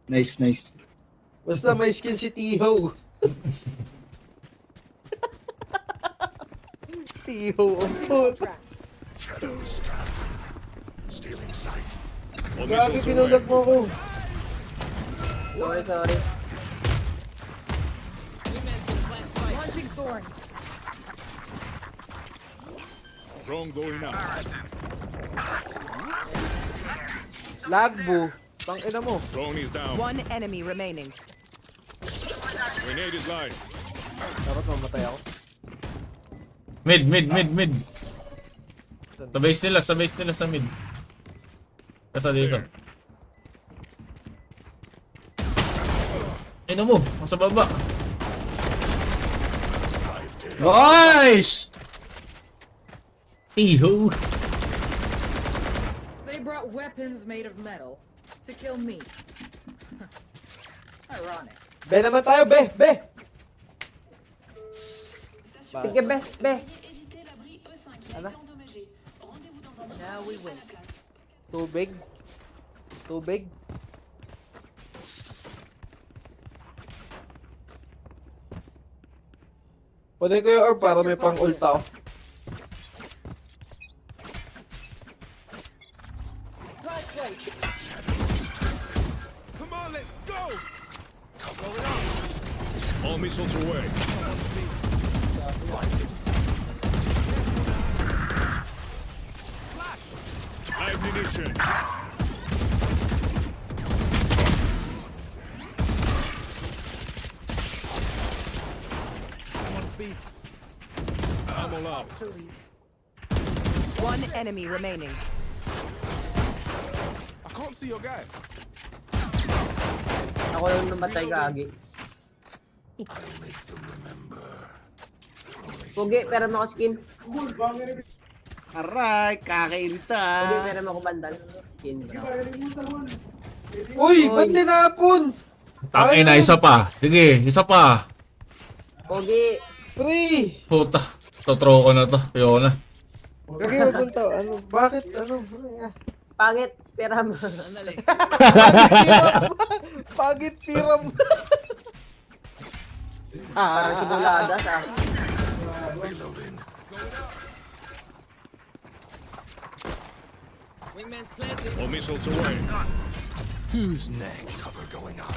Nice, nice. Basta may skin si Tiho. Tiho ang puto. Shadows traveling. Stealing sight. Gagi, pinulag mo ko. Sorry, sorry. Launching thorns. Drone going out. Lagbo. Tangina mo. Drone is down. One enemy remaining. Grenade is live. Dapat mamatay ako. Mid. Sa base nila sa mid. Kasa dito. Ay na mo, nasa baba. Nice! Iho. They brought weapons made of metal to kill me. Ironic. Be naman tayo, be! Sige, be. Ano? Now we win. Tubig. Pwede ko yung orb para may pang ulta ako. Right place. Come on, let's go. All missiles away. Live munition. Ammo up. One enemy remaining. I can't see your guy. Ako yung namatay, Gagi. Pugi, pero mo ako skin. Aray, kakainta. Pugi, pero mo ako bandal. Skin, bro. Uy, ba't tinapon? Tangin na, isa pa. Sige, isa pa. Pugi. Free! Puta. Totro ko na to. Ayoko na. Gagi, magpunta. Ano? Bakit? Ano? Pangit, pero mo. Pagit tiram. Parang simulada sa. All missiles away. Who's next? Cover going out.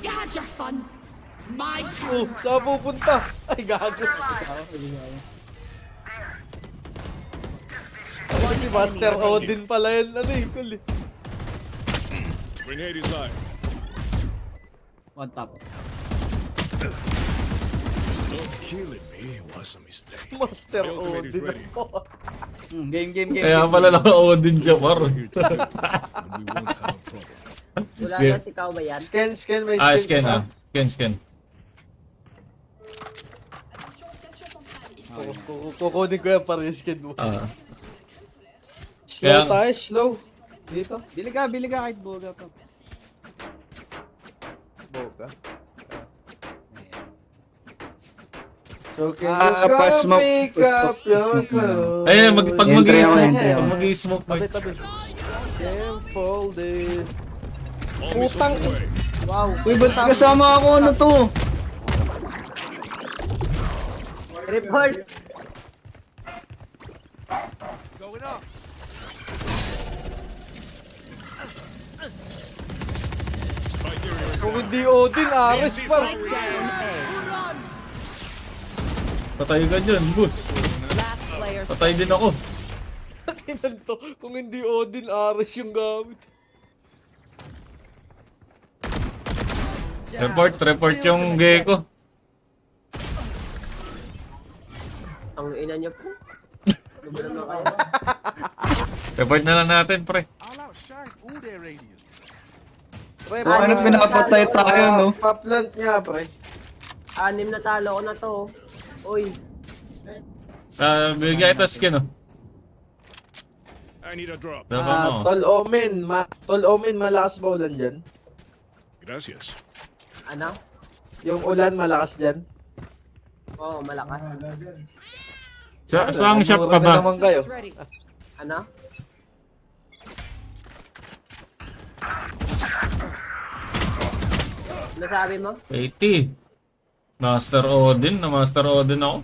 You had your fun. My Oh, saan pupunta? Ay, gago. Ano si Master Odin pala yun? Ano yun? Cool eh. Grenade is live. One tap. Killing me was a mistake. Master The ultimate is Odin. ready. Game. Kaya pala naka-Odin siya, par. Here to help, and we won't have a problem. Wala Okay. na si Kao ba yan? Scan, may Ah, scan. scan ah. Scan. Kukunin ko yan para yung skin mo. Ah. Slow Kaya- tayo, slow. Dito. Bili ka kahit boga pa. Boga. So can Ah, you pa-smoke. pick up your clothes? Ayun, pag Entry ako, mag-i-smoke, entry ako. pag mag-i-smoke, Tabi, tabi. Can't fold it. All Putang- missiles away. Wow. Uy, ba't kasama ako? Ano to? Report. Right here, here is Kung hindi Odin, Ares pa. down A. patay ka dyan, boss. Last player. Patay din ako. Tinan to. Kung hindi Odin, Ares yung gamit. Report yung gecko. Ang ina niyo po. Lubra na kayo. Report na lang natin, pre. Pre, Ano pinapatay tayo, no? Pa-plant niya, pre. 6 na talo ko na to. Uy. Bigay ito skin, oh. I need a drop. Dapat mo. Tol Omen. Tol Omen, malakas ba ulan dyan? Gracias. Ano? Yung ulan, malakas dyan? Oo, malakas. Sa ang shop ka Mura na ba? naman kayo. It's ready. Ano? Ano sabi mo? 80. Master Odin. Na Master Odin ako.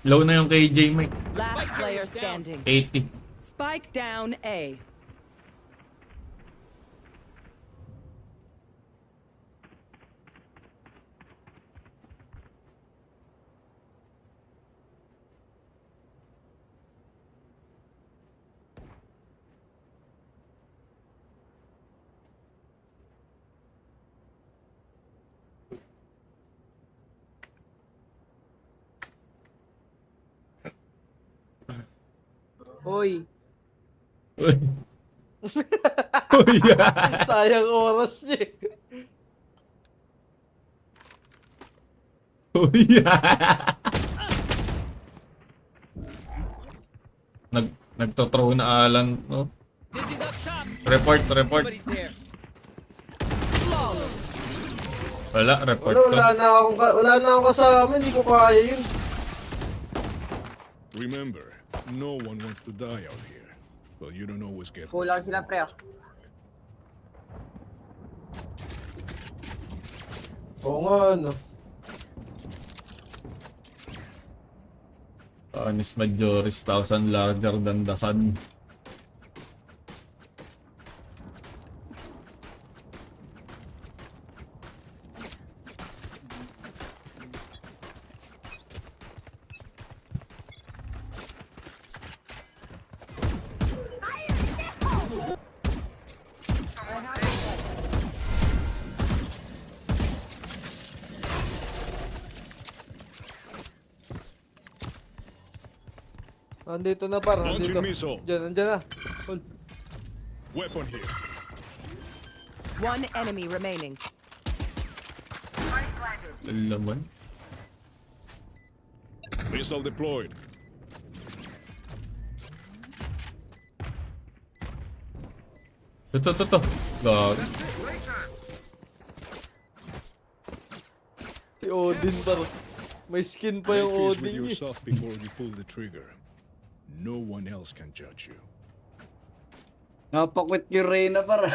Low na yung KJ Mike. Last player standing. 80. Spike down A. Hoy. Uy. Uy. Sayang oras niya. Uy. Nagto-throw na Alan, no? Dizzy's up top. Report. Somebody's there. Flawless. Report Wala na akong kasama, hindi ko kaya yun. Remember, no one wants to die out here. Well, you don't always get. Kulang sila pre. Oo nga, ano. Anis Majoris 1,000 larger than the sun. Nandito na par, nandito. Launching missile. Diyan na. Hold. Weapon here. One enemy remaining. Laman. Missile deployed. Ito. Gag. Si Odin par. May skin pa yung Make peace with Odin niya. yourself before you pull the trigger. No one else can judge you. Napakwit yung Reyna para.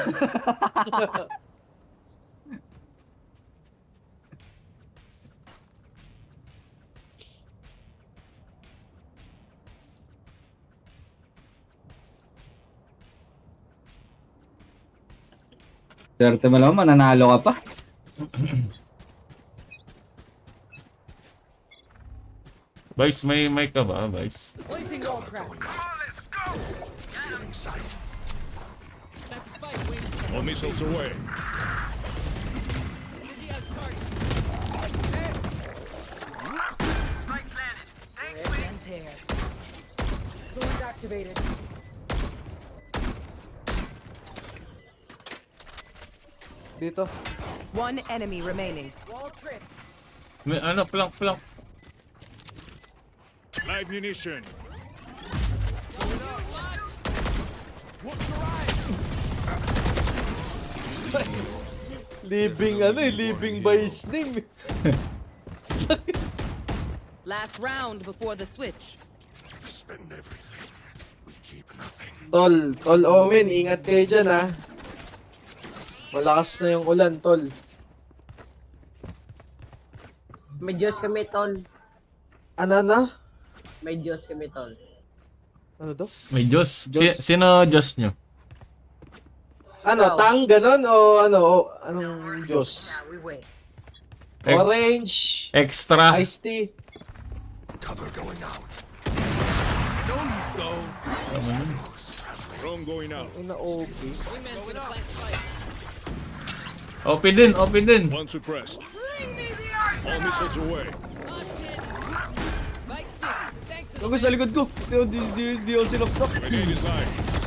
Swerte mo lang, mananalo ka pa. Vice, may mic ka ba, Vice? Placing all trap. All missiles away. Sword activated. Dito. One enemy remaining. May, ano, plank. Live munition. Living by his name. Last round before the switch. Spend everything. We keep nothing. Tol Omen, ingat kayo dyan ha. Malakas na yung ulan, tol. May Diyos kami, tol. Ano na? May Diyos kami, tol. Ano to? May Diyos. Sino Diyos nyo? Ano, tang ganon o ano, anong Diyos? We wait. Orange, Extra. iced tea. Cover going out. Drone going out. Ina okay. Open din. One suppressed. All missiles away. Huwag sa likod ko. Di ako sinoksak. Grenade designs.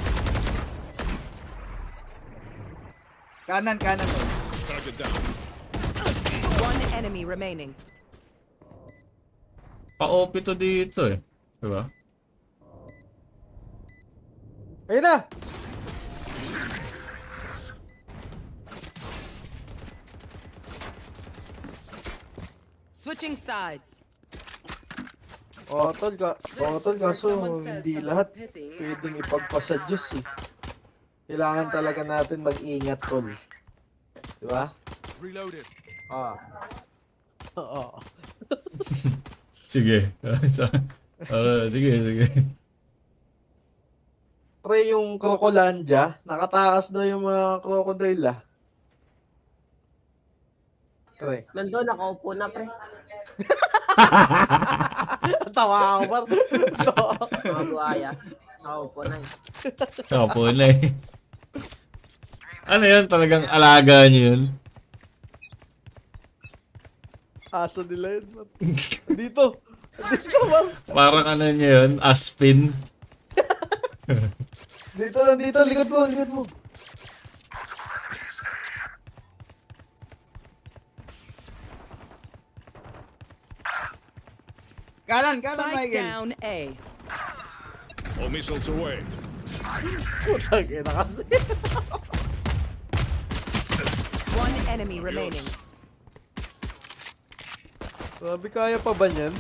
Kanan. Target down. One enemy remaining. Pa-OP to dito eh. Diba? Ayun na! Switching sides. Tol, kaso hindi lahat pwedeng ipagpasa Diyos eh. Kailangan talaga natin mag-ingat, tol. Diba? Reloaded. Oh. Oo. Sige. Sige. Pre, yung Crocolandia, nakatakas daw yung mga crocodile ah. Pre. Nandun, nakaupo na, pre. Tawa ako, par. Mga buhaya. Nakaupo na eh. Kapo na eh. Ano yun? Talagang alaga niyo yun? Aso nila yun, par. Dito, par. Parang ano niya yun? Aspin? Dito, likod mo. Kanan, Spike Michael. down A. All missiles away. Putang ina kasi. One enemy remaining. Sabi, kaya pa ba niyan?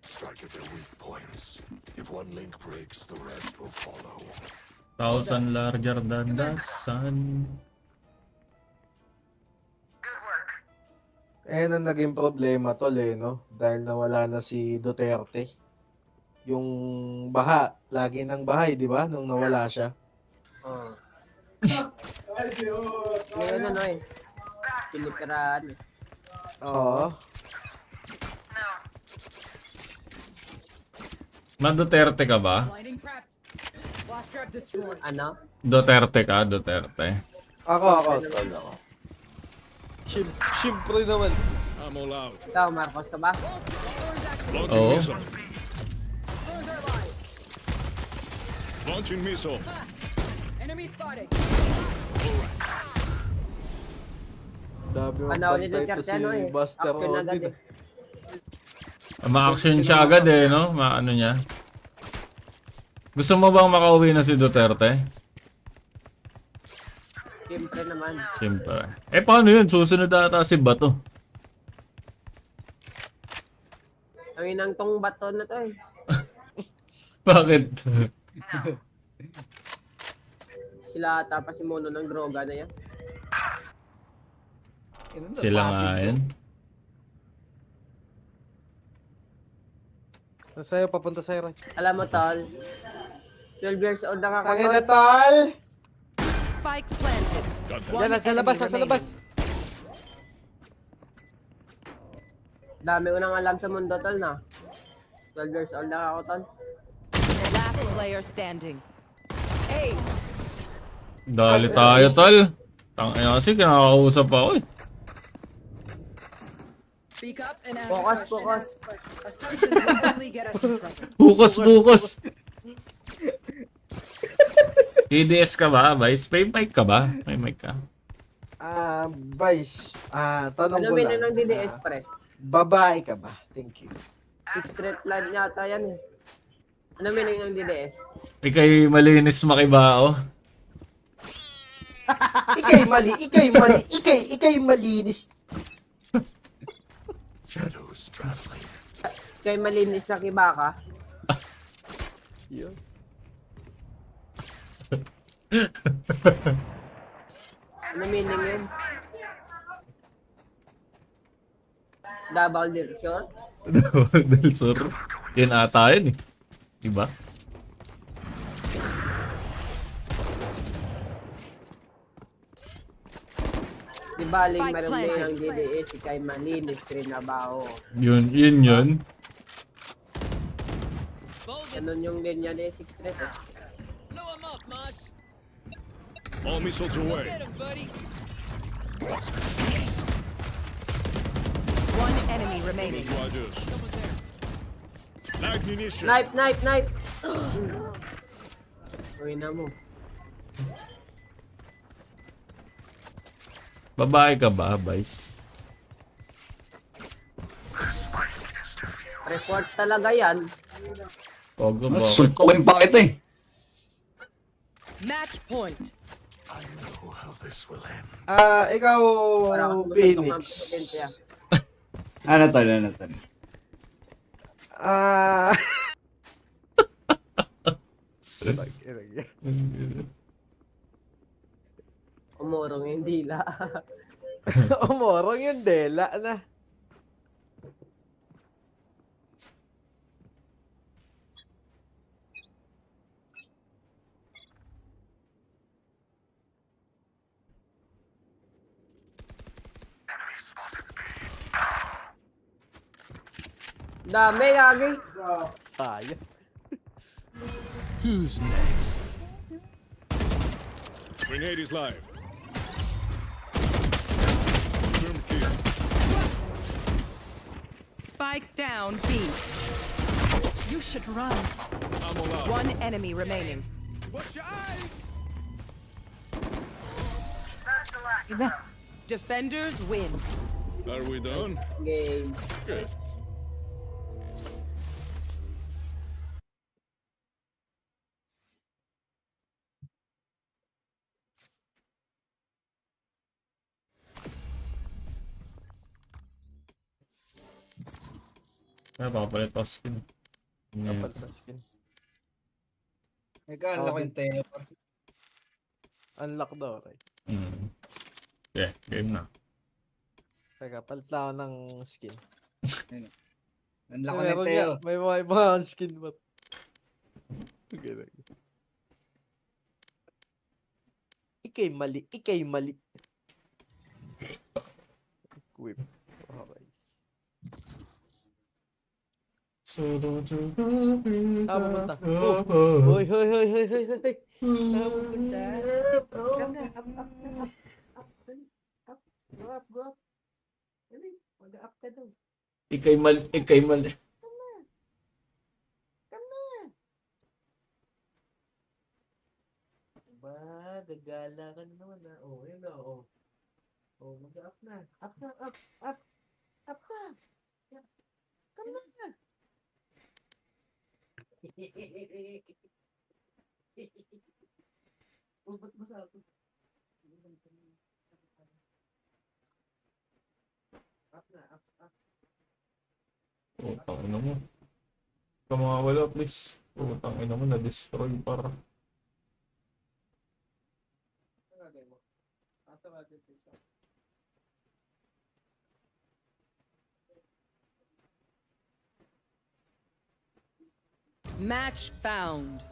Strike at their weak points. If one link breaks, the rest will follow. 1,000 larger than the sun. Eh, ang naging problema tol eh, no? Dahil nawala na si Duterte. Yung baha, lagi ng bahay, di ba? Nung nawala siya. Oh. Ngayon ano eh. Pinipiraan eh. Oo. Ma-Duterte ka ba? Blinding prepped. Blast trap destroyed. Ano? Duterte ka? Duterte. Ako. Tol, ako. Siyempre naman. I'm all out. Ikaw, Marcos ka ba? Launching Oh. missile. Launching missile. Enemy spotted. Dami mong Panahon ni bantay to Duterte si ano eh. Buster Action agad Odin. eh. Ma-action siya agad eh, no? Maano niya. Gusto mo bang makauwi na si Duterte? Siyempre naman. Siyempre. Eh, paano yun? Susunod ata si Bato. Ang inang tong bato na to eh. Bakit? Sila ata pa si Mono ng droga na yan. Sila nga yun. Sa'yo, papunta sa'yo, Ray. Alam mo, tol. 12 years old na ka Tangin na, tol. tol! Spike planted. Got that. One Yan, nasa labas, enemy nasa labas. Dami ko nang alam sa mundo, tol, na. 12 years old na ako, tol. Last player standing. A. Dali tayo, tol. Tangina kasi, kinakausap ako eh. Speak up and ask Focus. Assumptions will only get us in trouble. Bukas. PDS ka ba, Vice? May mic ka ba? May mic ka. Vice, tanong Ano ko meaning lang. ng DDS, pre? Babae ka ba? Thank you. Six straight line yata yan eh. Ano meaning ng DDS? Ika'y malinis makibao. Ikay malinis. Shadows traveling. Kay malinis na kibaka. Yun. Ano meaning yun? Davao del Sur? Del Sur. Yan ata yun eh. Diba? Di baling Spike marami planted. ang DDS, kay malinis rin na bao. Yun. Ganun yung linya ni Six Straight eh. All missiles away. One enemy remaining. Rogers. Light munition. Knife! Uy na mo. Babae ka ba, Vice? Report talaga yan. Pogo ba? Suntukin pa kita eh. Match point. I know how this will end. Ikaw, Para ako Phoenix. Ano tol, ano tol? Ah, Umurong yung dila. umorong yung dela na. Dami, gagi. Sayang. Who's next? Grenade is live. Confirmed kill. Spike down B. You should run. Ammo out. One enemy remaining. Watch your eyes! Defenders win. Are we done? Game. Good. Ay, papalit pa skin. Kapal sa skin. Nagka-unlock yung teleport. Unlock daw, right? Yeah, game na. Teka, palit na ako ng skin. Unlock ko na Meron yung Teo. nga, may mga ibang skin ba? Okay, okay. Ikay mali, ikay mali. Whip. Okay. Solo to Saan pupunta? Hoy, hoy, hoy, hoy, hoy, hoy. Saan pupunta? Come na, up, up, up, up, up, go up, go up. Dali, mag-up ka daw. Ikay mal, ikay mal. Come na. Ba, gagala ka na naman na. Oh, yun na, oh. Oh, mag-up na. Up na, up, up. Up na. Come na. Oh, ba't ba sa ato? Up na, up, up. Putang ina mo. Kamawala, please. Putang ina mo, na-destroy para. Ano gagawin mo? Asa ba dito isa? Match found.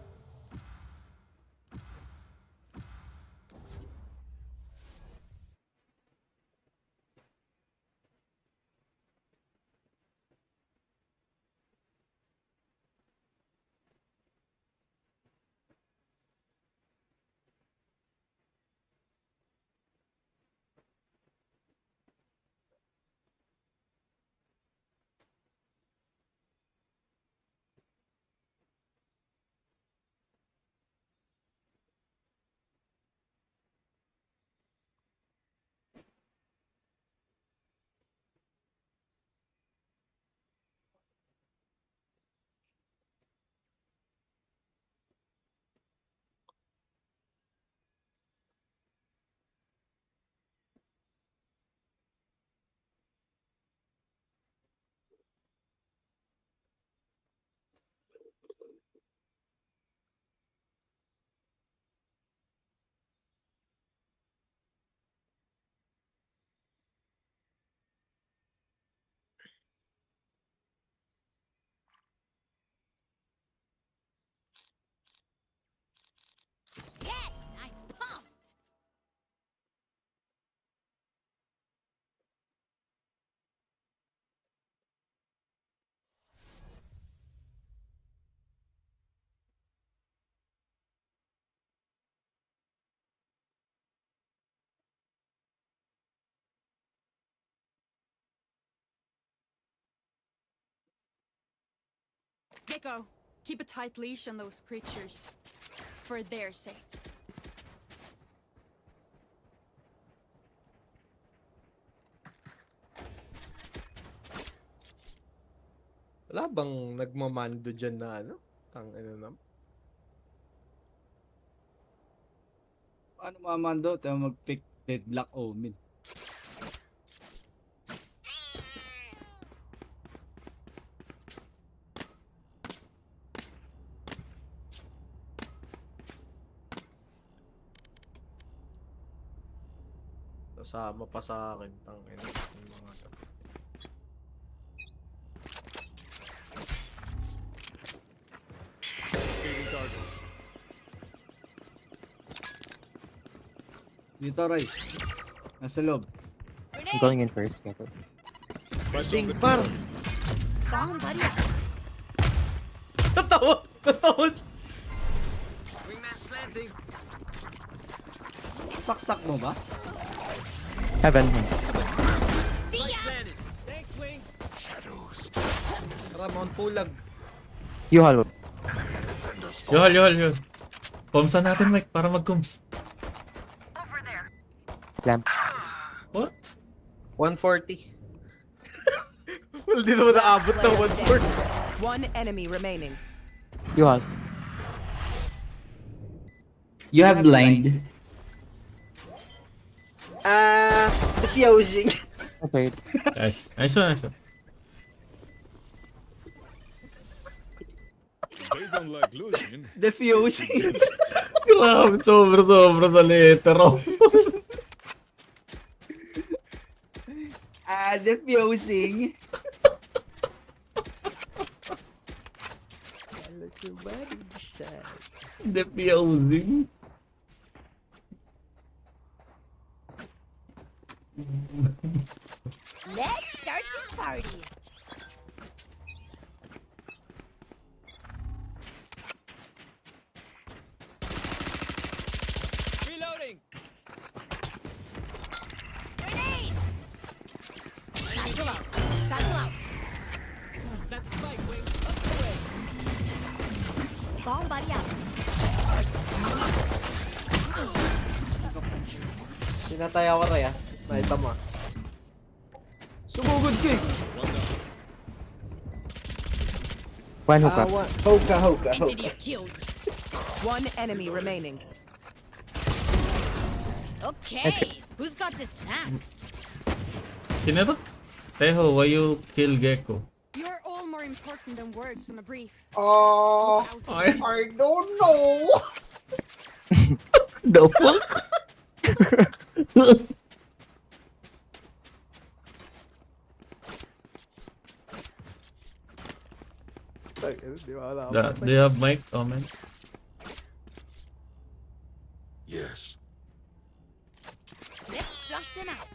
Gecko, keep a tight leash on those creatures. For their sake. Wala bang nagmamando dyan na ano? Tang ano na? Paano mamando? Tayo mag-pick Deadlock Omen. Kasama pa sa akin. Tangina. Yung mga to. Locating targets. Dito, Ray. Nasa loob. I'm going in first. Get it. Press Ding on the par! Bomb buddy. Natawa! Natawa! Saksak mo ba? Heaven. Shadows. Ramon Pulag. You hollow. Defenders Yohal. Comsan natin, Mike, para mag-coms. Lamp. What? 140. Well, di naman naabot ng 140. One enemy remaining. You hol. You have blind. Diffusing. Okay. Nice. Nice one. They don't like losing. Defusing. Grabe, sobra sa litero. Defusing. Defusing. Let's start this party. Reloading. Grenade! Satchel out. Satchel out. That's spike wing. Up the way. Bomb buddy out. Sinatay ako Ray ah. Nakita mo ah. Sumugod ka eh. One hookah. Hoka. Entity killed. One enemy remaining. Okay. Let's go. Who's got the snacks? Sino to? Teho, why you kill Gecko? You're all more important than words on a brief. Oh, Ay, I don't know. the fuck? Di ba alam? Do you have mic comment? Yes. Let's flush them out.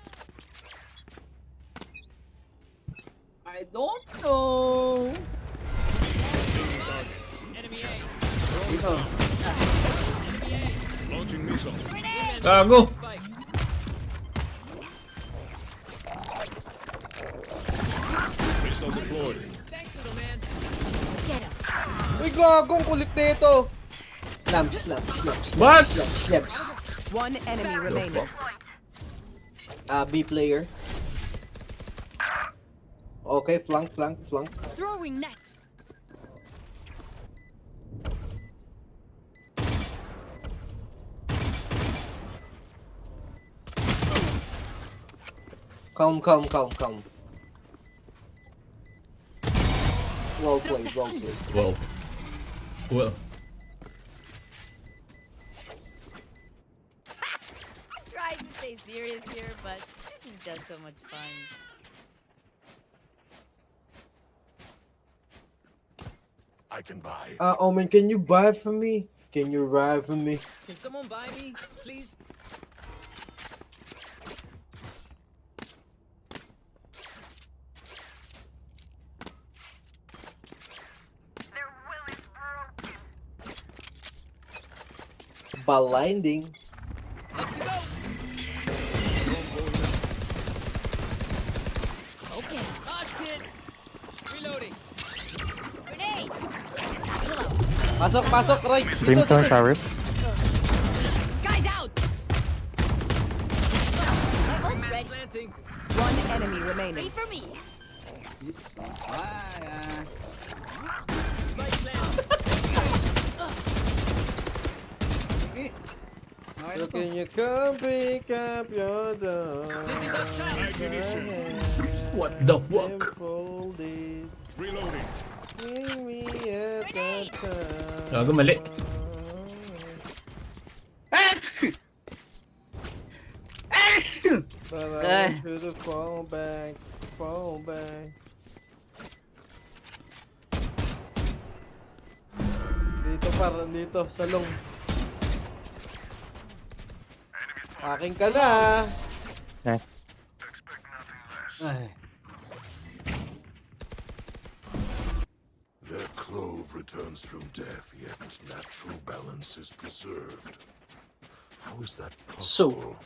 I don't know. Enemy A. Dito. Launching missile. Gago! Spike. Missile deployed. Thanks, little man. Get him. Uy, gagong kulit na ito. Lamps. What? Slaps. One enemy remaining. B player. Okay, flank. Throwing net. Calm. Well played. Well. Trying to stay serious here, but this is just so much fun. I can buy. Omen, can you buy for me? Can you ride for me? Can someone buy me, please? Blinding. Up you go. Okay. Hot pit. Reloading. Grenade. Satchel out. Pasok, right. Brimstone showers. Sky's out. My ult's ready. Planting. One enemy Ready remaining. for me. Spike planted. Ay, So ito. can you come pick up your dog? Dizzy's up top. Ignition. What the fuck? Folded. Reloading. Meet me at the time. Gago, mali. But I want you to fall back, fall back. Dito para dito, salong. Aking ka na. Nice. Ay. Their clove returns from death, yet natural balance is preserved. How is that possible?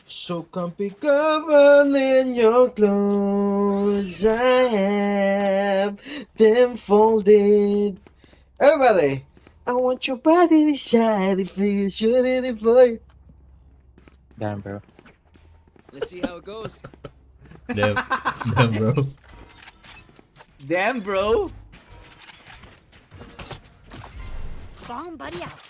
So comfy covered in your clothes. I have them folded. Everybody, I want your body to shine. It feels beautiful. Damn, bro. Let's see how it goes. Damn, damn bro. Damn, bro. Bomb buddy out.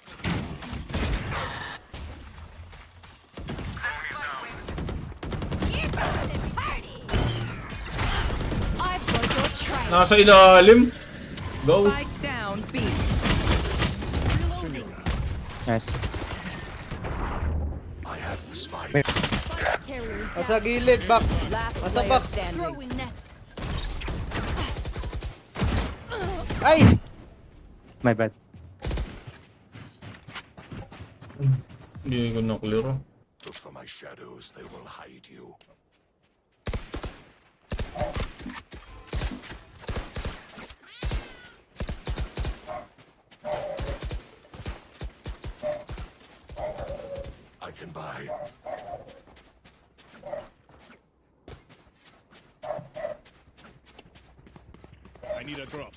I've got your trail. Nasa ilalim. Go. Spike down B. Reloading. Nice. I have the spike. Wait. Carrier. Nasa gilid, box. Last Nasa player box. standing. Throwing net. Ay! My bad. Hindi ko na-clear. Look for my shadows, they will hide you. I can buy. I need a drop.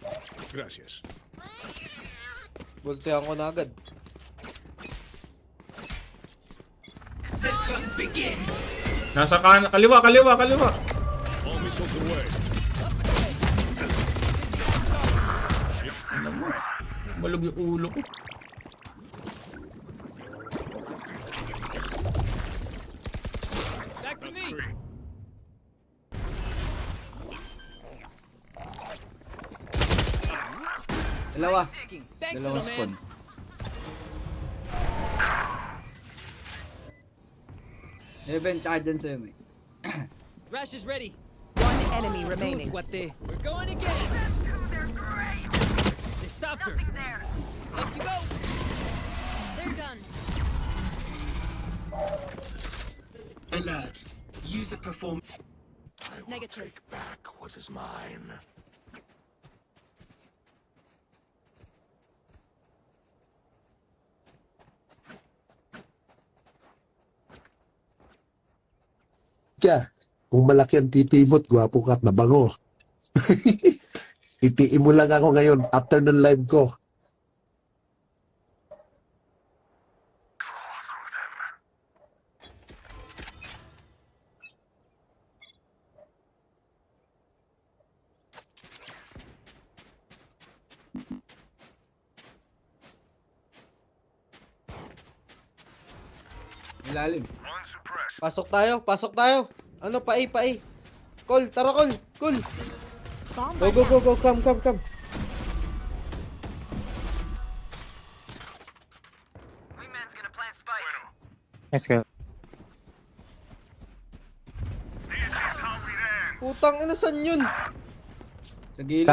Gracias. Voltean ko na agad. Nasa kaliwa, kaliwa, kaliwa. All missiles away. Alam mo, malog yung ulo ko. Back to me. Dalawa. Thanks, Dalawang little spawn. man. Heaven, tsaka dyan sa'yo, may. Rash is ready. One enemy remaining. Guate. We're going again. They stopped her. Up you go. They're done. Alert. User perform. I will Negative. take back what is mine. Kung malaki ang titi mo at gwapo ka at mabango. Ipiin mo lang ako ngayon after ng live ko. Ilalim. Pasok tayo, pasok tayo. Ano, pa pa. Call, tara call, call. Bomb Go, buddy go, go, go, come, come, come. Let's go. Putang ina, saan yun? Sa gilid.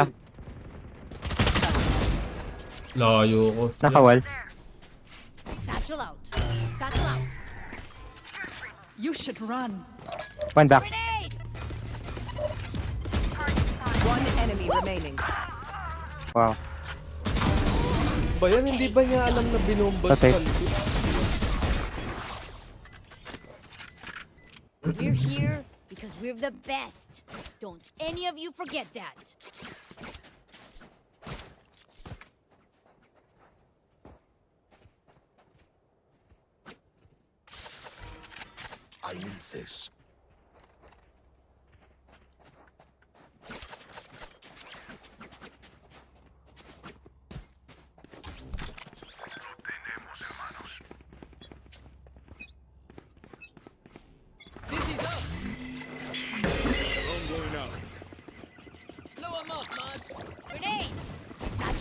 Layo ko. Nakawal. Satchel out. Satchel out. You should run. One box. Grenade! One enemy remaining. Wow. Ba yan, hindi ba niya alam na binomba Okay. sa likod? We're here because we're the best. Don't any of you forget that. I need this.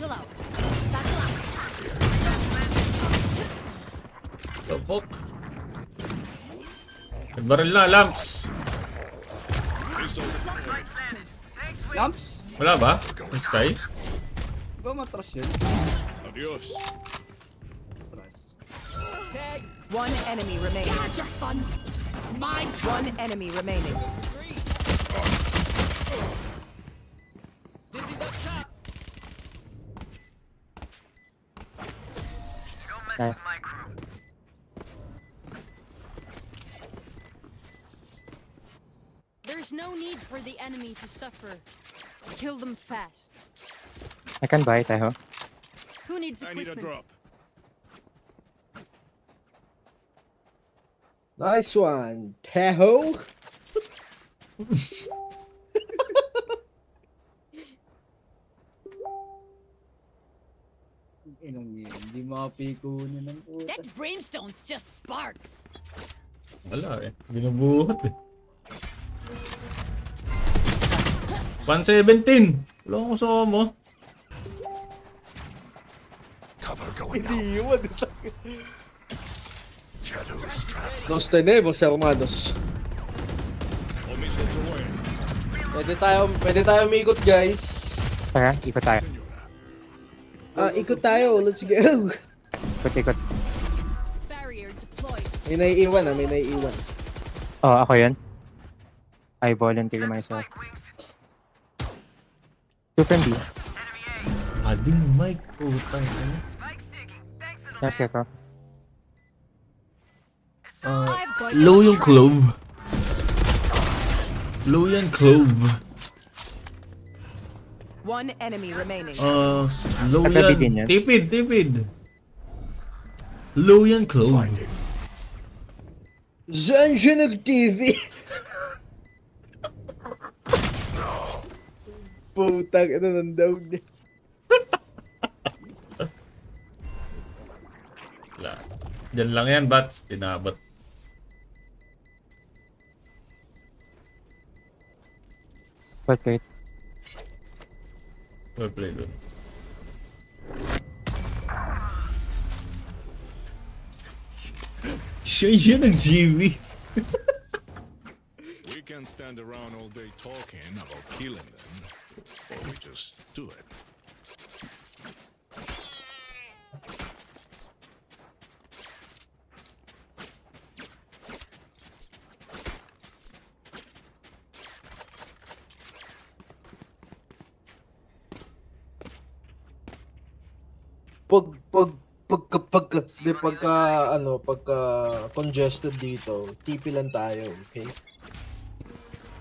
Satchel out. Satchel out. Tapok. May baril na, Lamps. Lamps? Wala ba? Yung Sky? Di ba matras yun? Adios. Tag. One enemy remaining. Got your fun. Mine. One enemy remaining. Dizzy's up top. Nice. There's no need for the enemy to suffer. Kill them fast. I can buy Taho. Who needs I need a equipment? drop. Nice one. Tahoe. Inang yun. Hindi makapikunin ng puta. That brimstone's just sparks. Wala eh. Binubuhat eh. 117! Wala akong kasama mo. Cover going out. Hindi yun. Shadows traveling. Nos tenemos, hermanos. All missiles away. Pwede tayo umikot, guys. Tara, ikot tayo. Ikot tayo. Let's go. Ikot. Barrier deployed. May naiiwan, may naiiwan. Oh, ako yun. I volunteer myself. Two from B. Ading mic. Putang ina. Nice ka ko. I've got Low yung clove. Low yan clove. One enemy remaining. Low Katabi din yan. yan. Tipid. Low yan clove. Saan siya nag-TV? Putang, ano nang daw niya. Wala. Diyan lang yan, bats. Tinabot. Wait. Well played dun. Siya nag-GV. We can't stand around all day talking about killing them. Or we just do it. Pagka congested dito, TP lang tayo, okay?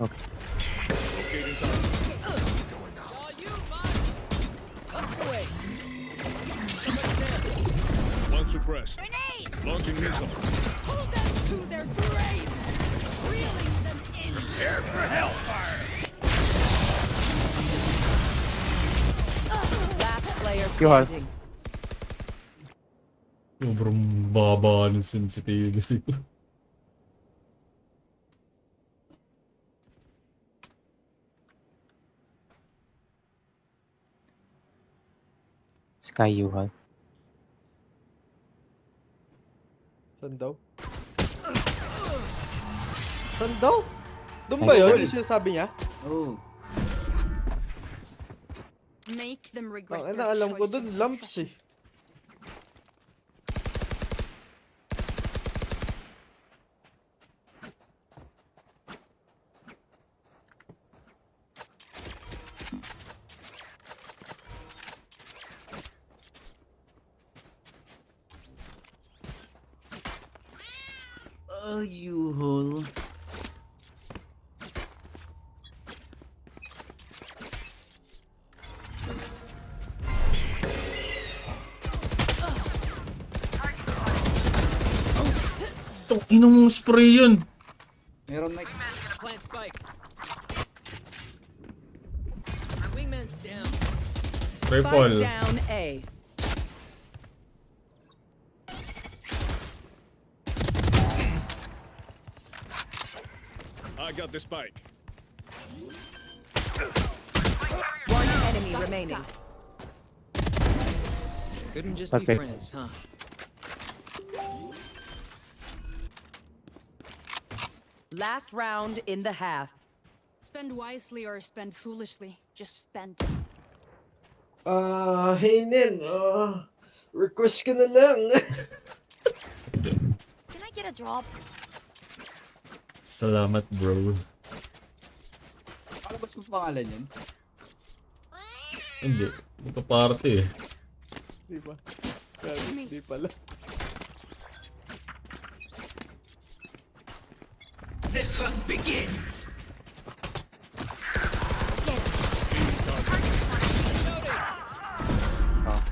Locating target. All you, Mark. Up the way. One suppressed. grenade. Launching missile. Pull them to their grave. Reeling them in. Prepare for hellfire. Last player You have- standing. Sobrang baba ng sensitivity ko. Sky U-Haul. Saan daw? Saan daw? Doon ba yun? Yung sinasabi niya? Oo. Make them regret Ang their alam ko choice doon, of lamps profession. eh. U-hole. Itong ina mong spray yun. Meron mic. Plant spike. Wingman's down. Rifle. Spike down A. I got the spike. One enemy remaining. Couldn't just Okay. be friends, huh? Last round in the half. Spend wisely or spend foolishly. Just spend. Haynen, request ka na lang. Can I get a drop? Salamat, bro. Ano ba yung pangalan yan? Hindi. Magka-party eh. Di ba? Di pala.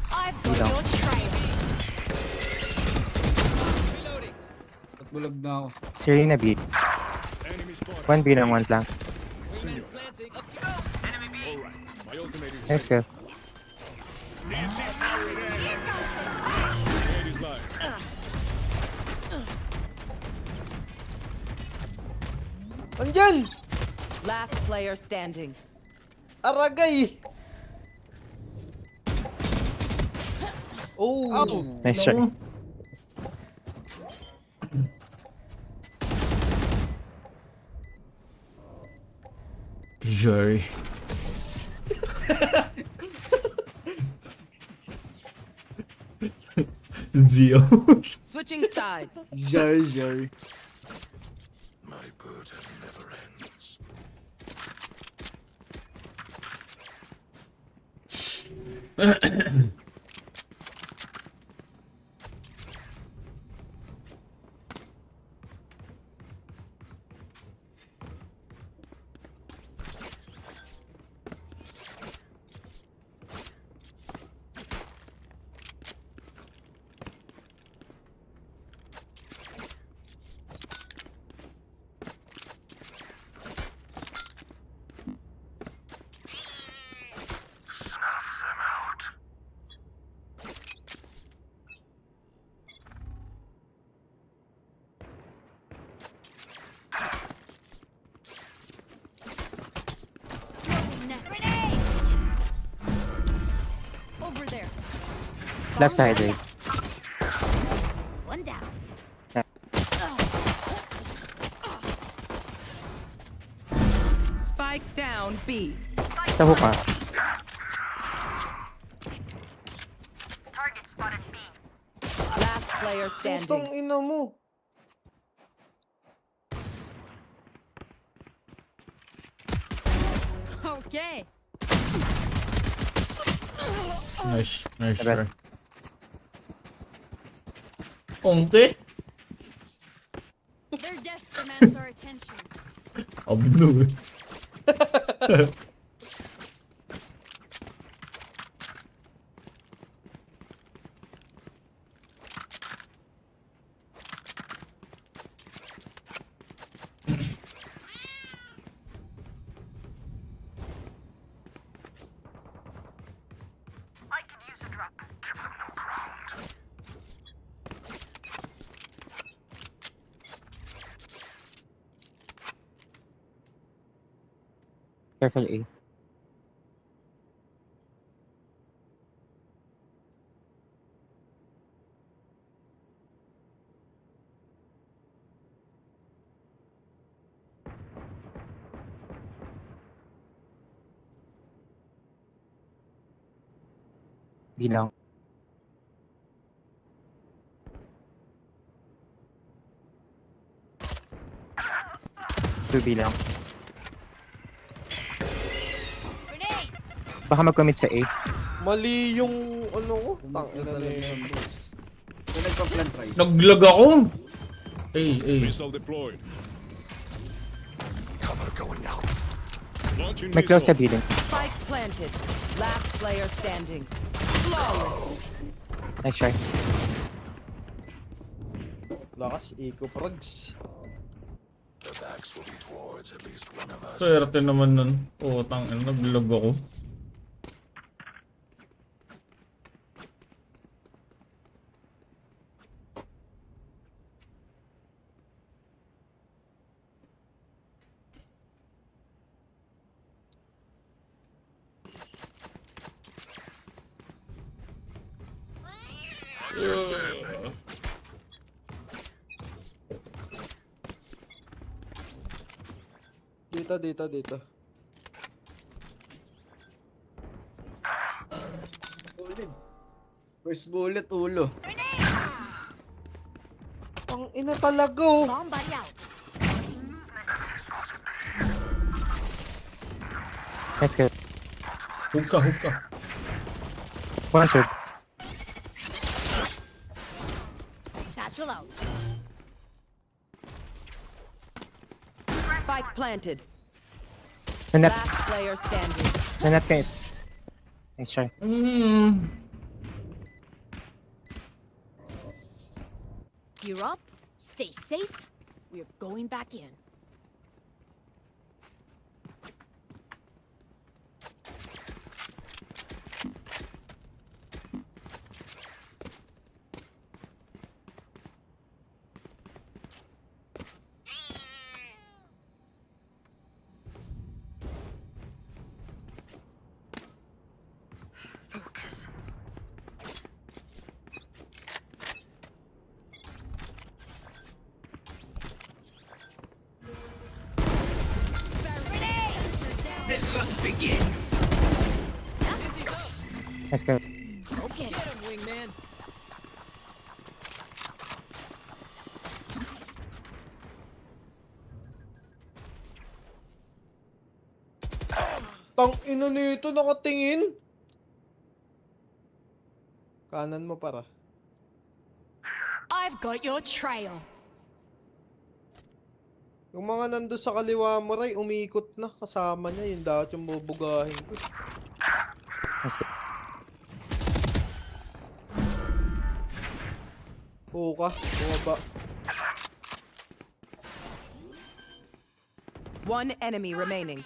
I've got Ilaw. your trail. Reloading. At bulag na ako. Si Reyna B. Enemy spotted. 1B lang, 1 flank. Wingman's planting. Up you go. All right. My ultimate is Nice kill. This is how it ends. Grenade is live. Andyan! Last player standing. Aragay! Oh! Nice try. Jerry. Zio. Switching sides. Jar. My burden never ends. Net. Grenade! Over there. Left side, Ray. One down. Spike down B. Sa hook ah. Last player Putang standing. ina mo. Okay. Nice. Nice Diba? try. Onti? Their death demands our attention. Abno eh. Careful A. B lang. Two B lang. Grenade! Baka mag-commit sa A. Mali yung ano ko. Tang ina na yun. Kung nagpa-plan try. Naglag ako. Hey. Missile deployed. Cover going out. Launching May close sa missile. B din. Spike planted. Last player standing. Flawless. Nice try. Lakas, eco progs. The backs will be towards at least one of us. Swerte naman nun. Oh, tangin. Naglag ako. Dito, dito, dito. First bullet, ulo. Ang ina talaga oh. Bomb buddy out. Nice kill. Hookah. One shot. Satchel out. Spike planted. Nanat. Last player standing. Nanat guys. Nice try. Gear up. Stay safe. We're going back in. Nice kill. Okay. Get him, wingman. Tang ina nito, nakatingin. Kanan mo para. I've got your trail. Yung mga nando sa kaliwa mo, Ray, umiikot na. Kasama niya, yung dapat yung bubugahin ko. Nice kill. Puka, bumaba. One enemy remaining.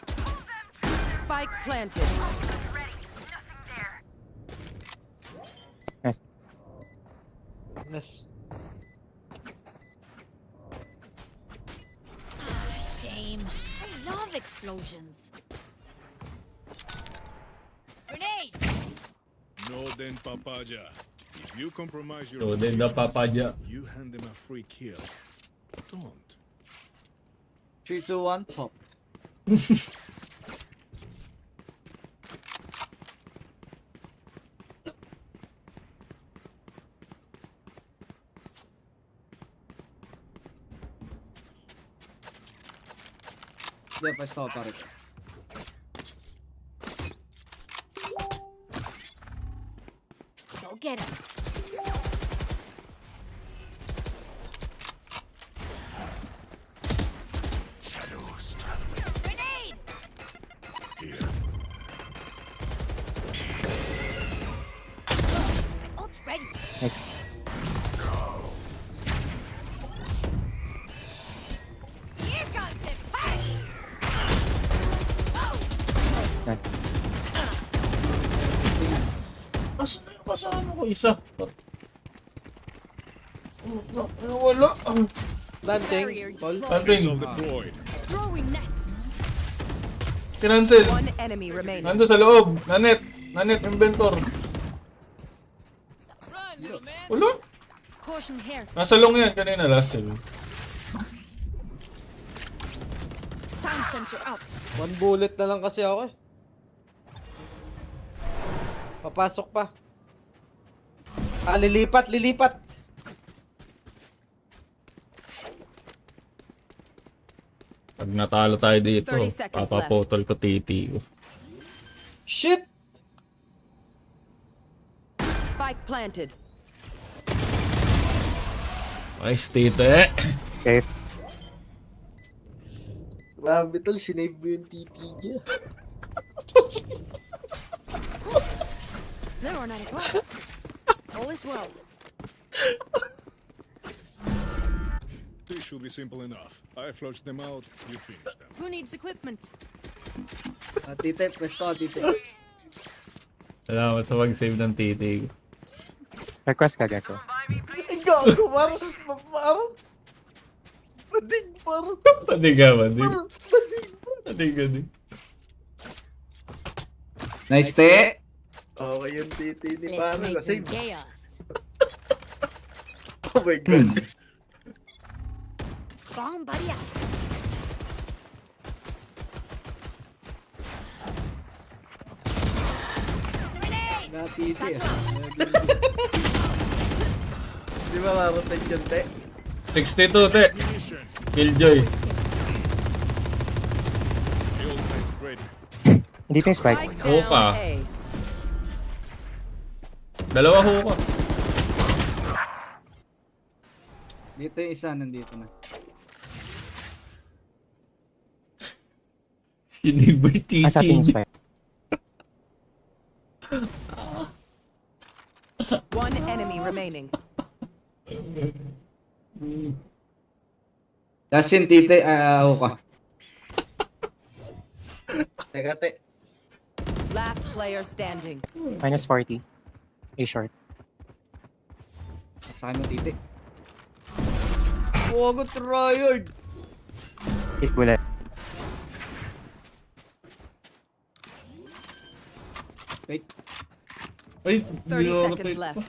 Spike planted. Nice. Nice. Shame. I love explosions. Grenade! No then papaya. If you compromise your So then the papadya. you hand them a free kill. Don't. 3, 2, 1, pop. Yeah, pwesto ko pa rin. Go get him. Shadows traveling Grenade! here. Ult's ready. Nice. Here comes the party! Nice. Asan ako isa? Wala. Landing, Paul. Landing. Missile deployed. Throwing net. Kinansel. One enemy remaining. Nando sa loob. Nanet, inventor. Run, little man. Wala. Caution here. Nasa long yan kanina last sale. Sound sensor up. One bullet na lang kasi ako eh. Papasok pa. Ah, lilipat. Pag natalo tayo dito, 30 seconds papapotol ko titi ko. Shit! Spike planted. Nice tite. Okay. Grabe tol, sinave mo yung TP niya. There are not at all. All is well. This should be simple enough. I flush them out, you finish them. Who needs equipment? Tite, pwesto ko, tite. Salamat sa pag-save ng titi ko. Request ka, Gecko. Ay, gago, parang. Padig, parang. Padig. Nice, te. Okay yung titi ni Let's Pano. make some Save. chaos. Oh my god. Bomb buddy out. titi eh. Di ba mapunta yun, te? 62, te. Munition. Killjoy. The ultimate's ready. Dito yung spike. Hoka. Dalawa hoka. Dito yung isa, nandito na. Sinibay Sa atin yung titi. spike. One enemy remaining. Last in titi, ako ka. Teka, te. Last player standing. Minus 40. A short. Sa akin mo titi. Huwag tryhard. Hit bullet. Wait, Ay, 30 seconds left.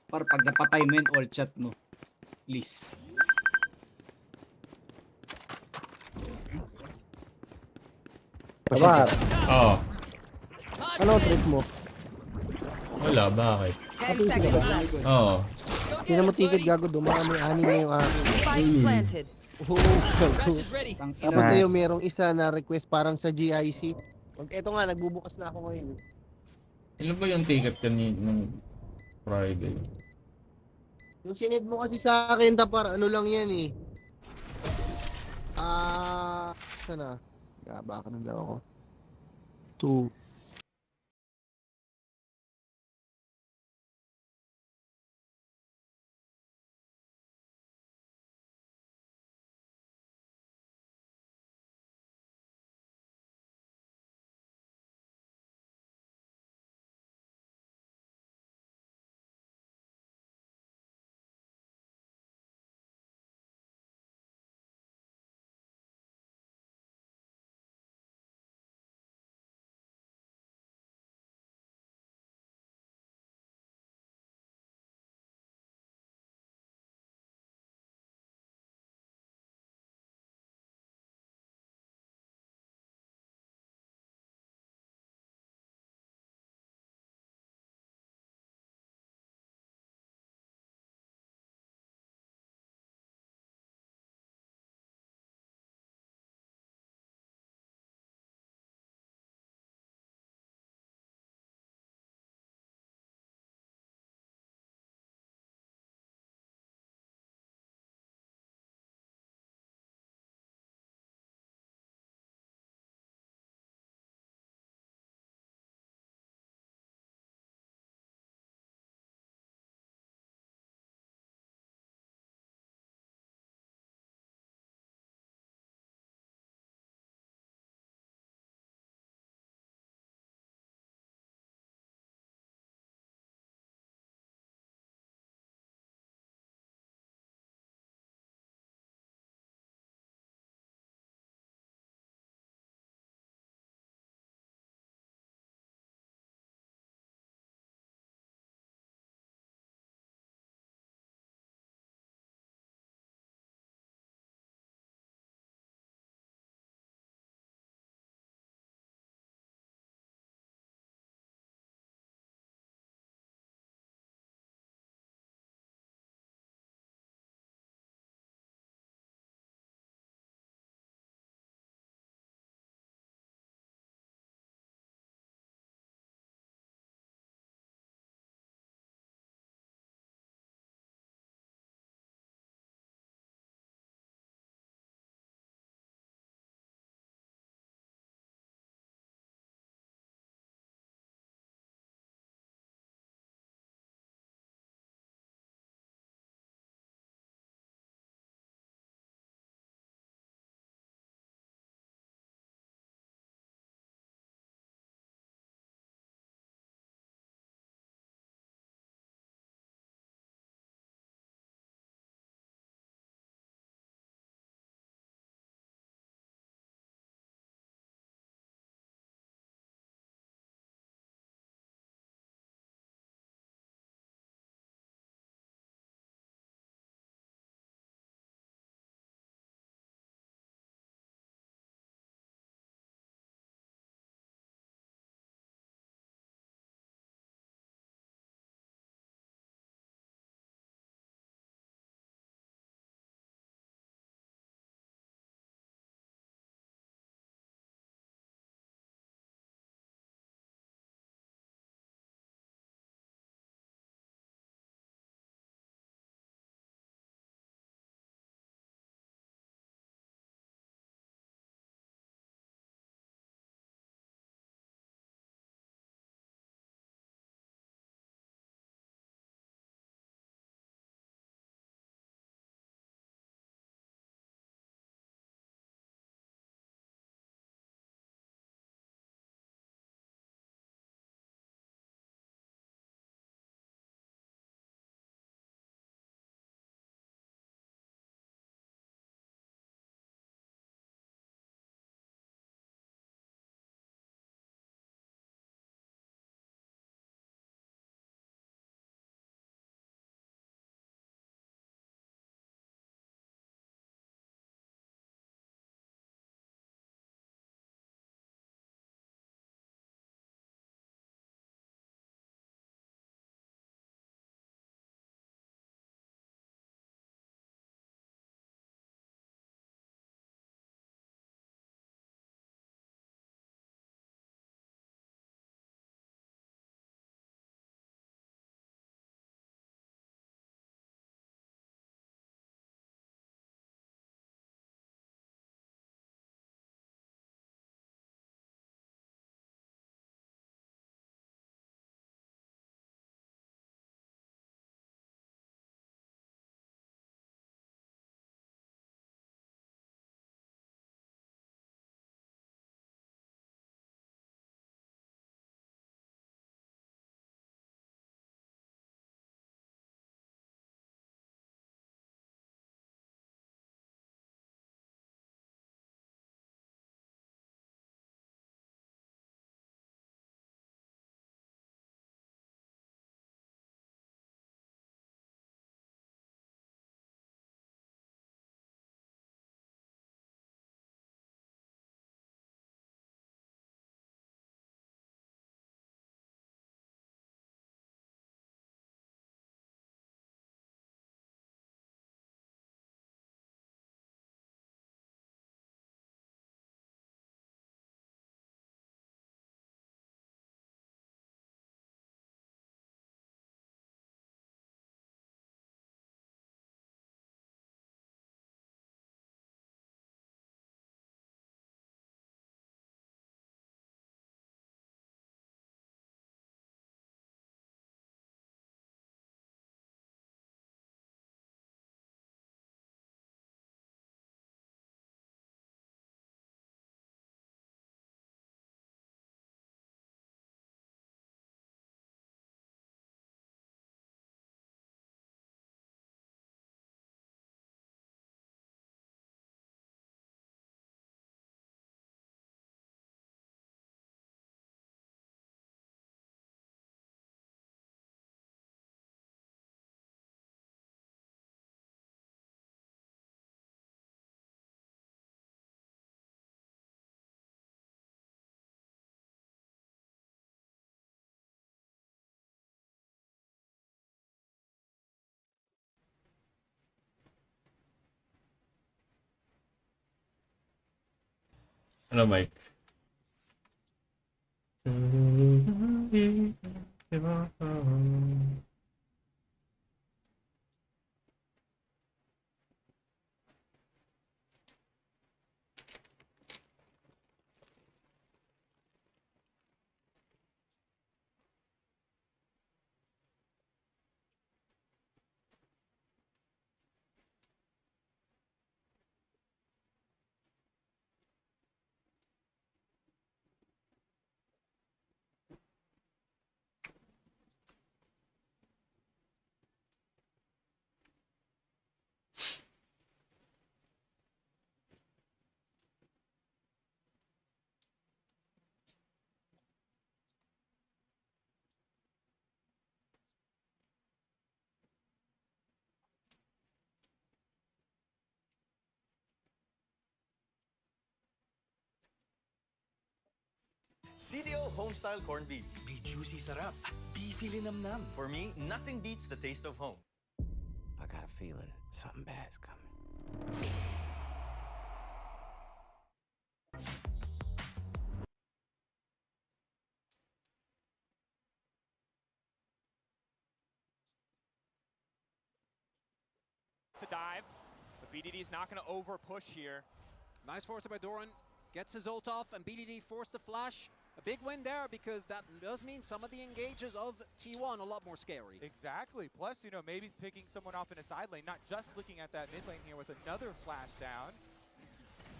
para pag napatay mo yun, all chat mo. Please. Push it. Oo. Ano trip mo? Wala, bakit? 10 seconds left. Oo. Hindi mo ticket gago, dumami, anim na yung akin. Spike planted. Crash is ready. Tapos Nice. tayo merong isa na request parang sa GIC. Ito nga, nagbubukas na ako ngayon. Ilan ba yung ticket kanina nung Friday? Yung sinid mo kasi sa akin, tapar, ano lang yan eh. Sana? Baka na lang ako. 2. Ano, Mike? CDO Homestyle Corned Beef. May juicy sarap at beefy linamnam. For me, nothing beats the taste of home. I got a feeling something bad's coming. To dive, but BDD is not going to over push here. Nice force by Doran. Gets his ult off, and BDD forced the flash. A big win there, because that does mean some of the engages of T1 a lot more scary. Exactly. Plus, you know, maybe picking someone off in a side lane, not just looking at that mid lane here with another flash down.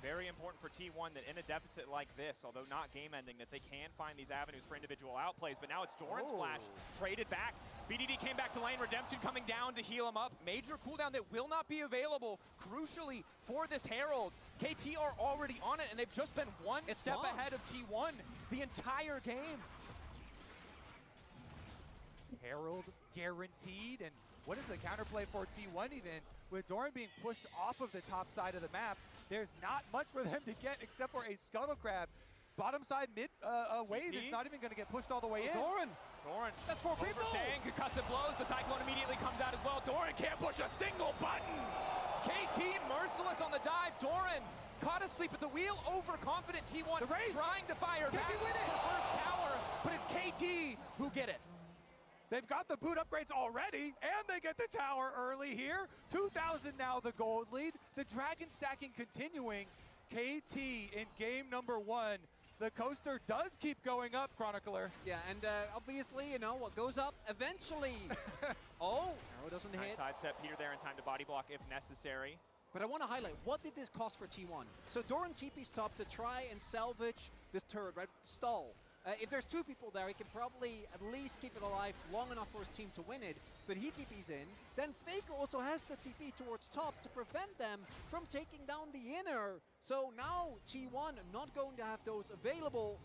Very important for T1 that in a deficit like this, although not game-ending, that they can find these avenues for individual outplays. But now it's Doran's flash traded back. BDD came back to lane. Redemption coming down to heal him up. Major cooldown that will not be available, crucially, for this Herald. KT are already on it, and they've just been one step ahead of T1 the entire game. Herald guaranteed, and what is the counterplay for T1 even? With Doran being pushed off of the top side of the map, there's not much for them to get except for a Scuttle Crab. Bottom side mid wave is not even going to get pushed all the way in. Doran, that's 4 people. Concussive blows. The Cyclone immediately comes out as well. Doran can't push a single button. KT merciless on the dive. Doran caught asleep at the wheel. Overconfident T1 trying to fire back for first tower, but it's KT who get it. They've got the boot upgrades already, and they get the tower early here. 2,000 now the gold lead. The Dragon stacking continuing. KT in game number 1. The coaster does keep going up, Chronicler. Yeah, and obviously, you know, what goes up eventually. Oh, arrow doesn't hit. Sidestep Peter there in time to body block if necessary. But I want to highlight, what did this cost for T1? So Doran TP's top to try and salvage this turret, right? Stall. If there's 2 people there, he can probably at least keep it alive long enough for his team to win it. But he TP's in. Then Faker also has the TP towards top to prevent them from taking down the inner. So now T1 not going to have those available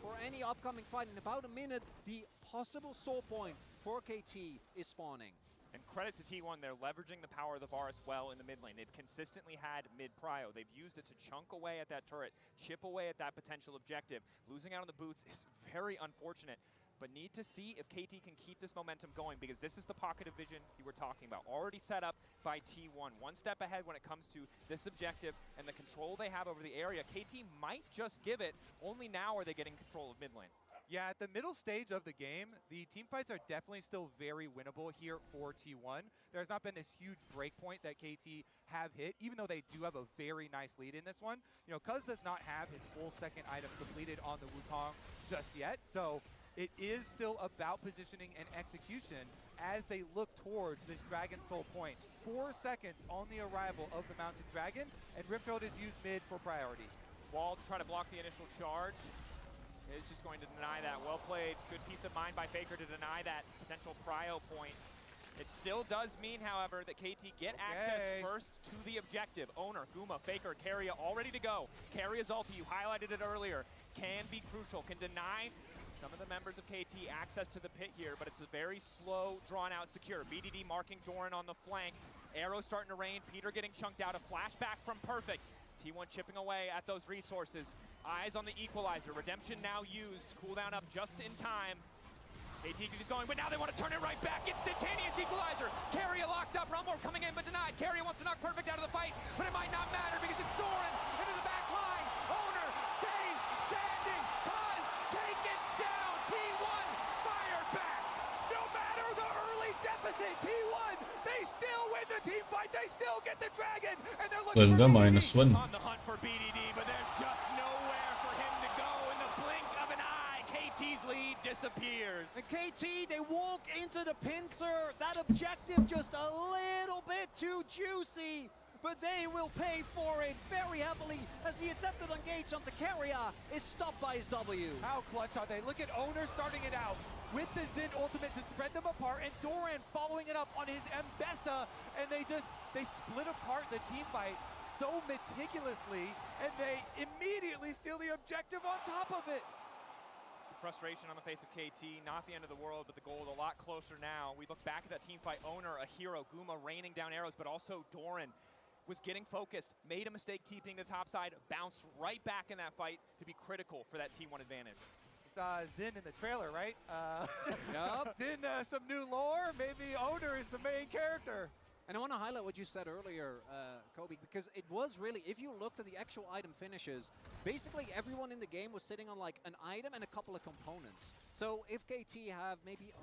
for any upcoming fight. In about a minute, the possible soul point for KT is spawning. And credit to T1, they're leveraging the power of the VAR as well in the mid lane. They've consistently had mid-prio. They've used it to chunk away at that turret, chip away at that potential objective. Losing out on the boots is very unfortunate, but need to see if KT can keep this momentum going, because this is the pocket of vision you were talking about. Already set up by T1. One step ahead when it comes to this objective and the control they have over the area. KT might just give it. Only now are they getting control of mid lane. Yeah, at the middle stage of the game, the team fights are definitely still very winnable here for T1. There's not been this huge break point that KT have hit, even though they do have a very nice lead in this one. You know, Cuz does not have his full second item completed on the Wukong just yet, so it is still about positioning and execution as they look towards this Dragon Soul point. 4 seconds on the arrival of the Mounted Dragon, and Rifthold is used mid for priority. Wall to try to block the initial charge. Is just going to deny that. Well played. Good piece of mind by Faker to deny that potential prio point. It still does mean, however, that KT get access first to the objective. Owner, Guma, Faker, Keria all ready to go. Keria's ulti, you highlighted it earlier, can be crucial, can deny some of the members of KT access to the pit here, but it's a very slow, drawn-out secure. BDD marking Doran on the flank. Arrow starting to rain. Peter getting chunked out. A flashback from Perfect. T1 chipping away at those resources. Eyes on the equalizer. Redemption now used. Cooldown up just in time. KT is going, but now they want to turn it right back. Instantaneous equalizer. Keria locked up. Rumor coming in, but denied. Keria wants to knock Perfect out of the fight, but it might not matter because it's Doran into the back line. Owner opposite. T1, they still win the team fight. They still get the dragon, and they're looking Ganda, for -1. On the hunt for BDD, but there's just nowhere for him to go. In the blink of an eye, KT's lead disappears. And KT, they walk into the pincer. That objective just a little bit too juicy, but they will pay for it very heavily as the attempted engage onto Keria is stopped by his W. How clutch are they? Look at Owner starting it out with the Zin ultimate to spread them apart, and Doran following it up on his Mbessa, and they split apart the team fight so meticulously, and they immediately steal the objective on top of it. Frustration on the face of KT, not the end of the world, but the goal a lot closer now. We look back at that team fight, Owner, a hero, Guma raining down arrows, but also Doran was getting focused, made a mistake TPing to the top side, bounced right back in that fight to be critical for that T1 advantage. We saw Zin in the trailer, right? Yup. Zin, some new lore, maybe Owner is the main character. And I want to highlight what you said earlier, Kobe, because it was really, if you looked at the actual item finishes, basically everyone in the game was sitting on like an item and a couple of components. So if KT have maybe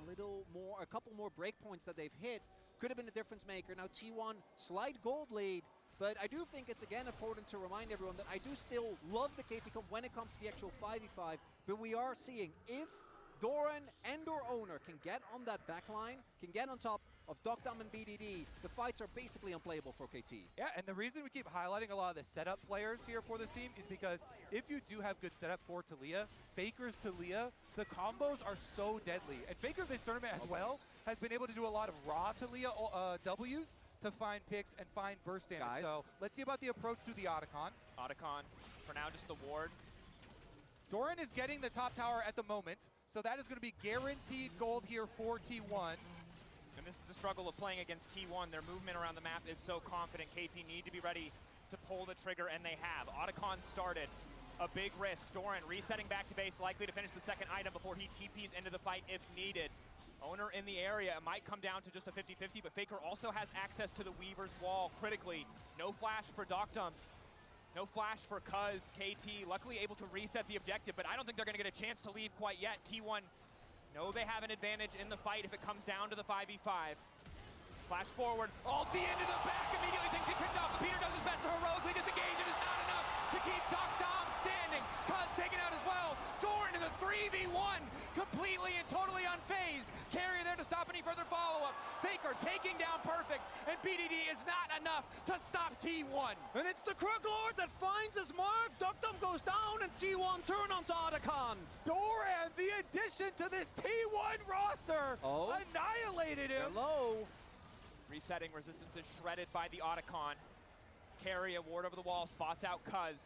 a couple more breakpoints that they've hit, could have been a difference maker. Now T1, slight gold lead, but I do think it's again important to remind everyone that I do still love the KT comp when it comes to the actual 5v5, but we are seeing if Doran and or Owner can get on that backline, can get on top of Dokdam and BDD, the fights are basically unplayable for KT. Yeah, and the reason we keep highlighting a lot of the setup players here for this team is because if you do have good setup for Taliyah, Faker's Taliyah, the combos are so deadly. And Faker this tournament as well has been able to do a lot of raw Taliyah Ws to find picks and find burst damage. Guys. So let's see about the approach to the Otacon. Otacon, for now, just the ward. Doran is getting the top tower at the moment, so that is going to be guaranteed gold here for T1. And this is the struggle of playing against T1. Their movement around the map is so confident. KT need to be ready to pull the trigger, and they have. Otacon started. A big risk. Doran resetting back to base, likely to finish the second item before he TPs into the fight if needed. Owner in the area. It might come down to just a 50-50, but Faker also has access to the Weaver's Wall critically. No flash for Dokdam. No flash for Cuz. KT luckily able to reset the objective, but I don't think they're going to get a chance to leave quite yet. T1 know they have an advantage in the fight if it comes down to the 5v5. Flash forward. Ulti into the back. Immediately things get picked off. Peter does his best to heroically disengage. It is not enough to keep Dokdam standing. Cuz taken out as well. Doran in the 3v1. Completely and totally unfazed. Carrier there to stop any further follow-up. Faker taking down Perfect, and BDD is not enough to stop T1. And it's the Krug Lord that finds his mark. Dokdam goes down, and T1 turn onto Otacon. Doran, the addition to this T1 roster, annihilated him. Hello. Resetting, resistance is shredded by the Otacon. Carry a ward over the wall, spots out Cuz.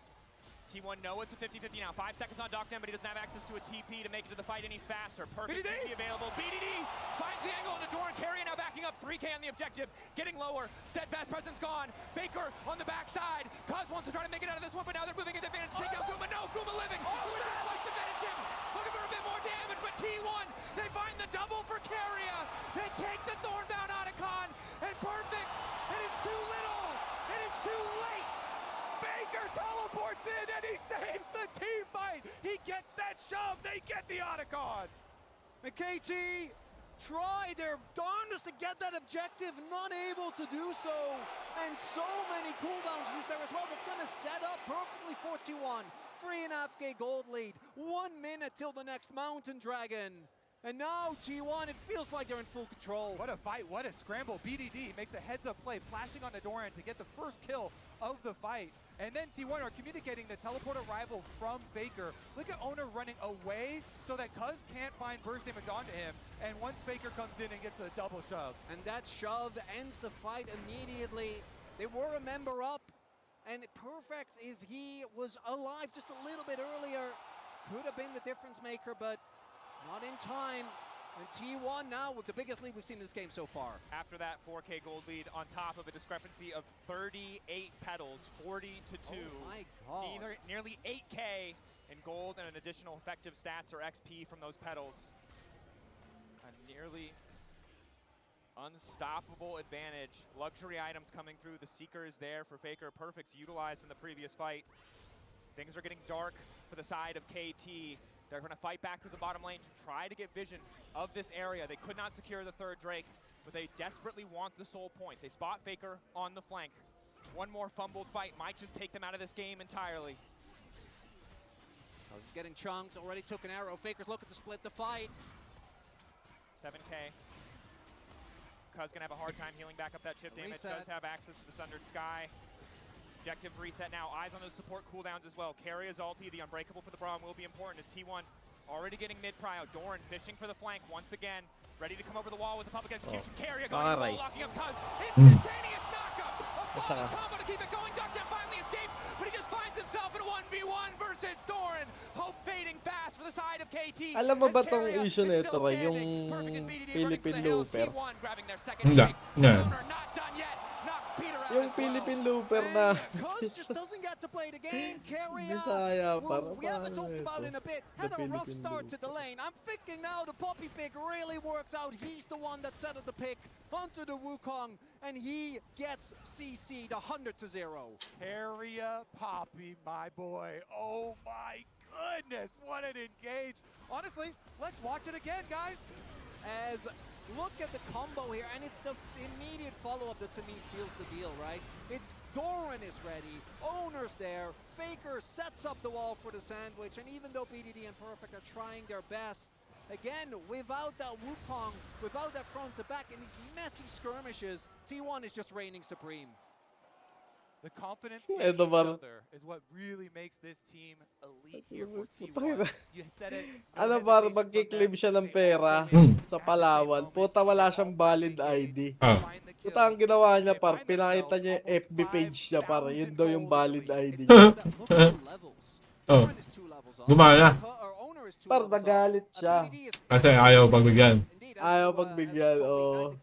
T1 know it's a 50-50 now. 5 seconds on Dokdam, but he doesn't have access to a TP to make it to the fight any faster. Perfect TP available. BDD finds the angle into Doran. Carry now backing up. 3K on the objective. Getting lower. Steadfast presence gone. Faker on the backside. Cuz wants to try to make it out of this one, but now they're moving at the advantage. Take out Guma. No, Guma living. Who's the fight to finish him? Looking for a bit more damage, but T1, they find the double for Carrier. They take the Thornbound Otacon, and Perfect. It is too little. It is too late. Faker teleports in and he saves the team fight. He gets that shove. They get the Otacon. And KT try their darndest to get that objective, not able to do so. And so many cooldowns used there as well. That's going to set up perfectly for T1. 3.5k gold lead. 1 minute till the next Mountain Dragon. And now T1, it feels like they're in full control. What a fight, what a scramble. BDD makes a heads-up play, flashing onto Doran to get the first kill of the fight. And then T1 are communicating the teleport arrival from Faker. Look at Owner running away so that Cuz can't find burst damage onto him. And once Faker comes in and gets a double shove. And that shove ends the fight immediately. They were a member up. And Perfect, if he was alive just a little bit earlier, could have been the difference maker, but not in time. And T1 now with the biggest lead we've seen in this game so far. After that 4K gold lead on top of a discrepancy of 38 petals, 40-2. Oh my God. Nearly 8K in gold and an additional effective stats or XP from those petals. A nearly unstoppable advantage. Luxury items coming through. The Seeker is there for Faker. Perfect's utilized in the previous fight. Things are getting dark for the side of KT. They're going to fight back to the bottom lane to try to get vision of this area. They could not secure the third Drake. but they desperately want the soul point. They spot Faker on the flank. One more fumbled fight might just take them out of this game entirely. Cuz is getting chunked, already took an arrow. Faker's looking to split the fight. 7K. Cuz gonna have a hard time healing back up that chip damage. Does have access to the Sundered Sky. Objective reset now. Eyes on those support cooldowns as well. Carrier's ulti, the Unbreakable for the Braum will be important as T1 already getting mid-prio. Doran fishing for the flank once again. Ready to come over the wall with the public execution. Carrier going to the wall, locking up Cuz. Instantaneous knockup! A flawless combo to keep it going. Duckdown finally escapes, but he just finds himself in a 1v1 versus Doran. Hope fading fast for the side of KT. Alam mo ba tong issue na ito, Ray? Yung Philippine Looper. Hindi. No. Yung Philippine Looper na Cuz just doesn't get to play the game. Carrier, Bisaya, we haven't talked about in a bit. Had a rough start to the lane. I'm thinking now the Poppy pick really works out. He's the one that set up the pick onto the Wukong, and he gets CC'd 100-0. Carrier Poppy, my boy. Oh my goodness, what an engage. Honestly, let's watch it again, guys. As look at the combo here, and it's the immediate follow-up that to me seals the deal, right? It's Doran is ready, Owner's there, Faker sets up the wall for the sandwich, and even though BDD and Perfect are trying their best, again, without that Wukong, without that front to back in these messy skirmishes, T1 is just reigning supreme. The confidence in each other is what really makes this team elite here for T1. You said it. ano ba, magkiklaim siya ng pera sa Palawan. Puta, wala siyang valid ID. Puta, ang ginawa niya, par, pinakita niya yung FB page niya, par. Yun daw yung valid ID niya. Oh. Gumana. Par, nagalit siya. Kasi ayaw pagbigyan. Ayaw pagbigyan, oh.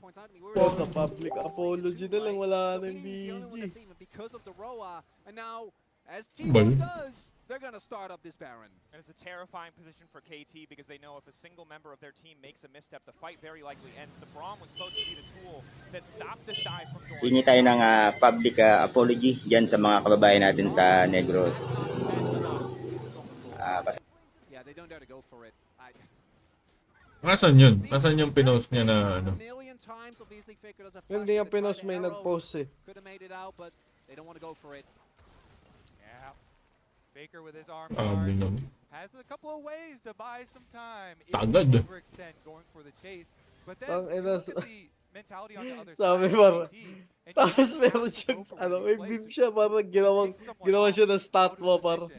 Post na public apology na lang, wala na yung BG. Because of the Roa, and now, as T1 does, they're gonna start up this Baron. And it's a terrifying position for KT because they know if a single member of their team makes a misstep, the fight very likely ends. The Braum was supposed to be the tool that stopped this dive from Doran. Hingi tayo ng public apology dyan sa mga kababayan natin sa Negros. Yeah, they don't dare to go for it. Nasaan yun? Nasaan yung pinost niya na ano? Hindi yung pinost, may nag-post eh. Could have made it out, but they don't want to go for it. Yeah. Faker with his arm has a couple of ways to buy some time. Sagad. Overextend going for the chase. But then look at the mentality on the other Sabi side. parang, tapos meron siyang, ano, may beam siya, parang ginawa siya ng statwa, parang.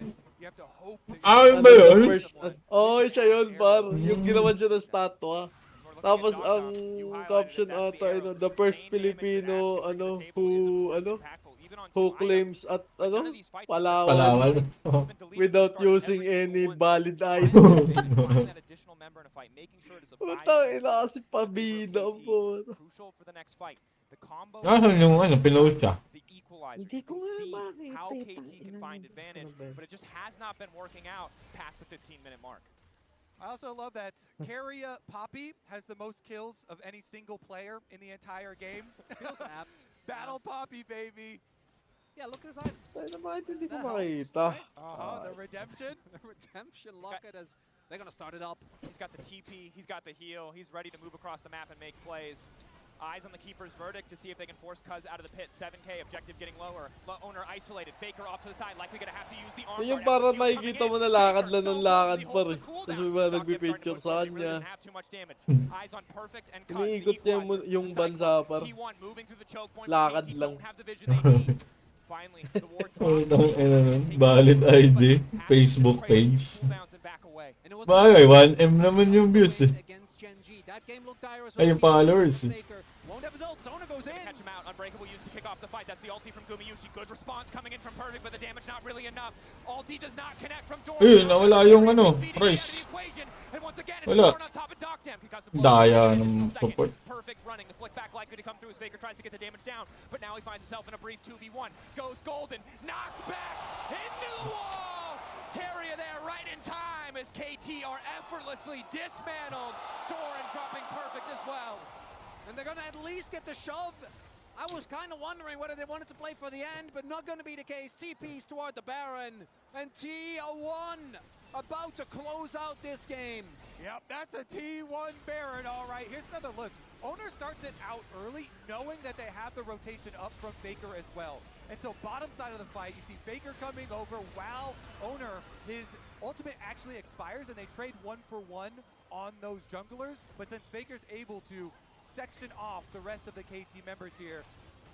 Ay, ba yun? Oo, siya yun, par. Yung ginawa siya ng statwa. Tapos ang caption ata, the first Filipino, who claims at, Palawan, without using any valid ID. Putang ina kasi pabida po. Nasaan yung pinost siya? Hindi ko nga makita. How KT can find advantage, but it just has not been working out past the 15-minute mark. I also love that Carrier Poppy has the most kills of any single player in the entire game. Feels apt. Battle Poppy, baby. Yeah, look at his items. Ay naman, hindi ko makita. The redemption. The redemption locket as they're going to start it up. He's got the TP, he's got the heal, he's ready to move across the map and make plays. Eyes on the keeper's verdict to see if they can force Cuz out of the pit. 7K, objective getting lower. Owner isolated. Faker off to the side, likely gonna have to use the arm. Yung para makikita mo na lakad lang ng lakad pa rin. Tapos may mga nagpipicture sa kanya. Eyes on Perfect and Cuz. Iniikot niya yung bansa pa rin. Lakad lang. Finally, the war Valid ID, Facebook page. Bagay, 1M naman yung views eh. Ay, yung followers eh. Won't have his ult. Zona goes in. Catch him out. Unbreakable used to kick off the fight. That's the ulti from Gumayushi. Good response coming in from Perfect, but the damage not really enough. Ulti does not connect from Doran. Ayun, nawala yung Rice. Wala. Daya ng support. Perfect running. The flick back likely to come through as Faker tries to get the damage down, but now he finds himself in a brief 2v1. Goes Golden. Knocked back into the wall. Carrier there right in time as KT are effortlessly dismantled. Doran dropping Perfect as well. And they're going to at least get the shove. I was kind of wondering whether they wanted to play for the end, but not going to be the case. TP's toward the Baron, and T1 about to close out this game. Yep, that's a T1 Baron, all right. Here's another look. Owner starts it out early, knowing that they have the rotation up from Faker as well. And so bottom side of the fight, you see Faker coming over while Owner, his ultimate actually expires, and they trade 1-for-1 on those junglers. But since Faker's able to section off the rest of the KT members here,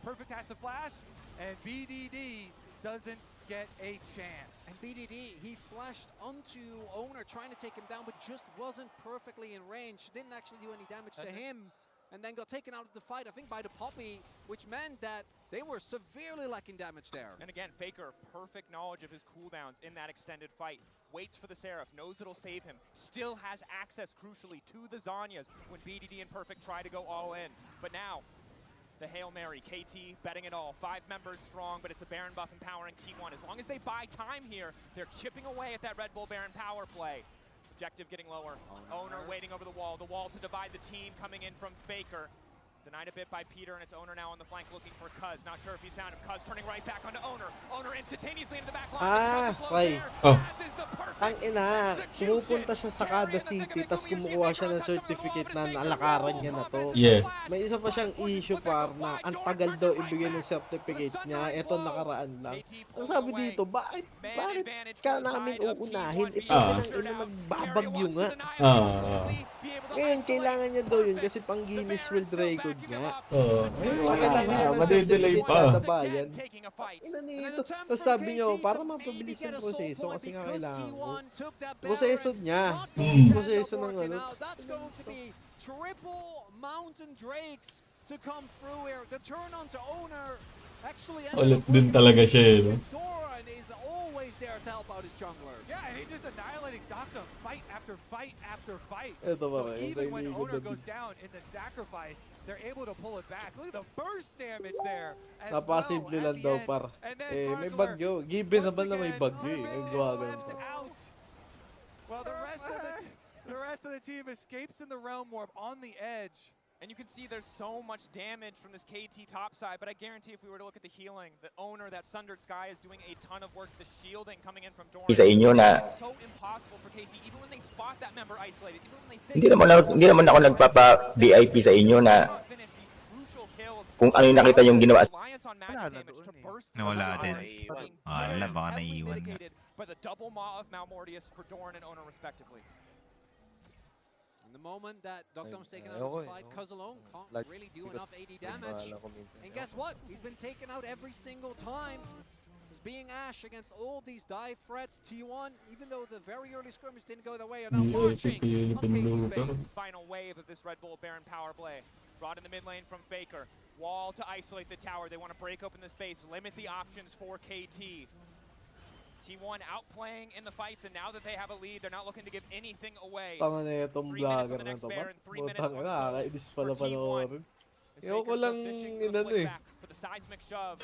Perfect has to flash, and BDD doesn't get a chance. And BDD, he flashed onto Owner, trying to take him down, but just wasn't perfectly in range. Didn't actually do any damage to him, and then got taken out of the fight, I think, by the Poppy, which meant that they were severely lacking damage there. And again, Faker, perfect knowledge of his cooldowns in that extended fight. Waits for the Seraph, knows it'll save him. Still has access, crucially, to the Zanyas when BDD and Perfect try to go all in. But now, the Hail Mary, KT betting it all. 5 members strong, but it's a Baron buff empowering T1. As long as they buy time here, they're chipping away at that Red Bull Baron power play. Objective getting lower. Owner waiting over the wall to divide the team coming in from Faker. Denied a bit by Peter, and it's Owner now on the flank looking for Cuz. Not sure if he's found him. Cuz turning right back onto Owner. Owner instantaneously into the back line. Okay. Oh. Ang ina, pumupunta siya sa kada city, tapos kumukuha siya ng certificate na nalakaran niya na to. Yeah. May isa pa siyang issue par na ang tagal daw ibigay ng certificate niya, eto nakaraan lang. Ang sabi dito, bakit ka namin uunahin? Ito ng ina nagbabagyo nga. Ngayon, kailangan niya daw yun kasi pang Guinness World Record niya. Madidelay pa. Ina nito. Tapos sabi niyo, para mapabilis yung proseso kasi nga kailangan ko. Proseso niya. Proseso ng ano. Now that's going to be triple Mountain Drakes to come through here. The turn on to Owner. Actually, Ulit din talaga siya, no? Doran is always there to help out his jungler. Yeah, he's just annihilating Doctum fight after fight after fight. Ito ba, So even when Owner goes down in the sacrifice, they're able to pull it back. Look at the burst damage there. Napasimple lang daw par. May bagyo. Given naman na may bagyo eh. Ang gawa ganito. Well, the rest of the team escapes in the Realm Warp on the edge. And you can see there's so much damage from this KT top side, but I guarantee if we were to look at the healing, the Owner, that Sundered Sky is doing a ton of work. The shielding coming in from Doran. Sa inyo na So impossible for KT, even when they spot that member isolated, even when they think hindi naman ako nagpapa-VIP sa inyo na kung ano yung nakita yung ginawa. Nawala din. Alam, baka naiiwan nga. By the double maw of Malmortius for Doran and Owner respectively. In the moment that Doctom's taken out of the fight, Cuz alone can't really do enough AD damage. And guess what? He's been taken out every single time. He's being Ash against all these dive threats. T1, even though the very early skirmish didn't go their way, are now marching on KT's base. Final wave of this Red Bull Baron power play. Brought in the mid lane from Faker. Wall to isolate the tower. They want to break open the space, limit the options for KT. T1 outplaying in the fights, and now that they have a lead, they're not looking to give anything away. Tanga na itong vlogger na to ba? Butang na, nakakainis pala panoorin. Ewan ko lang inano eh. For the seismic shove.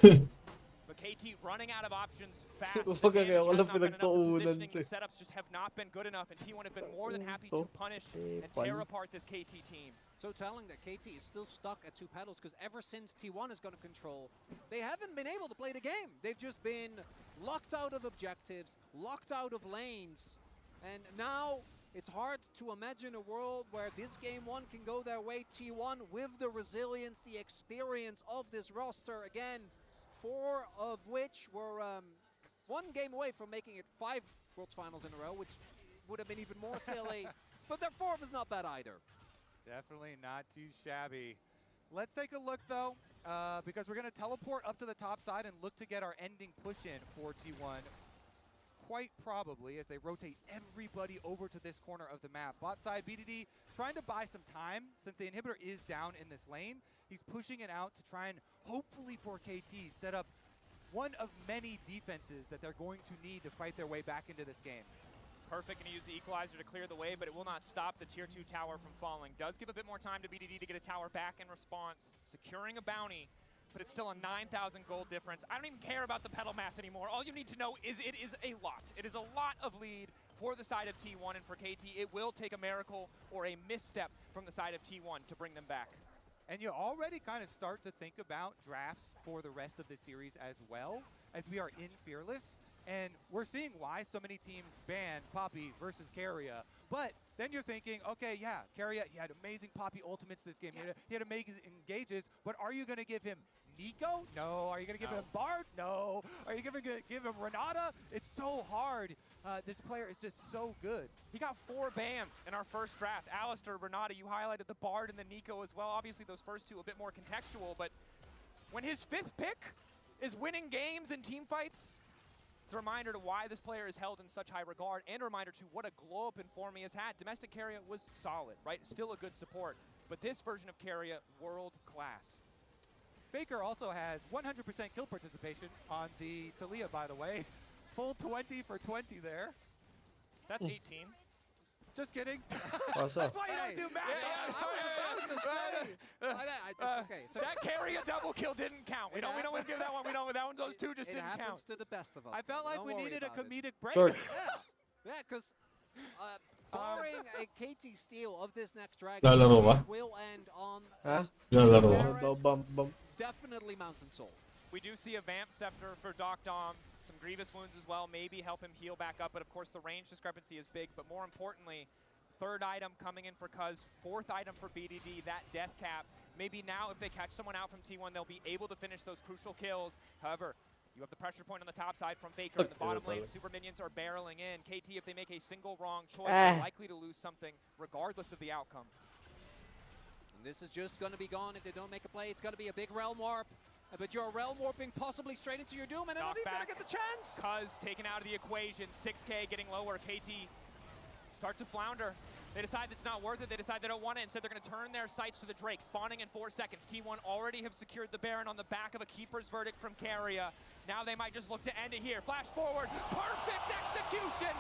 But KT running out of options fast. Kumbaga kaya ko lang pinagtuunan to. The setups just have not been good enough, and T1 have been more than happy to punish and tear apart this KT team. So telling that KT is still stuck at 2 pedals, because ever since T1 has gone to control, they haven't been able to play the game. They've just been locked out of objectives, locked out of lanes, and now it's hard to imagine a world where this game 1 can go their way. T1 with the resilience, the experience of this roster, again, 4 of which were 1 game away from making it 5 Worlds Finals in a row, which would have been even more silly, but their 4th is not bad either. Definitely not too shabby. Let's take a look, though, because we're going to teleport up to the top side and look to get our ending push in for T1. Quite probably as they rotate everybody over to this corner of the map. Bot side, BDD trying to buy some time since the inhibitor is down in this lane. He's pushing it out to try and hopefully for KT set up one of many defenses that they're going to need to fight their way back into this game. Perfect, going to use the equalizer to clear the way, but it will not stop the tier 2 tower from falling. Does give a bit more time to BDD to get a tower back in response, securing a bounty, but it's still a 9,000 gold difference. I don't even care about the pedal math anymore. All you need to know is it is a lot. It is a lot of lead for the side of T1, and for KT, it will take a miracle or a misstep from the side of T1 to bring them back. And you already kind of start to think about drafts for the rest of the series as well, as we are in Fearless. And we're seeing why so many teams ban Poppy versus Keria. But then you're thinking, okay, yeah, Keria, he had amazing Poppy ultimates this game. He had amazing engages, but are you going to give him Nico? No. Are you going to give him Bard? No. Are you going to give him Renata? It's so hard. This player is just so good. He got 4 bans in our first draft. Alistair, Renata, you highlighted the Bard and the Nico as well. Obviously, those first two a bit more contextual, but when his 5th pick is winning games and team fights, it's a reminder to why this player is held in such high regard, and a reminder to what a glow-up in form he has had. Domestic Keria was solid, right? Still a good support, but this version of Keria, world-class. Faker also has 100% kill participation on the Taliyah, by the way. Full 20 for 20 there. That's 18. Just kidding. Also. That's why you don't do math. I was about to say. It's okay. That Keria double kill didn't count. We don't give that one. We don't. That one, those two just It didn't happens count. to the best of us. I felt like Don't we worry needed a about it. comedic break. Short. Yeah, because barring a KT steal of this next dragon, Lalaro ka? it will end on Huh? Lalaro. Bump, bump, bump. definitely Mountain Soul. We do see a Vamp Scepter for Doc Dom. Some Grievous wounds as well, maybe help him heal back up, but of course the range discrepancy is big, but more importantly, 3rd item coming in for Cuz, 4th item for BDD, that death cap. Maybe now if they catch someone out from T1, they'll be able to finish those crucial kills. However, you have the pressure point on the top side from Faker. In the bottom lane, super minions are barreling in. KT, if they make a single wrong choice, they're likely to lose something regardless of the outcome. And this is just going to be gone if they don't make a play. It's going to be a big Realm Warp. But you're Realm Warping possibly straight into your Doom, and I don't even gonna get the chance! Cuz taken out of the equation, 6K getting lower. KT start to flounder. They decide it's not worth it. They decide they don't want it. Instead, they're going to turn their sights to the Drake. Spawning in 4 seconds. T1 already have secured the Baron on the back of a Keeper's Verdict from Keria. Now they might just look to end it here. Flash forward. Perfect execution.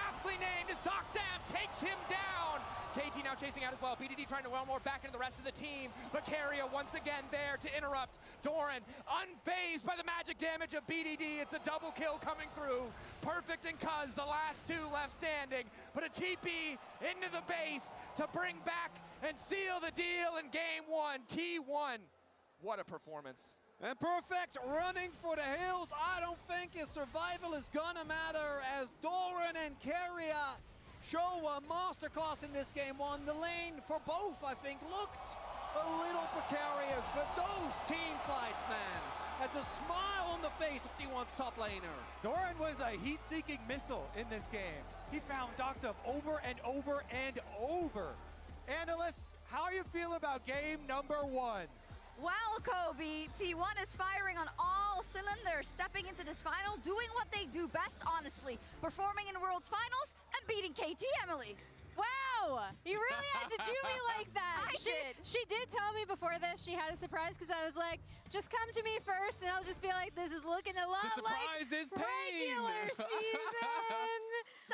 Aptly named as Doc Dam takes him down. KT now chasing out as well. BDD trying to well more back into the rest of the team. But Keria once again there to interrupt. Doran unfazed by the magic damage of BDD. It's a double kill coming through. Perfect and Cuz, the last 2 left standing. But a TP into the base to bring back and seal the deal in game 1. T1. What a performance. And Perfect running for the hills. I don't think his survival is gonna matter as Doran and Keria show a masterclass in this game 1. The lane for both, I think, looked a little precarious, but those team fights, man. That's a smile on the face of T1's top laner. Doran was a heat-seeking missile in this game. He found Doctum over and over and over. Analysts, how are you feeling about game number 1? Well, Kobe, T1 is firing on all cylinders, stepping into this final, doing what they do best, honestly, performing in Worlds Finals and beating KT, Emily. Wow, you really had to do me like that. She did tell me before this she had a surprise because I was like, just come to me first and I'll just be like, this is looking a lot The surprise like is pain. regular season.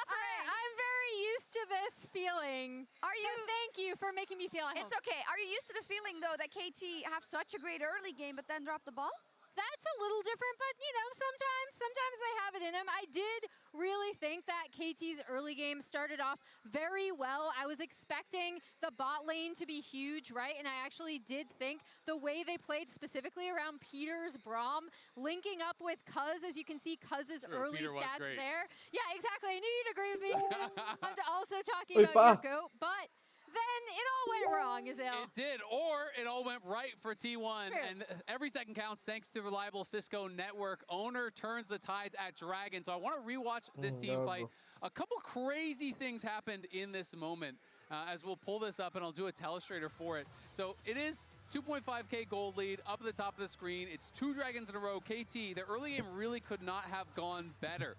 I'm very used to this feeling. So thank you for making me feel at home. It's okay. Are you used to the feeling, though, that KT have such a great early game but then drop the ball? That's a little different, but you know, sometimes they have it in them. I did really think that KT's early game started off very well. I was expecting the bot lane to be huge, right? And I actually did think the way they played specifically around Peter's Braum, linking up with Cuz, as you can see Cuz's early Peter was stats great. there. Yeah, exactly. I knew you'd agree with me because I'm also talking Oy, about pa. your GOAT, but then it all went wrong, Azil. It did, or it all went right for T1. True. And every second counts thanks to reliable Cisco network. Owner turns the tides at Dragon. So I want to rewatch this team fight. A couple crazy things happened in this moment. As we'll pull this up and I'll do a telestrator for it. So it is 2.5K gold lead up at the top of the screen. It's 2 Dragons in a row. KT, the early game really could not have gone better.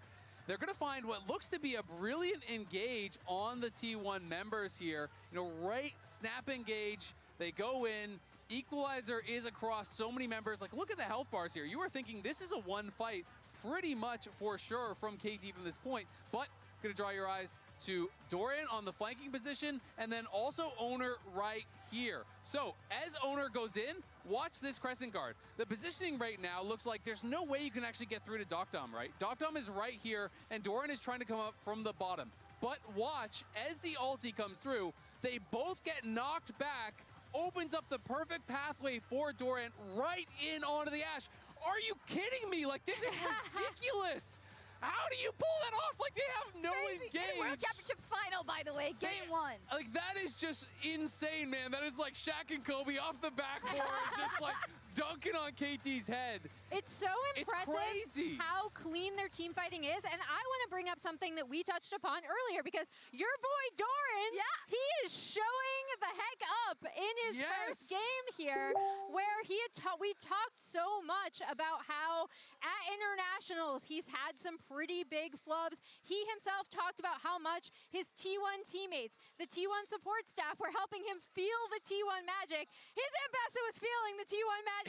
They're going to find what looks to be a brilliant engage on the T1 members here. You know, right snap engage. They go in. Equalizer is across so many members. Like, look at the health bars here. You were thinking this is a one fight pretty much for sure from KT from this point. But going to draw your eyes to Dorian on the flanking position and then also Owner right here. So as Owner goes in, watch this Crescent Guard. The positioning right now looks like there's no way you can actually get through to Doctom, right? Doctom is right here and Dorian is trying to come up from the bottom. But watch, as the ulti comes through, they both get knocked back, opens up the perfect pathway for Dorian right in onto the Ashe. Are you kidding me? Like, this is ridiculous. How do you pull that off? Like, they have no engage. World Championship final, by the way, game 1. Like, that is just insane, man. That is like Shaq and Kobe off the backboard, just like dunking on KT's head. It's so impressive crazy. how clean their team fighting is. And I want to bring up something that we touched upon earlier, because your boy Doran, he is showing the heck up in his first game here, where we talked so much about how at internationals he's had some pretty big flubs. He himself talked about how much his T1 teammates, the T1 support staff, were helping him feel the T1 magic. His Ambessa was feeling the T1 magic.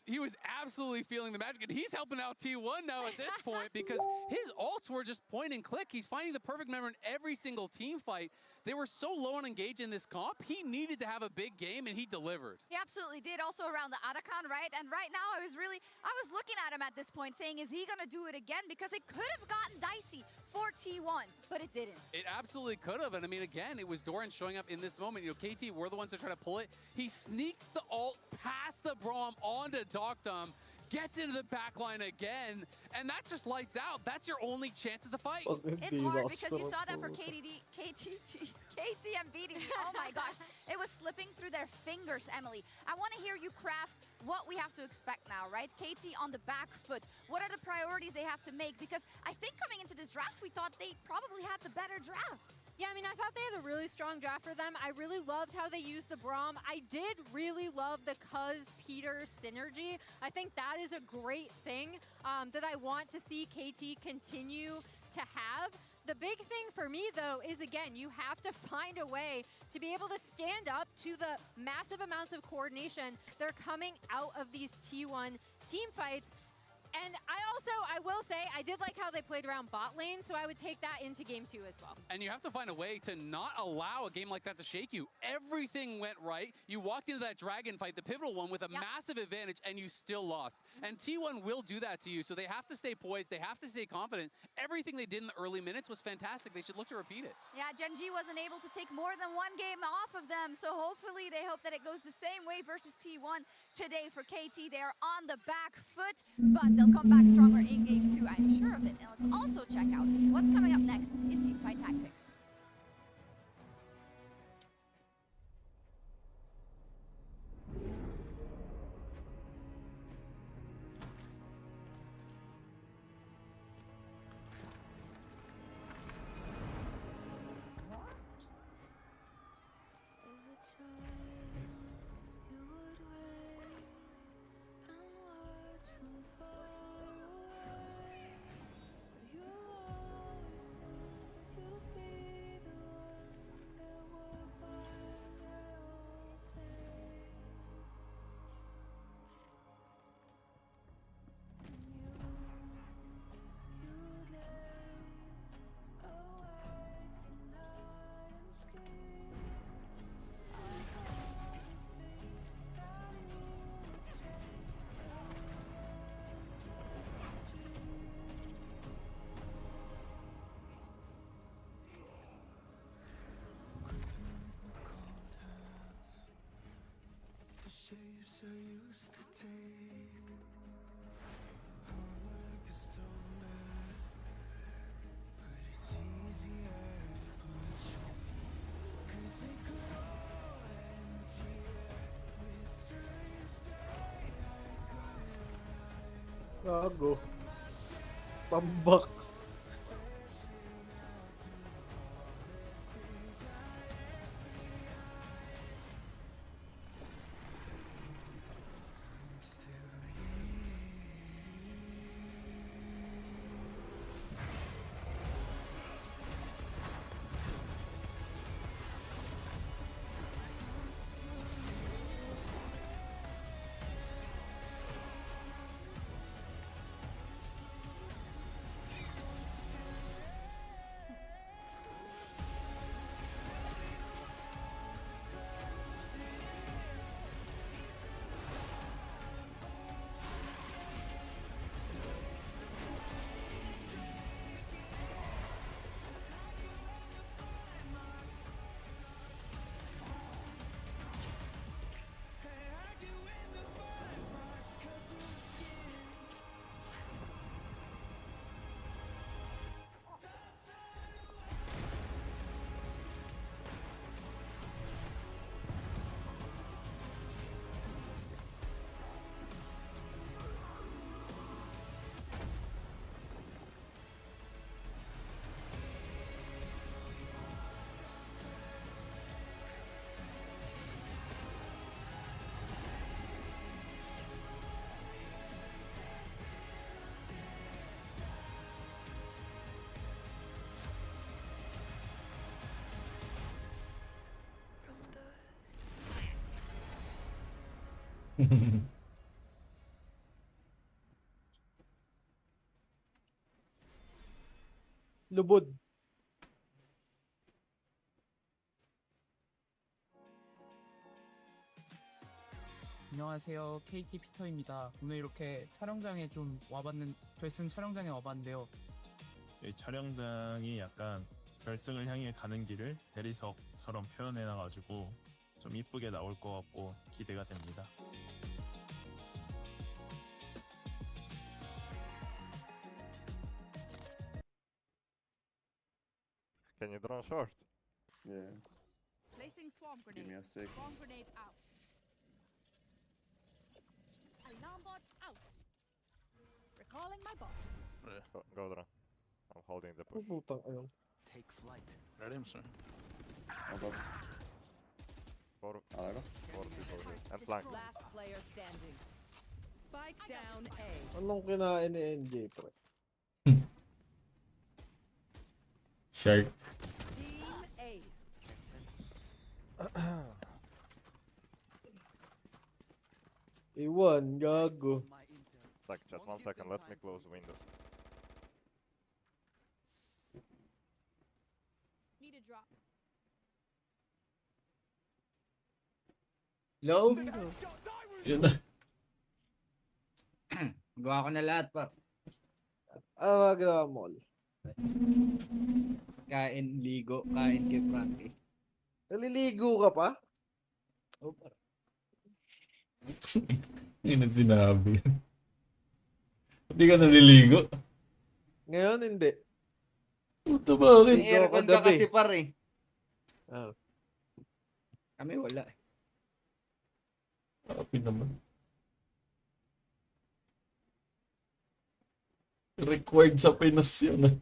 He was absolutely feeling the magic, and he's helping out T1 now at this point, because his ults were just point and click. He's finding the perfect member in every single team fight. They were so low on engage in this comp. He needed to have a big game, and he delivered. He absolutely did. Also around the Arakan, right? And right now, I was looking at him at this point, saying, is he gonna do it again? Because it could have gotten dicey for T1, but it didn't. It absolutely could have, and I mean, again, it was Doran showing up in this moment. You know, KT were the ones that try to pull it. He sneaks the ult past the Braum onto Doctum, gets into the backline again, and that just lights out. That's your only chance at the fight. It's hard because you saw that for KT and BD. Oh my gosh, it was slipping through their fingers, Emily. I want to hear you craft what we have to expect now, right? KT on the back foot. What are the priorities they have to make? Because I think coming into this draft, we thought they probably had the better draft. Yeah, I mean, I thought they had a really strong draft for them. I really loved how they used the Braum. I did really love the Cuz-Peter synergy. I think that is a great thing that I want to see KT continue to have. The big thing for me, though, is, again, you have to find a way to be able to stand up to the massive amounts of coordination that are coming out of these T1 team fights. And I will say, I did like how they played around bot lane, so I would take that into game 2 as well. And you have to find a way to not allow a game like that to shake you. Everything went right. You walked into that dragon fight, the pivotal one, with a massive advantage, and you still lost. And T1 will do that to you, so they have to stay poised. They have to stay confident. Everything they did in the early minutes was fantastic. They should look to repeat it. Yeah, Gen G wasn't able to take more than one game off of them, so hopefully they hope that it goes the same way versus T1 today for KT. They are on the back foot, but they'll come back stronger in game 2, I'm sure of it. And let's also check out what's coming up next in Teamfight Tactics. Shapes I used to take, hollow like a stolen, but it's easier to push on, 'cause they could all end here with strange day. I got it right. Gago. Tambak. Lubod. 안녕하세요. KT 피터입니다. 오늘 이렇게 촬영장에 좀 와봤는 결승 촬영장에 와봤는데요. 이 촬영장이 약간 결승을 향해 가는 길을 대리석처럼 표현해놔가지고 좀 이쁘게 나올 것 같고 기대가 됩니다. Can you draw short? Yeah. Placing swarm grenade. Give me a second. Swarm grenade out. Alarm bot out. Recalling my bot. Go draw. I'm holding the push. Putang ayaw. Take flight. Ready, sir? Ako. Alaga? Four people here. And flank. Last player standing. Spike down A. Anong kinain ni NJ, pre? Shark. Team Ace. Iwan, gago. Like, just 1 second. Let me close the window. Need a drop. Hello? Yun na. Gawa ko na lahat pa. Ano magawa mo? Kain, ligo, kain kay Frankie. Naliligo ka pa? Oh, par. Yun ang sinabi. Hindi ka naliligo. Ngayon, hindi. Puto bakit? May aircon ka kasi par eh. Ah. Kami wala eh. Happy naman. Required sa Pinas yun.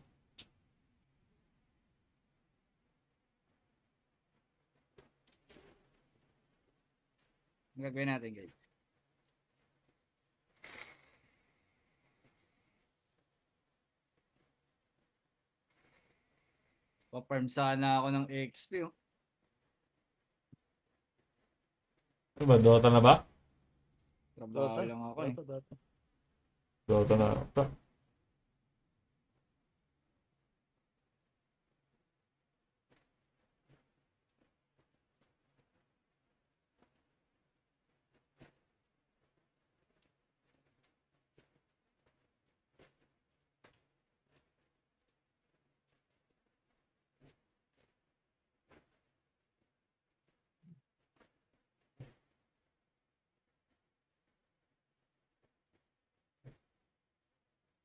Ang gagawin natin, guys. Pa-farm sana ako ng XP, oh. Ano ba? Dota na ba? Trabaho lang ako eh. Dota na ata.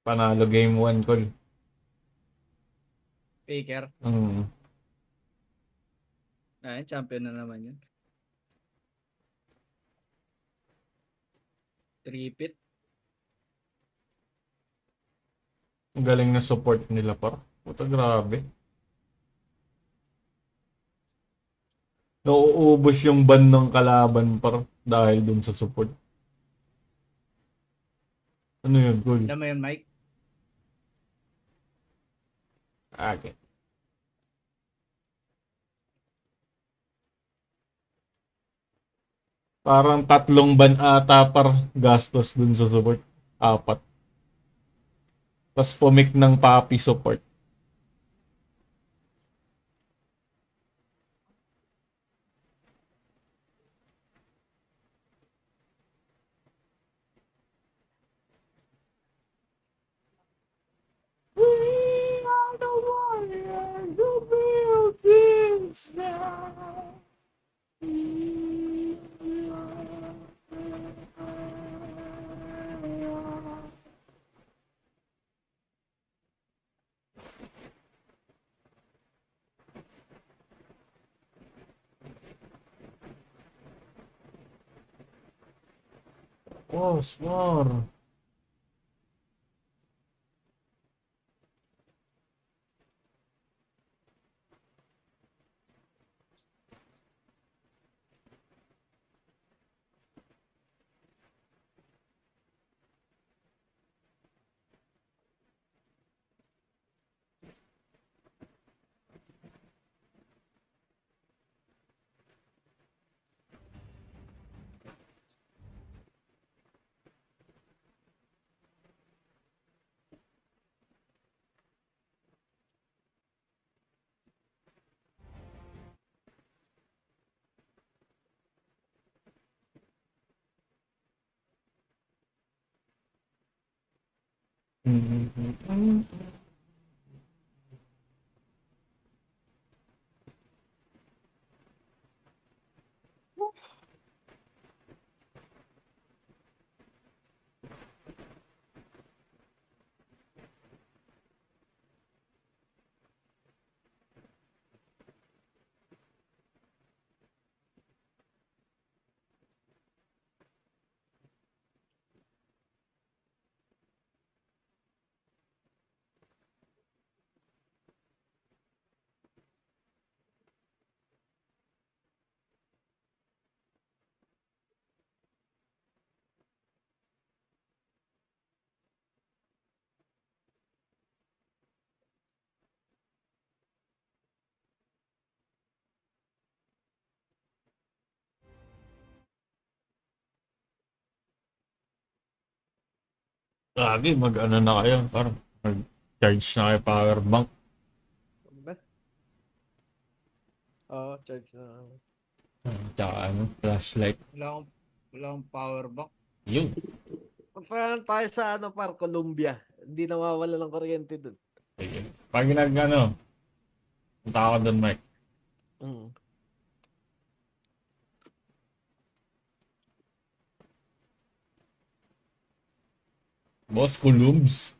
Panalo game 1 call. Faker. Ay, champion na naman yun. Tripit. Ang galing na support nila par. Puta grabe. Nauubos yung ban ng kalaban par dahil dun sa support. Ano yun, Col? Alam mo yun, Mike? Okay. Parang 3 ban ata par gastos dun sa support. 4. Tapos pumik ng papi support. Oh, smart. Lagi mag-ano na kayo, parang mag-charge na kayo power bank. Ba? Oo, charge na. Tsaka ano, flashlight. Wala akong power bank. Yun. Parang tayo sa ano, par Colombia. Hindi nawawala ng kuryente dun. Sige. Pag ano, punta ako doon, Mike. Boss Columbs.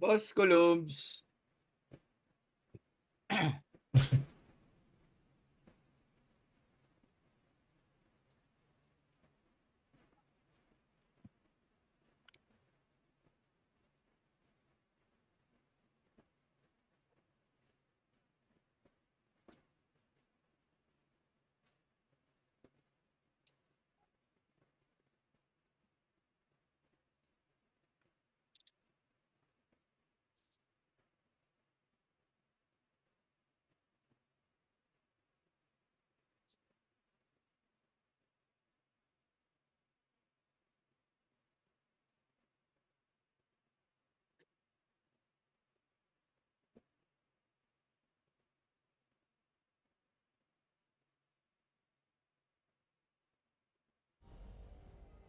Boss Columbs.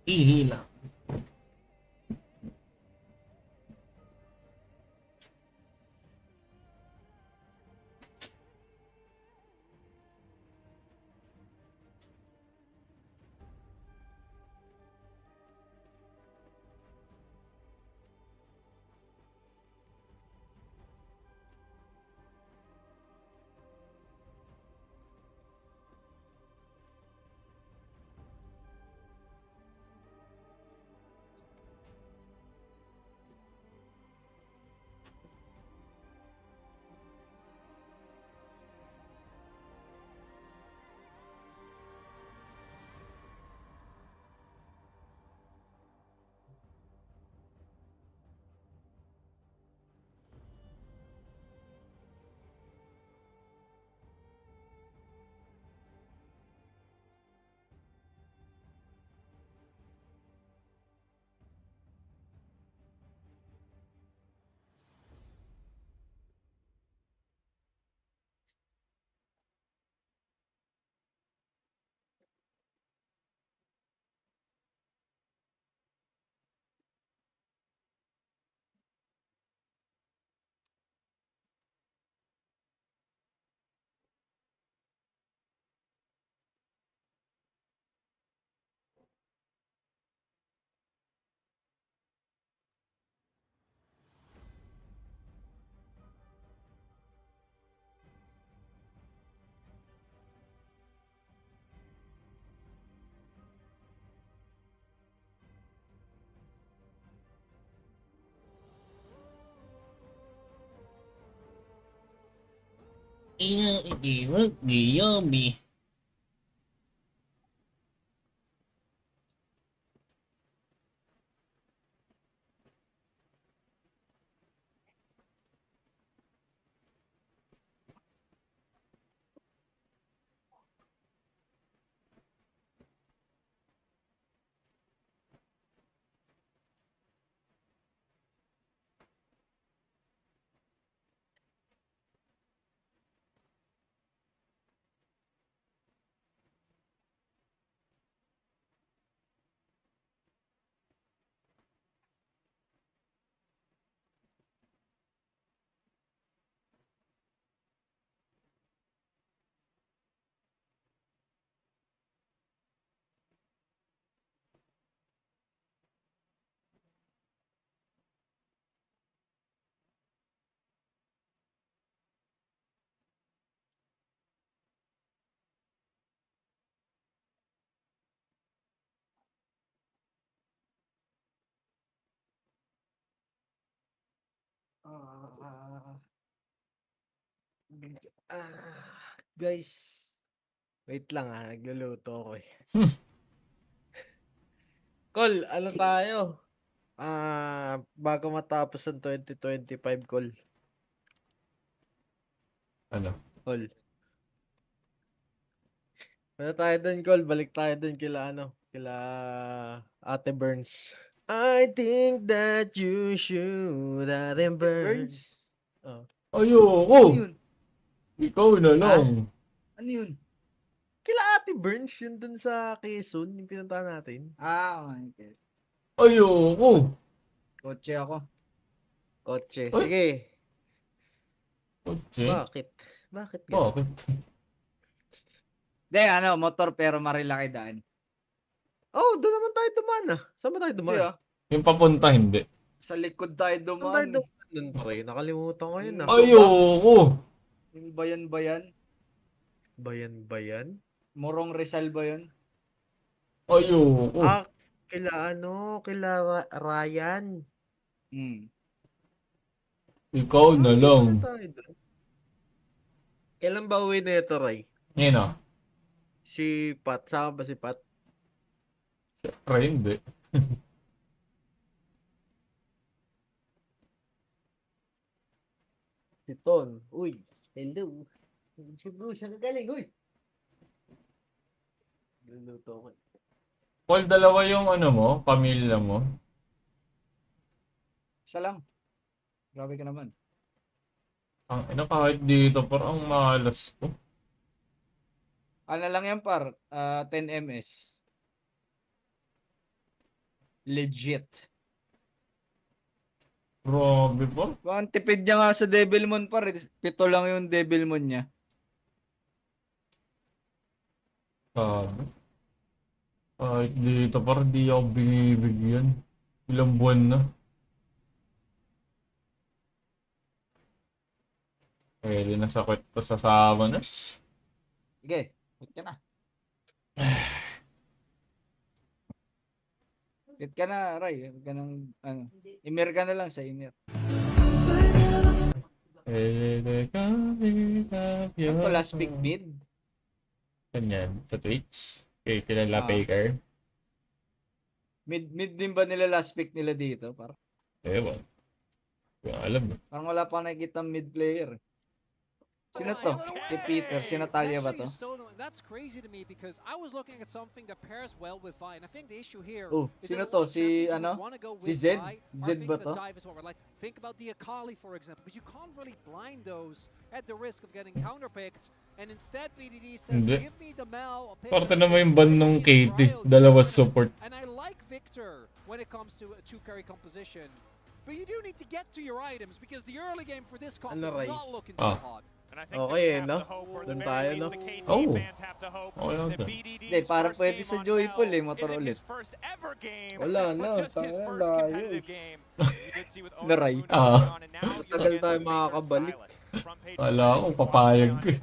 Ihila. Yummy. Guys, wait lang nagluluto ako eh. Col, ano tayo? Bago matapos ang 2025, Col. Ano? Col. Ano tayo dun, Col? Balik tayo dun kila Ate Burns. I think that you should, Ate Burns. Oh. Ayoko! Ikaw na lang. Ano yun? Kila Ate Burns, yun dun sa Quezon, yung pinuntahan natin. Okay, guys. Ayoko! Kotse ako. Kotse. Ay. Sige. Kotse? Bakit? Bakit? Bakit? Hindi, motor pero marilaki daan. Oh, doon naman tayo dumaan Saan ba tayo dumaan? Hindi, Yung papunta, hindi. Sa likod tayo Saan dumaan. tayo dumaan dun, pre? Nakalimutan ko yun Ayoko! Yung bayan-bayan. Bayan-bayan? Morong Rizal ba yun? Ayoko! Kila Ryan. Ikaw na lang. Kailan ba uwi na ito, Ray? Ngayon ah. Si Pat. Sama ba si Pat? Siyempre, hindi. Si Ton. Uy, hello. Siya kagaling, uy. Luluto ko. Paul, dalawa yung mo, pamilya mo. Isa lang. Grabe ka naman. Kahit dito, parang malas ko. Ano lang yan, par? 10 ms. Legit. Grabe pa. Ang tipid niya nga sa Devilmon, par. 7 lang yung Devilmon niya. Sabi. Kahit dito, parang di ako binibigyan. Ilang buwan na. Pwede na sakit pa sa Summoners. Sige, hit ka na. Hit ka na, Ray. Huwag ka nang, Emir ka na lang sa Emir. Ano to, last pick mid? Ganyan, sa Twitch. Okay, kilala Faker. Mid din ba nila last pick nila dito? Parang Ewan. Hindi ko alam. parang wala pa nakikita mid player. Sino to? Si Peter. Si Natalia ba to? That's crazy to me because I was looking at something that pairs well with Vi, and I think the issue here Oh, is sino that a to? lot of Si champions ano? would wanna go Si with Zed? Vi, or Zed things ba that to? dive is what we're like. Think about the Akali, for example, but you can't really blind those at the risk of getting counterpicked. And instead, PDD says, Hindi. give me the Mel. Parte naman yung ban ng KT. Dalawa support. And I like Victor when it comes to a 2-carry composition. But you do need to get to your items because the early game for this comp is Ray? not looking too hot. Okay, no? Doon tayo, no? Oh. Okay lang to. Hindi, parang pwede sa Joyful motor ulit. Wala na. Tanga layo. Naray. Tagal tayo makakabalik. Wala akong papayag.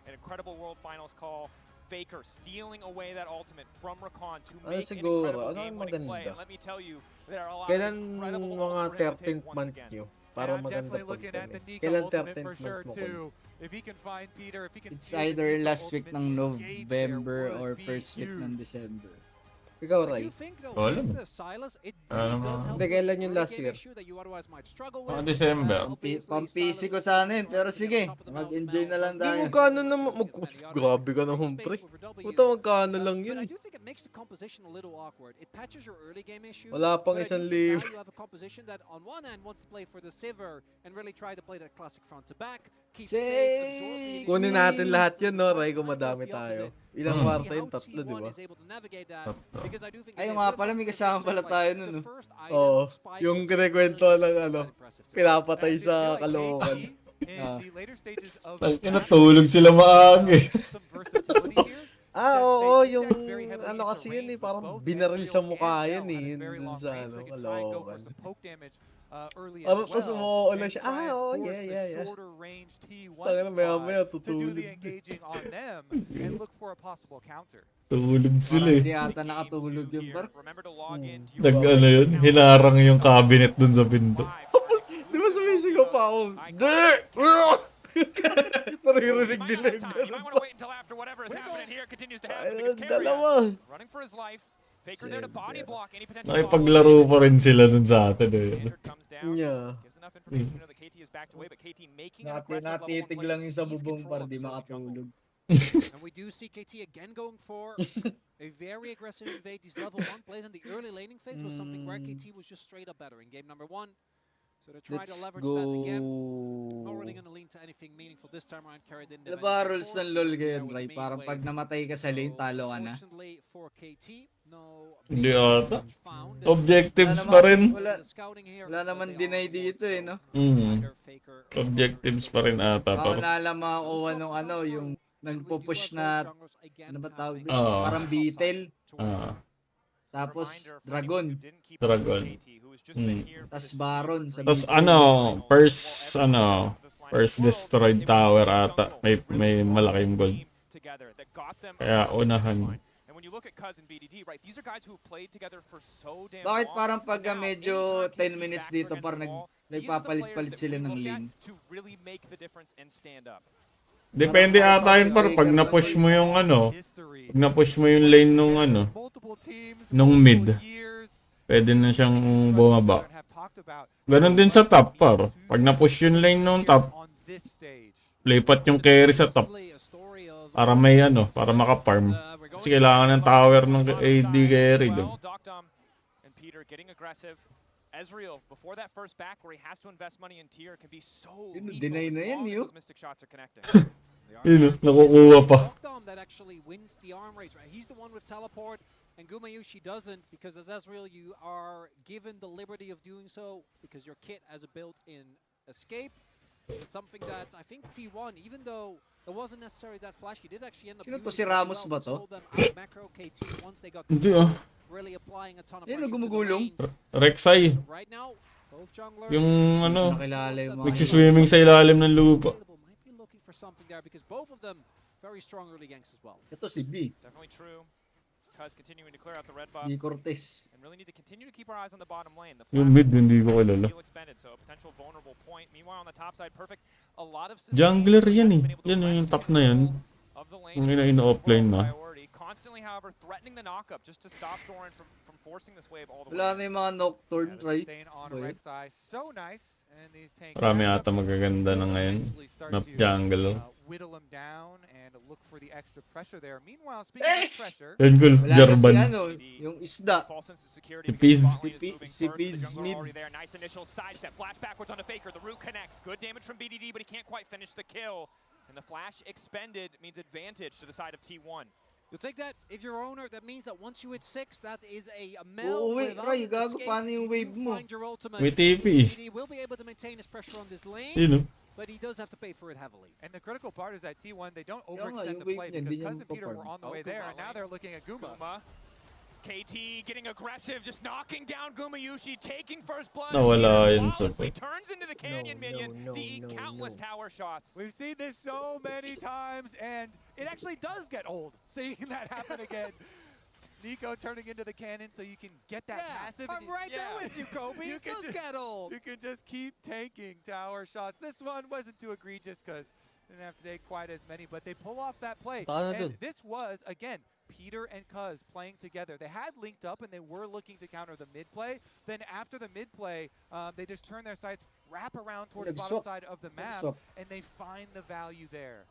An incredible World Finals call. Faker stealing away that ultimate from Rakan to Ano make an siguro? incredible Ano ang game-winning play. maganda? And let me tell you, there are a lot Kailan of incredible mga moments for him to take 13th once month again. nyo? Para And I'm maganda definitely looking at the Nika Kailan ultimate 13th for month sure mo ko? too. If he can find Peter, if he can It's steal the either Nika last week ultimate, ng engage there November or would be first week ng huge. December. Ikaw, I Ray. do think though, Wala. with the Silas, it Ano really does nga. help Hindi, with kailan the yung early last game year? issue that you otherwise might struggle Mga with. December. Pang-PC ko sana yun, pero sige. Mag-enjoy na lang Hindi, tayo. magkano naman? Grabe ka naman, pre. Puta, magkano lang But yun? I do think it makes the composition a little awkward. It patches your early game issue. Wala pang but I do 1,000. think now you have a composition that on one hand wants to play for the Sivir and really try to play that classic front to back. Keep safe, absorb the initial Kunin damage natin lahat from yun, the no, sides, Ray, kung kind of madami goes the tayo. opposite. Ilang See kwarta how yun? Tatlo, di T1 ba? is able to navigate that, because I do think Ay, again, nga with the pala, may confidence kasama in pala like, tayo the nun, no? first item, Oo. Spike, Yung which is kinikwento really ng quite impressive to me. pinapatay And I sa feel like Caloocan. KT in the later stages of Natulog sila maaga eh. some versatility here. Oo, yung ano kasi yun eh, parang binaril sa mukha yan eh, yun dun sa ano, Caloocan. Tapos umuulan siya, oo, yeah. Taka na maya tutulog. Tulog sila eh. Hindi ata nakatulog yung bar. Yun, hinarang yung cabinet dun sa pinto. Di ba sabi pa ako. Naririnig nila yung You might want to wait until after whatever is happening here continues to happen because Carry dalawa. running for his life. Faker there to body block any potential Nakipaglaro pa rin sila dun sa atin eh. Yeah. gives enough information to know that KT is backed away, but KT making an aggressive level 1 Natitig play lang to yung sa seize bubong control para of di this early jungle. makatulog. And we do see KT again going for a very aggressive invade. These level 1 plays in the early laning phase was something where KT was just straight up better in game number 1. So to try to Let's leverage that again. go. Not really gonna lean to anything meaningful this time around. Carry didn't Ano have ba anything rules ng forced LoL there ngayon, with Ray? the main Parang pag wave. namatay ka sa lane, talo ka na. Unfortunately for KT, no Hindi ata. found. Objectives pa rin. Wala naman deny dito eh, no? Objectives pa rin ata. Ako Pero, na alam makakuha nung ano, yung nagpo-push na, ano ba tawag dito? Oo. Parang beetle. Tapos, dragon. Dragon. Tapos baron. Sa Tapos beetle. first destroyed tower ata. May malaking gold. Kaya unahan. And when you look at Cuz and BDD, right, these are guys who played together for so damn Bakit long. parang pag and now, medyo anytime 10 KT's minutes backed dito against parang the wall, these are the nagpapalit-palit players that sila we ng look at lane? to really make the difference and stand up. Depende ata yun par pag na-push mo yung ano. Pag na-push mo yung lane nung ano. Nung mid. Pwede na siyang bumaba. Ganon din sa top par. Pag na-push yung lane nung top, lipat yung carry sa top. Para may ano, para maka-farm. Kasi kailangan ng tower ng AD carry doon. And Peter getting aggressive. Ezreal, before that first back where he has to invest money in tier, can be so Deny lethal na as yan, long as yo. those Mystic shots are connecting. Yun, nakukuha pa. Lockdown that actually wins the arm race, right? He's the one with teleport, and Gumayushi doesn't, because as Ezreal, you are given the liberty of doing so because your kit has a built-in escape. It's something that I think T1, even though it wasn't necessarily that flashy, did actually end up Sino to, using si Ramos very ba well to? slow them out. Macro KT once they got Hindi control, ah. really applying a ton of Yan, pressure to the gumugulong. lanes. Rek'Sai. So right now, both junglers Yung ano, Nakilala yung mga nagsiswimming sa ilalim ng lupa. might be looking for something there because both of them very strong early ganks as well. Ito si B. Definitely true. Cuz continuing to clear out the red buff. B. Cortez. And really need to continue to keep our eyes on the bottom lane. The Yung mid, hindi ko kilala. Heal expended, so a potential vulnerable point. Meanwhile, on the top side, perfect. A lot of Jungler yan eh. Yan yung top na yan. Yung ina-offline na. priority. Constantly, however, threatening the knockup just to stop Doran from forcing this wave all the way. Wala na yung mga Nocturne, right? On Rek'Sai, so nice, and these tank Marami ata magaganda na ngayon. Na jungle. whittle him down and look for the extra pressure there. Meanwhile, speaking of pressure, Yan gul, Wala na Jarban. si ano, yung isda. False sense of security Si because Piz. the bot lane is moving Si first, Piz the jungler mid. already there. Nice initial sidestep, flash backwards onto Faker. The root connects. Good damage from BDD, but he can't quite finish the kill. And the flash expended means advantage to the side of T1. You'll take that if you're owner. That means that once you hit 6, that is a mel wait, without Ray, an gago, escape. paano yung If you wave do mo? find your ultimate, May TP. BDD will be able to maintain his pressure on this lane, Yun, oh. but he does have to pay for it heavily. and the critical part is that T1, they don't Kaya nga, overextend yung the wave play niya, because hindi niya Cuz and Peter were mapaparm. on the way there, and now they're looking at Guma. KT getting aggressive, just knocking down Gumayushi, taking first blood. Nawala Peter yun sa flawlessly point. turns into the Canyon minion to eat countless tower shots. We've seen this so many times, and it actually does get old seeing that happen again. Nico turning into the cannon so you can get that passive. I'm right there with you, Kobe. It does get old. You can just keep tanking tower shots. This one wasn't too egregious because didn't have to take quite as many, but they pull off that play. And this was, again, Peter and Cuz playing together. They had linked up and they were looking to counter the mid play. Then after the mid play, they just turn their sights, wrap around towards the bottom side of the map, and they find the value there.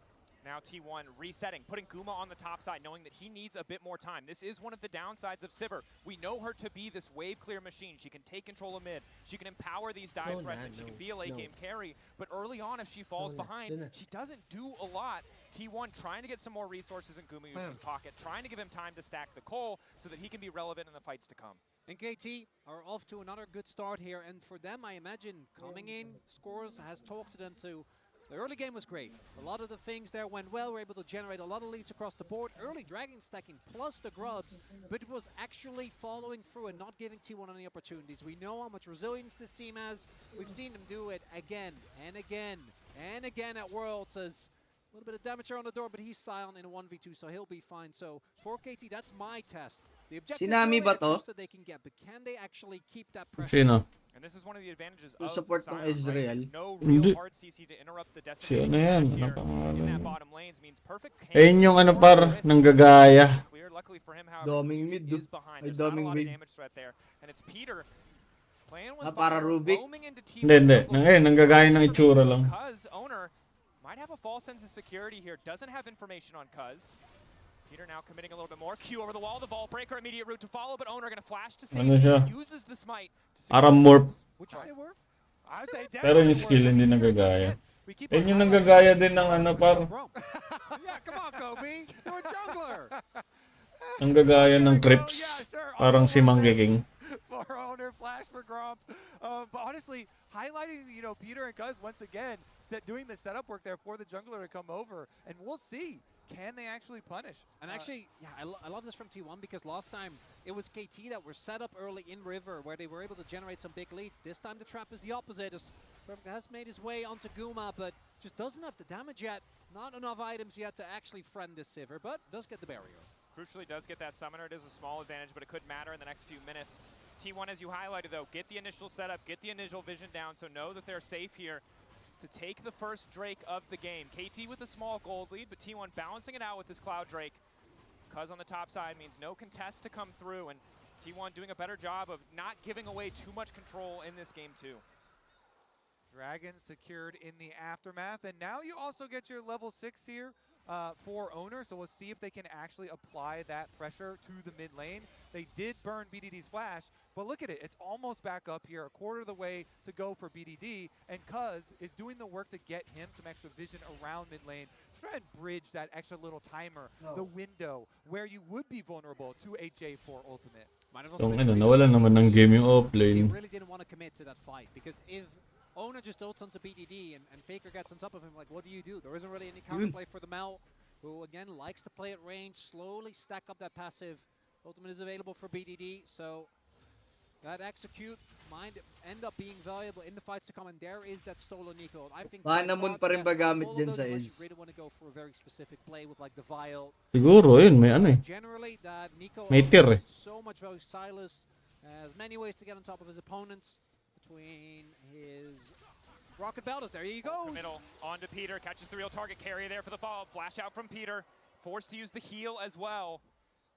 Now T1 resetting, putting Guma on the top side, knowing that he needs a bit more time. This is one of the downsides of Sivir. We know her to be this wave clear machine. She can take control of mid. She can empower these dive threats, and she can be a late game carry. But early on, if she falls behind, she doesn't do a lot. T1 trying to get some more resources in Gumayushi's pocket, trying to give him time to stack the coal so that he can be relevant in the fights to come. And KT are off to another good start here, and for them, I imagine coming in, Scores has talked to them to. The early game was great. A lot of the things there went well. We're able to generate a lot of leads across the board. Early dragon stacking plus the grubs, but it was actually following through and not giving T1 any opportunities. We know how much resilience this team has. We've seen them do it again and again and again at Worlds. As a little bit of damage here on the door, but he's silent in a 1v2, so he'll be fine. So for KT, that's my test. The objective Sinami ba to? that they can get, but can they actually keep that pressure? Sino? And this is one of the advantages Yung of support ng Sion, Ezreal. right? No Hindi. real hard CC to interrupt the Si ano decimating yan? smash Ano here in pangalan? that bottom lanes means perfect Ayun yung ano par, nanggagaya. clear. Luckily for him, however, Doming Luis mid, is behind. May There's not a doming lot of mid. damage threat there. And it's Peter playing with para fire, Rubik. roaming into T1 Hindi. jungle. Ngayon, nanggagaya ng itsura lang. Cuz owner might have a false sense of security here. Doesn't have information on Cuz. Peter now committing a little bit more. Q over the wall, the vault breaker, immediate route to follow, but owner gonna flash to safety. Ano siya? Uses the smite to Parang morph. Would you say worth? I would say Pero yung skill hindi nanggagaya. Ayun yung nanggagaya din ng ano par. Yeah, come on, Kobe. You're a jungler. Nanggagaya ng Crips. Parang si Monkey King. For owner, flash for Gromp. But honestly, highlighting, you know, Peter and Cuz once again, doing the setup work there for the jungler to come over, and we'll see. Can they actually punish? And actually, yeah, I love this from T1 because last time it was KT that were set up early in River where they were able to generate some big leads. This time the trap is the opposite. Perfect has made his way onto Guma, but just doesn't have the damage yet. Not enough items yet to actually friend this Sivir, but does get the barrier. Crucially does get that summoner. It is a small advantage, but it could matter in the next few minutes. T1, as you highlighted though, get the initial setup, get the initial vision down, so know that they're safe here to take the first Drake of the game. KT with a small gold lead, but T1 balancing it out with this Cloud Drake. Cuz on the top side means no contest to come through, and T1 doing a better job of not giving away too much control in this game too. Dragon secured in the aftermath, and now you also get your level 6 here for owner, so we'll see if they can actually apply that pressure to the mid lane. They did burn BDD's flash, but look at it, it's almost back up here, a quarter of the way to go for BDD, and Cuz is doing the work to get him some extra vision around mid lane, try and bridge that extra little timer, the window, where you would be vulnerable to a J4 ultimate. Yung ano, nawala naman ng game yung offlane. He really didn't want to commit to that fight because if Owner just ults onto BDD and Faker gets on top of him, like, what do you do? There isn't really any counterplay for the Mel, who again likes to play at range, slowly stack up that passive. Ultimate is available for BDD, so that execute might end up being valuable in the fights to come, and there is that stolen Nico. I think Manamon pa rin ba gamit dyan sa you Edge? really want to go for a very specific play with like the Vial. Siguro, yun, may ano eh. Generally, that Nico may tir eh. So much value. Silas has many ways to get on top of his opponents. Between his rocket belters, there he goes. The middle, on to Peter, catches the real target carry there for the follow-up. Flash out from Peter, forced to use the heal as well.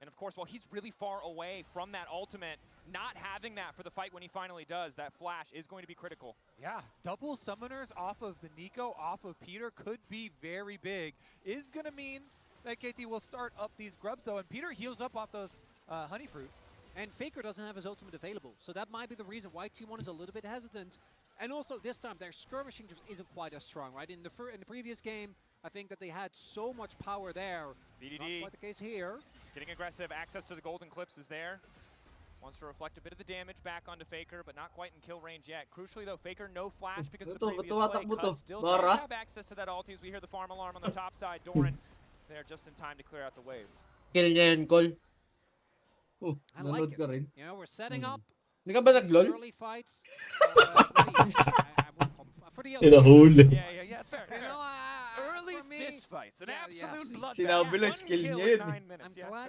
And of course, while he's really far away from that ultimate, not having that for the fight when he finally does, that flash is going to be critical. Yeah, double summoners off of the Nico, off of Peter could be very big. Is going to mean that KT will start up these grubs though, and Peter heals up off those honey fruit. And Faker doesn't have his ultimate available, so that might be the reason why T1 is a little bit hesitant. And also this time, their skirmishing just isn't quite as strong, right? In the previous game, I think that they had so much power there. BDD, not quite the case here. Getting aggressive, access to the golden clips is there. Wants to reflect a bit of the damage back onto Faker, but not quite in kill range yet. Crucially though, Faker no flash because of the previous play. Cuz still does have access to that ulti as we hear the farm alarm on the top side. Doran there just in time to clear out the wave. Kill niya yun, Cole. I like it. You know, we're setting up Hindi ka ba nag-lol? early fights. Inahuli. Yeah, it's fair. You know, early fist fights, an absolute bloodbath. Sinabi lang skill niya yun.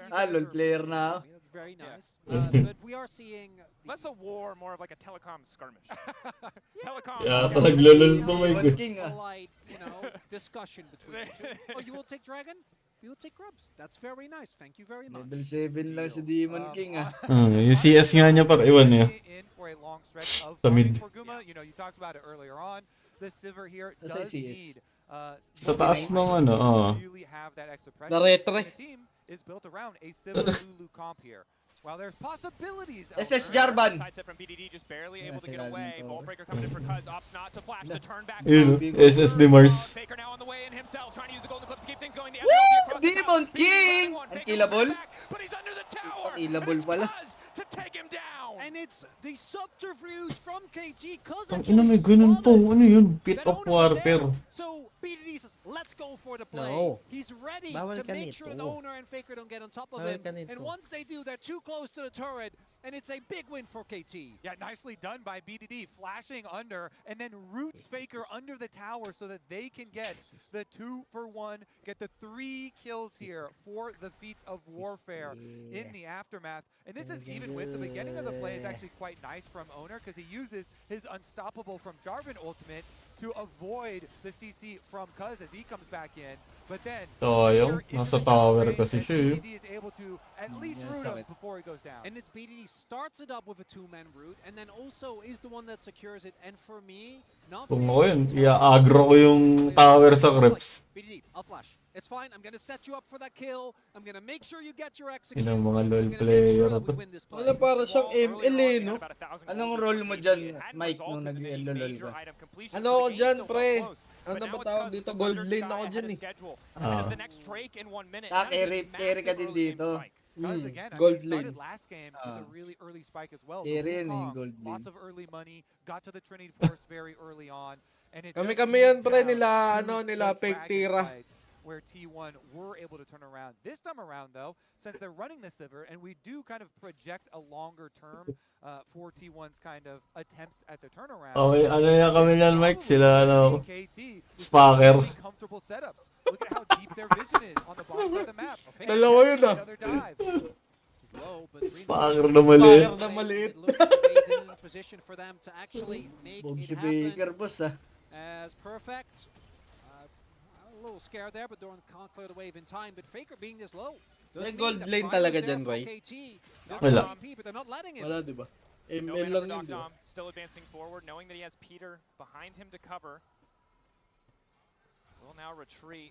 LOL player na. That's very nice. But we are seeing less a war, more of like a telecom skirmish. Telecom. Yeah, naglolol pa may polite, you know, discussion between you. Oh, you will take dragon? We will take grubs. That's very nice. Thank you very much. Level 7 lang si Demon King ah. Yung CS nga niya par iwan niya. Sa mid. You know, you talked about it earlier on. The Sivir here Does need sa taas ng ano, really have that extra pressure. The retro. The team is built around a Sivir Lulu comp here. Well, there's possibilities. SS Jarvan. Sidestep from BDD, just barely able to get away. Ballbreaker coming in for Cuz, opts not to flash the turn back. SS Demars. Faker now on the way in himself, trying to use the golden clips to keep things going. The Woo! Demon King! Unkillable? But he's under the tower. Unkillable pala. To take him down. And it's the subterfuge from KT. Ang ina may ganun po. Ano yun? Pit of warfare. So BDD says, let's go for the play. No. He's ready Bawal to ka make nito. sure the owner and Faker don't get on top of Bawal him. ka nito. And once they do, they're too close to the turret, and it's a big win for KT. Yeah, nicely done by BDD, flashing under, and then roots Faker under the tower so that they can get the 2-for-1, get the 3 kills here for the feats of warfare in the aftermath. And this is even with the beginning of the play. play is actually quite nice from Owner because he uses his unstoppable from Jarvan ultimate to avoid the CC from Cuz as he comes back in. But then Sayang, nasa tower kasi siya eh. BDD is able to at least root him before he goes down. And it's BDD starts it up with a two-man route and then also is the one that secures it. And for me, not Kung ako yun, i-aggro ko yung tower sa creeps. BDD, I'll flash. It's fine. I'm gonna set you up for that kill. I'm gonna make sure you get your Yun execute. ang mga LoL player na to. Ano para siyang ML eh, no? Anong role mo dyan, Mike, nung nag-LOL ka? Ano ako dyan, pre? Ano ba tawag dito? Gold lane ako dyan eh. Carry ka din dito. Because again, I Gold mean, he started lane. last game with a really early spike as well. Carry yun eh, Wukong, gold lane. lots of early money, got to the Trinity Force very early on. And it just Kami yan, came pre, down nila, to ano, nila, the fake Dragon tira. fights where T1 were able to turn around. This time around, though, since they're running the Sivir, and we do kind of project a longer term for T1's kind of attempts at the turnaround. Okay, ano yan kami yan, Mike? Sila, ano, Spacker. Comfortable setups. Look at how deep their vision is on the bottom side of the map. Dalawa yun ah. Another dive. Spacker na maliit. Spacker na maliit. Position for them to actually make Bog it si happen Baker, boss ah. as perfect. A little scared there, but Doran can't clear the wave in time. But Faker being this low. May gold lane talaga dyan, Roy. Wala. But they're not letting it. Wala, di ba? No ML mana lang for yun, di ba? Dom, still advancing forward, knowing that he has Peter behind him to cover. Will now retreat.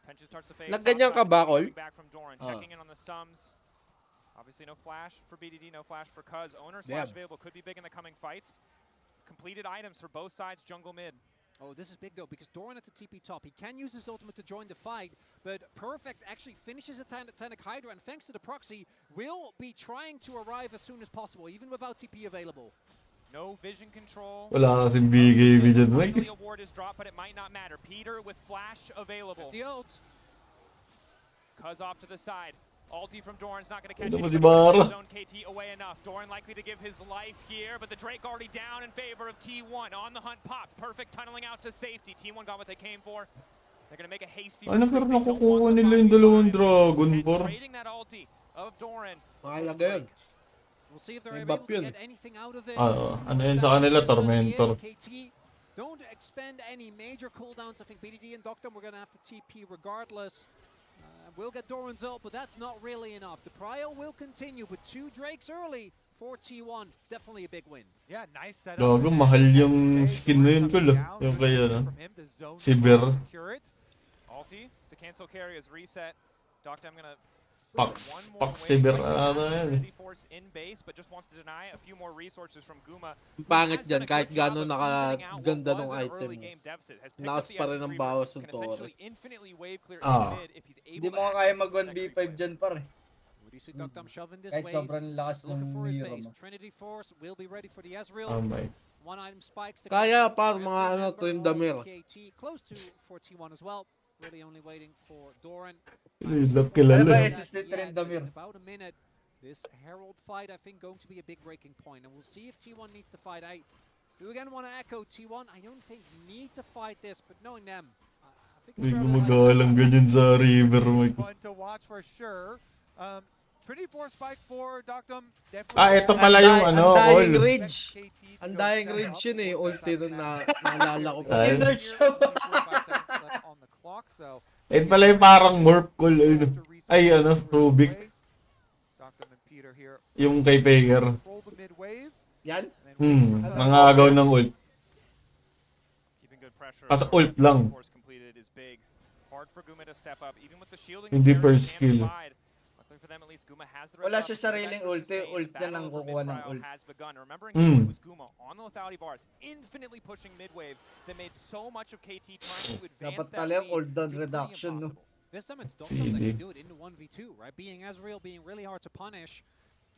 Tension starts to fade. Nagganyan ka ba, Col? Back from Doran, checking in on the sums. Obviously, no flash for BDD, no flash for Cuz. Owner's flash available could be big in the coming fights. Completed items for both sides, jungle mid. Oh, this is big though, because Doran at the TP top. He can use his ultimate to join the fight, but Perfect actually finishes the Titanic Hydra, and thanks to the proxy, will be trying to arrive as soon as possible, even without TP available. No vision control. Wala kasing BKB dyan, Mike. Finally, a ward is dropped, but it might not matter. Peter with flash available. There's the ult. Cuz off to the side. Ulti from Doran's not going to catch Ano it. ba si Bara? Zone KT away enough. Doran likely to give his life here, but the Drake already down in favor of T1. On the hunt, pop. Perfect tunneling out to safety. T1 got what they came for. They're going to make a hasty Ano pero nakukuha nila yung dalawang Dragon Ball? trading that ulti of Doran. Mahalaga yun. We'll see if they're May able buff to yun. get anything out of it. Ano yun sa kanila, Tormentor. KT don't expend any major cooldowns. I think BDD and Doctor we're going to have to TP regardless. We'll get Doran's ult, but that's not really enough. The Prio will continue with 2 Drakes early for T1. Definitely a big win. Yeah, nice setup. Gago, mahal yung skin na yun, Kul. Yung kaya na. Si Bear. Ulti to cancel carry is reset. Doctor, I'm going to Pax si Bear ata yan. force in base, but just wants to deny a few more resources from Guma. Pangit dyan, kahit gano'n nakaganda ng item mo. Nakas pa rin ang bawas ng Torre. Hindi mo kaya mag 1v5 dyan, pare. Kahit sobrang lakas ng hero mo. Trinity Force will be ready for the Ezreal. One item spikes to Kaya par mga ano, Tryndamere. Close to for T1 as well. Really only waiting for Doran. Love kilala. About a minute. This Herald fight, I think, going to be a big breaking point, and we'll see if T1 needs to fight out. Do again want to echo T1? I don't think need to fight this, but knowing them, I think it's May gumagalang ganyan sa river, Mike. Fun to watch for sure. Trinity Force spike for Doctum. Ito pala yung ano, all. Undying Ridge. Undying Ridge yun eh, ulti nun na naalala ko pa. Ito pala yung parang morph call. Ay, ano, Rubik. Yung kay Faker. Yan? Nangagaw ng ult. Kasi ult lang. Hindi per skill. Wala siya sariling ulti, ult na lang kukuha ng ult. Dapat tala yung cooldown reduction, no? This time it's Doctum that can do it into 1v2, right? Being Ezreal, being really hard to punish.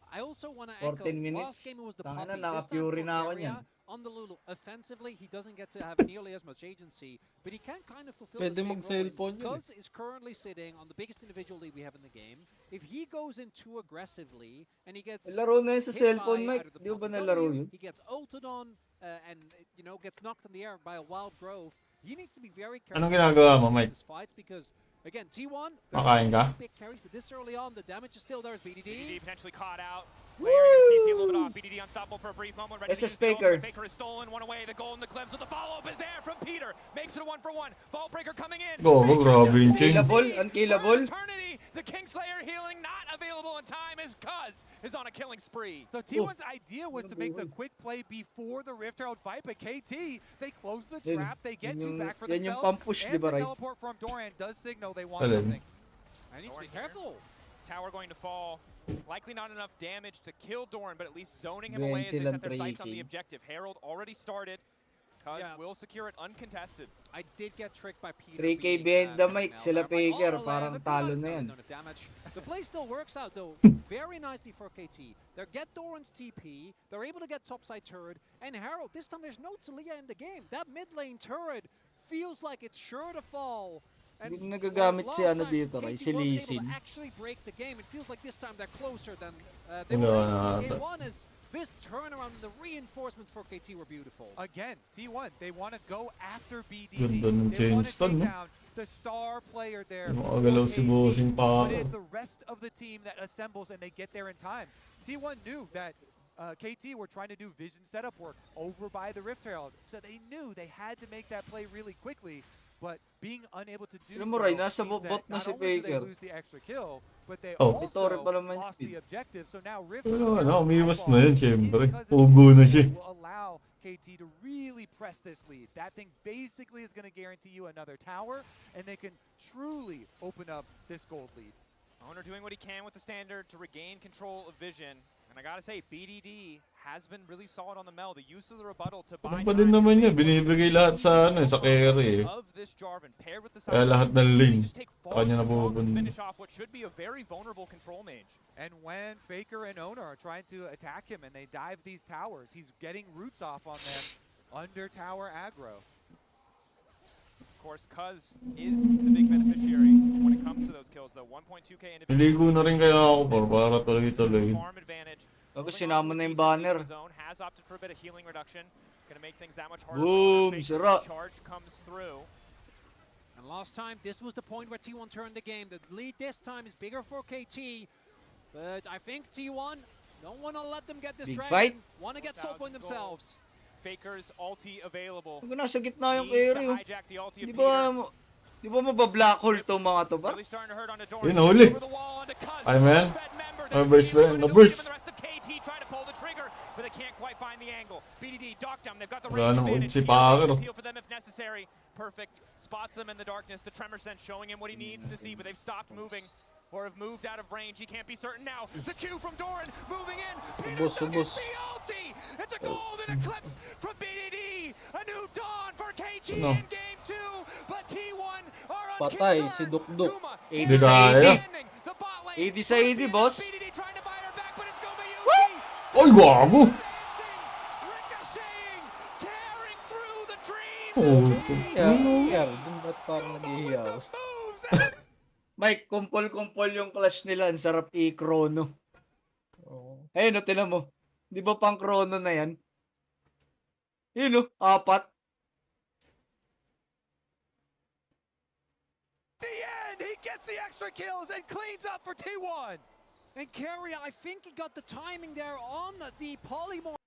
I also want to echo, 14 minutes. last game it was the Tanga Poppy. na, This time naka-fury for na ako Area, niyan. on the Lulu, offensively, he doesn't get to have nearly as much agency, but he can kind of fulfill Pwede the same mag-cellphone role. yun eh. Cuz is currently sitting on the biggest individual lead we have in the game. If he goes in too aggressively, and he gets Laro na yun sa hit cellphone, by Mike. either the Di ba Poppy nalaro W, yun? he gets ulted on, and you know, gets knocked in the air by a wild growth. He needs to be very careful Anong ginagawa mo, Mike? his fights because Again, T1, Makain ka? big carries, but this early on, the damage is still there as BDD. BDD potentially caught out. Layering his CC a little bit off. BDD unstoppable for a brief moment. Ready SS to use the Faker. ult. Faker is stolen, one away. The goal in the clips with the follow-up is there from Peter. Makes it a 1-for-1. Vault Breaker coming in. Gago, grabe yung chain. Unkillable. Eternity. The Kingslayer healing not available in time as Cuz is on a killing spree. So T1's idea was to make the quick play before the Rift Herald fight, but KT, they close the trap, they get two back for Yan yung themselves, pampush, and di ba, the right? teleport from Doran does signal they want Alin? something. I need to be careful. Tower going to fall. Likely not enough damage to kill Doran, but at least zoning him away as Ngayon they silang set their sights on 3K. the objective. Herald already started. Cuz Yeah. will secure it uncontested. I did get tricked by Peter. 3K being, behind the mic, Mel sila there. I'm like, Faker, oh, parang look, talo look, na no, yan. no, no damage. The play still works out though, very nicely for KT. They get Doran's TP, they're able to get topside turret, and Herald, this time there's no Talia in the game. That mid lane turret feels like it's sure to fall. And Hindi nagagamit whereas si last ano time, dito, Ray, KT si wasn't Lee able Sin. to actually break the game. It feels like this time they're closer than they Wala were na in ata. game one. Is this turnaround and the reinforcements for KT were beautiful. Again, T1, they want to go after BDD. Ganda ng They want to Chainstone, take no? down the star player there. Yung for makagalaw si KT, Bossing pa but ako. it's the rest of the team that assembles and they get there in time. T1 knew that KT were trying to do vision setup work over by the Rift Herald, so they knew they had to make that play really quickly. But being unable to do Alam mo, Ray, so nasa means bot that na not si only do they Faker. lose the extra kill, but they Oh. Itore also pa naman lost yun. the objective. So now Rift Wala na, Herald umiwas na eyeball yan, syempre. because of Ubo na the siya. will allow KT to really press this lead. That thing basically is going to guarantee you another tower, and they can truly open up this gold lead. Owner doing what he can with the standard to regain control of vision. And I gotta say, BDD has been really solid on the Mel. The use of the rebuttal to buy Ano pa din naman niya, binibigay lahat sa ano, sa carry eh. of this Jarvan paired with the Kaya lahat ng lane, just take sa kanya far too long to napupunta. finish off what should be a very vulnerable control mage. And when Faker and Owner are trying to attack him and they dive these towers, he's getting roots off on them under tower aggro. Of course, Cuz is the big beneficiary when it comes to those kills, though. 1.2k individual. Niligo na rin kaya ako para tuloy-tuloy. Farm advantage. Bago Moving sinama on to na a yung decent lead banner. of his own, has opted for a bit of healing reduction. Gonna make things that much harder. Boom, for sira. The charge comes through. And last time, this was the point where T1 turned the game. The lead this time is bigger for KT, but I think T1 don't want to let them get this Big dragon. fight. Want to get soul point themselves. Faker's ulti available. Kung nasa gitna yung Needs to carry, oh. hijack the ulti of Di Peter. ba mabablack hole to mga to ba? Really starting to hurt onto Doran. Yun, huli. Over the wall onto Cuz. Ay, man. Fed member. Na-burst ba yun? They're Na-burst. giving the rest of KT trying to pull the trigger, but they can't quite find the angle. BDD docked them. They've got the Wala range nang advantage. ult si He'll Packer. appeal for them if necessary. Perfect. Spots them in the darkness. The tremor sense showing him what he needs to see, but they've stopped moving or have moved out of range. He can't be certain now. The Q from Doran moving in. Peter still gets the ulti. It's a golden eclipse from BDD. A new dawn for KT Ano? in game 2, but T1 are Patay, si unconcerned. Dukduk. Guma 80 Di sa kaya. 80. the bot lane. 80 sa 80, boss. BDD trying to buy her back, but it's Guma Yuki. Ay, gago! Ricocheting, tearing through the dreams. Oh, Nangyari, dun ba't parang naghihiyaw? Mike, kumpol-kumpol yung clash nila. Ang sarap i-chrono. Ayun o, tinan mo. Di ba pang chrono na yan? Yun o, 4. The end! He gets the extra kills and cleans up for T1! And Kerry, I think he got the timing there on the polymorph.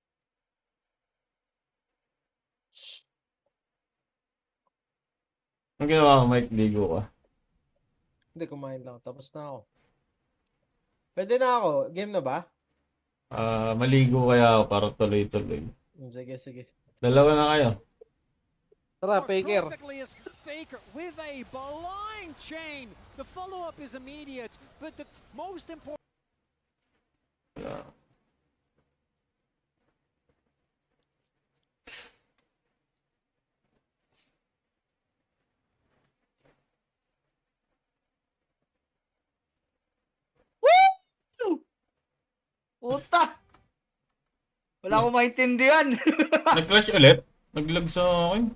Ang ginawa ko, Mike, ligo ka. Hindi, kumain lang. Tapos na ako. Pwede na ako. Game na ba? Maligo kaya ako para tuloy-tuloy. Sige, sige. Dalawa na kayo. Tara, Faker. Perfectly as Faker with a blind chain. The follow-up is immediate, but the most important. Puta! Wala akong maintindihan. Nag-clash ulit? Nag-lag sa akin?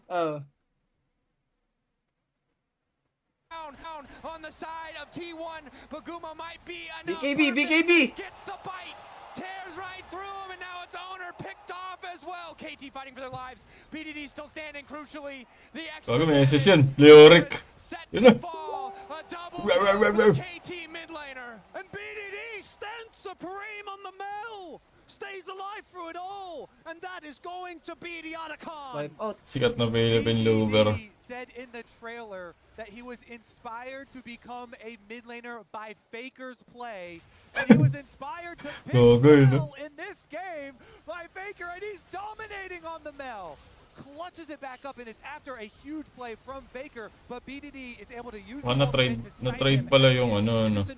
Down on the side of T1, but Guma might be enough. BKB! Gets the bite, tears right through him, and now it's Owner picked off as well. KT fighting for their lives. BDD still standing crucially. The Bago may SS yun. Leoric. set Yun na. to fall. A double kill for KT mid laner. And BDD stands supreme on the mill. Stays alive through it all. And that is going to be the Otacon. Wipe out. Sikat na Philippine Luger. He said in the trailer that he was inspired to become a mid laner by Faker's play, and he was inspired to pick Mel in this game by Faker, and he's dominating on the Mel. Clutches it back up, and it's after a huge play from Faker, but BDD is able to use the na-trade pala yung ano. Kaso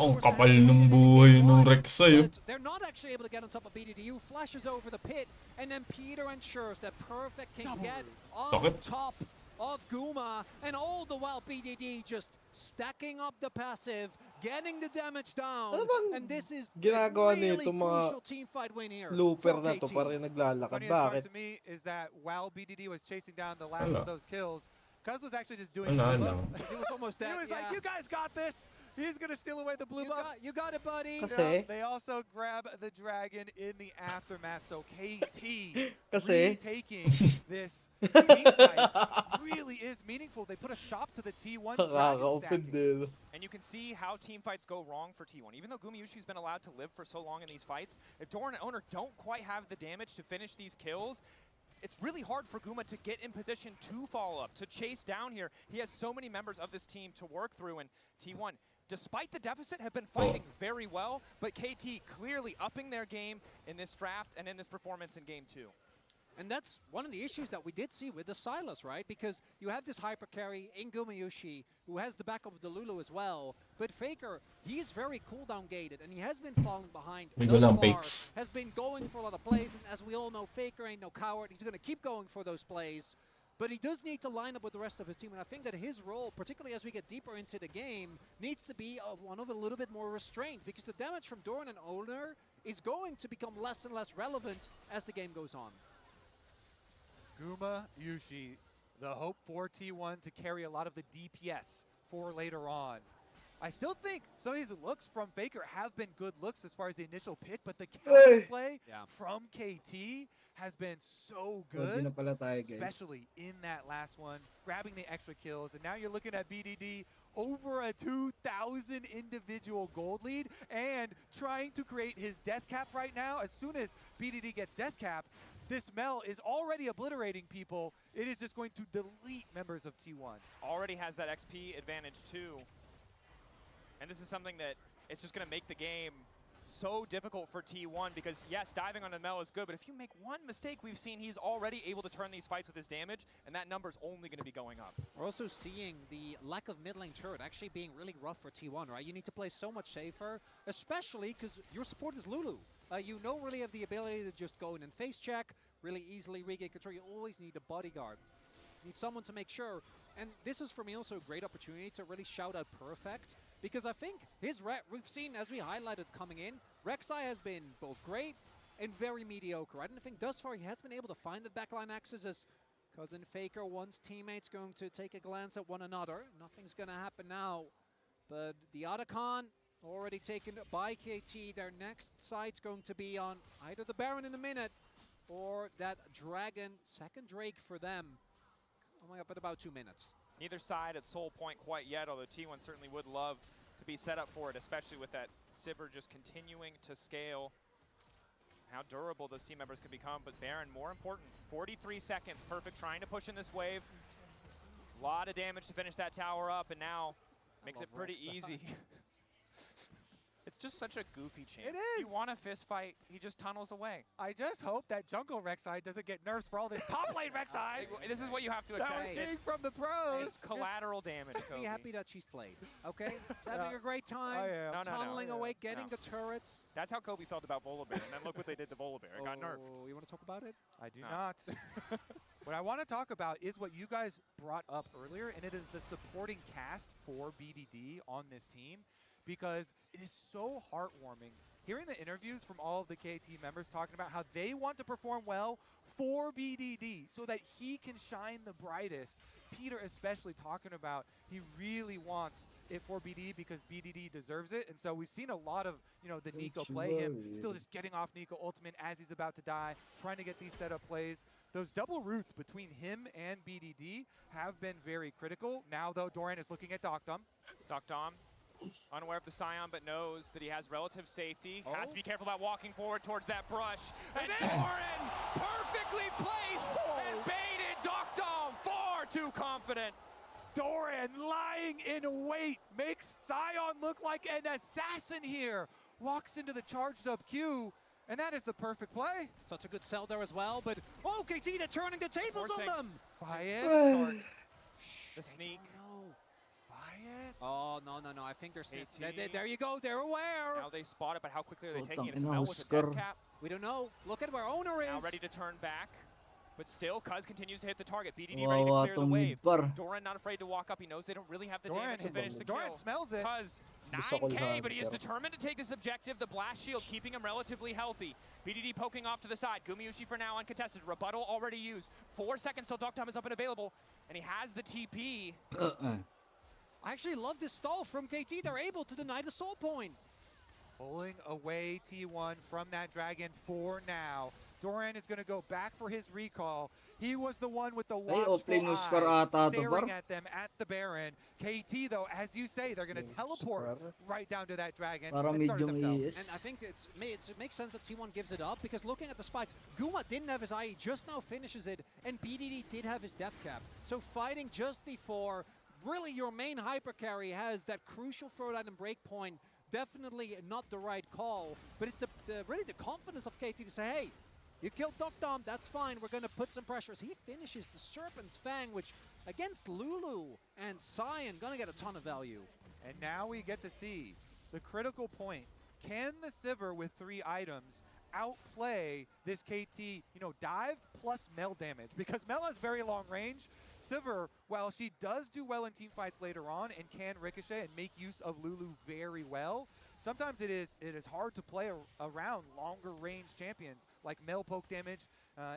ang kapal ng buhay ng Rek'Sai. They're not actually able to get on top of BDD, who flashes over the pit, and then Peter ensures that Perfect can get on top of Guma, and all the while BDD just stacking up the passive, getting the damage down, and this is a really crucial team fight win here. Looper na to, parang naglalakad. Funniest part Bakit? to me is that while BDD was chasing down the last of those kills, Cuz was actually just doing Wala blue lang. buff. He was almost dead. He was like, "You guys got this. He's gonna steal away the blue buff. You got it, buddy." Kasi? They also grab the dragon in the aftermath. So KT Kasi? retaking this team fight really is meaningful. They put a stop to the T1 dragon stacking. And you can see how team fights go wrong for T1. Even though Gumayusi's been allowed to live for so long in these fights, if Doran and Owner don't quite have the damage to finish these kills, it's really hard for Guma to get in position to follow up, to chase down here. He has so many members of this team to work through, and T1, despite the deficit, have been fighting very well, but KT clearly upping their game in this draft and in this performance in Game 2. And that's one of the issues that we did see with the Sylas, right? Because you have this hyper carry in Gumayusi, who has the backup of the Lulu as well. But Faker, he's very cooldown gated, and he has been falling behind thus far. Has been going for a lot of plays, and as we all know, Faker ain't no coward. He's going to keep going for those plays. But he does need to line up with the rest of his team, and I think that his role, particularly as we get deeper into the game, needs to be one of a little bit more restrained, because the damage from Doran and Owner is going to become less and less relevant as the game goes on. Gumayusi, the hope for T1 to carry a lot of the DPS for later on. I still think some of these looks from Faker have been good looks as far as the initial pick, but the counterplay from KT has been so good, especially in that last one, grabbing the extra kills. And now you're looking at BDD over a 2,000 individual gold lead and trying to create his death cap right now. As soon as BDD gets death cap, this Mel is already obliterating people. It is just going to delete members of T1. Already has that XP advantage too. And this is something that it's just going to make the game so difficult for T1 because, yes, diving on the Mel is good, but if you make one mistake, we've seen he's already able to turn these fights with his damage, and that number's only going to be going up. We're also seeing the lack of mid lane turret actually being really rough for T1, right? You need to play so much safer, especially because your support is Lulu. You don't really have the ability to just go in and face check, really easily regain control. You always need a bodyguard. You need someone to make sure. And this is for me also a great opportunity to really shout out Perfect, because I think his we've seen, as we highlighted coming in, Rek'Sai has been both great and very mediocre. I don't think thus far he has been able to find the backline axis as Cousin Faker wants teammates going to take a glance at one another. Nothing's going to happen now. But the Otacon already taken by KT. Their next site's going to be on either the Baron in a minute or that Dragon. Second Drake for them. Coming up in about 2 minutes. Neither side at Soul Point quite yet, although T1 certainly would love to be set up for it, especially with that Sivir just continuing to scale. How durable those team members can become, but Baron more important. 43 seconds, Perfect trying to push in this wave. A lot of damage to finish that tower up, and now makes it pretty easy. It's just such a goofy champ. It is. You want a fist fight, he just tunnels away. I just hope that jungle Rek'Sai doesn't get nerfed for all this top lane Rek'Sai. This is what you have to accept. That was seeing from the pros. It's collateral damage, Kobe. Be happy that she's played, okay? Having a great time, tunneling away, getting the turrets. That's how Kobe felt about Volibear, and then look what they did to Volibear. It got nerfed. You want to talk about it? I do not. What I want to talk about is what you guys brought up earlier, and it is the supporting cast for BDD on this team, because it is so heartwarming hearing the interviews from all of the KT members talking about how they want to perform well for BDD so that he can shine the brightest. Peter especially talking about he really wants it for BDD because BDD deserves it. And so we've seen a lot of, the Nico play, him still just getting off Nico ultimate as he's about to die, trying to get these setup plays. those double roots between him and BDD have been very critical. Now, though, Doran is looking at Doctom. Doctom, unaware of the Scion, but knows that he has relative safety. Has to be careful about walking forward towards that brush. And Doran, perfectly placed and baited. Doctom, far too confident. Doran lying in wait makes Scion look like an assassin here. Walks into the charged up Q, and that is the perfect play. Such a good sell there as well, but oh, KT, they're turning the tables on them. Quiet. The sneak. Quiet. Oh, no. I think they're there you go, they're aware. Now they spot it, but how quickly are they Oh, taking it? tangina, It's Mel with a Oscar. death cap. We don't know. Look at where Owner is. Now ready to turn back. But still, Cuz continues to hit the target. BDD ready to Wawa clear the tong wave. mid par. Doran not afraid to walk up. He knows they don't really have the Doran damage to finish the Doran kill. smells it. Cuz Gusto ko 9K, lahat, but he is pero- determined to take this objective. The blast shield keeping him relatively healthy. BDD poking off to the side. Gumayushi for now uncontested. Rebuttal already used. 4 seconds till Doctom is up and available. And he has the TP. I actually love this stall from KT. They're able to deny the soul point. Pulling away T1 from that dragon for now. Doran is going to go back for his recall. He was the one with the watchful offlane Oscar eye, ata to, staring bar. at them at the Baron. KT, though, as you say, they're going to teleport right down to that dragon Para and start it medium themselves. ES. And I think it makes sense that T1 gives it up, because looking at the spikes, Guma didn't have his IE, just now finishes it, and BDD did have his death cap. So fighting just before, really your main hyper carry has that crucial throw item break point. Definitely not the right call, but it's really the confidence of KT to say, hey, you killed Doctom, that's fine, we're going to put some pressures. He finishes the Serpent's Fang, which against Lulu and Scion, going to get a ton of value. And now we get to see the critical point. Can the Sivir with 3 items outplay this KT, dive plus Mel damage? Because Mel has very long range. Sivir, while she does do well in team fights later on and can ricochet and make use of Lulu very well, sometimes it is hard to play around longer range champions like Mel poke damage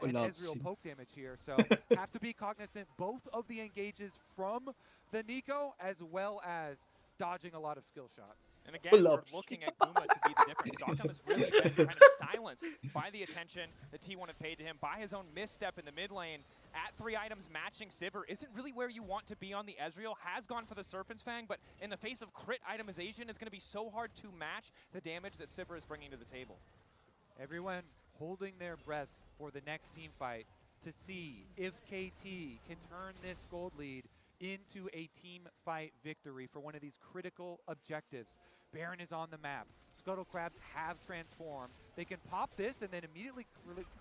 and Ezreal poke damage here. So have to be cognizant both of the engages from the Nico as well as dodging a lot of skill shots. And again, we're looking at Guma to be the difference. Doctom has really been kind of silenced by the attention that T1 have paid to him, by his own misstep in the mid lane. At 3 items, matching Sivir isn't really where you want to be on the Ezreal. Has gone for the Serpent's Fang, but in the face of crit itemization, it's going to be so hard to match the damage that Sivir is bringing to the table. Everyone holding their breaths for the next team fight to see if KT can turn this gold lead into a team fight victory for one of these critical objectives. Baron is on the map. Scuttle Crabs have transformed. They can pop this and then immediately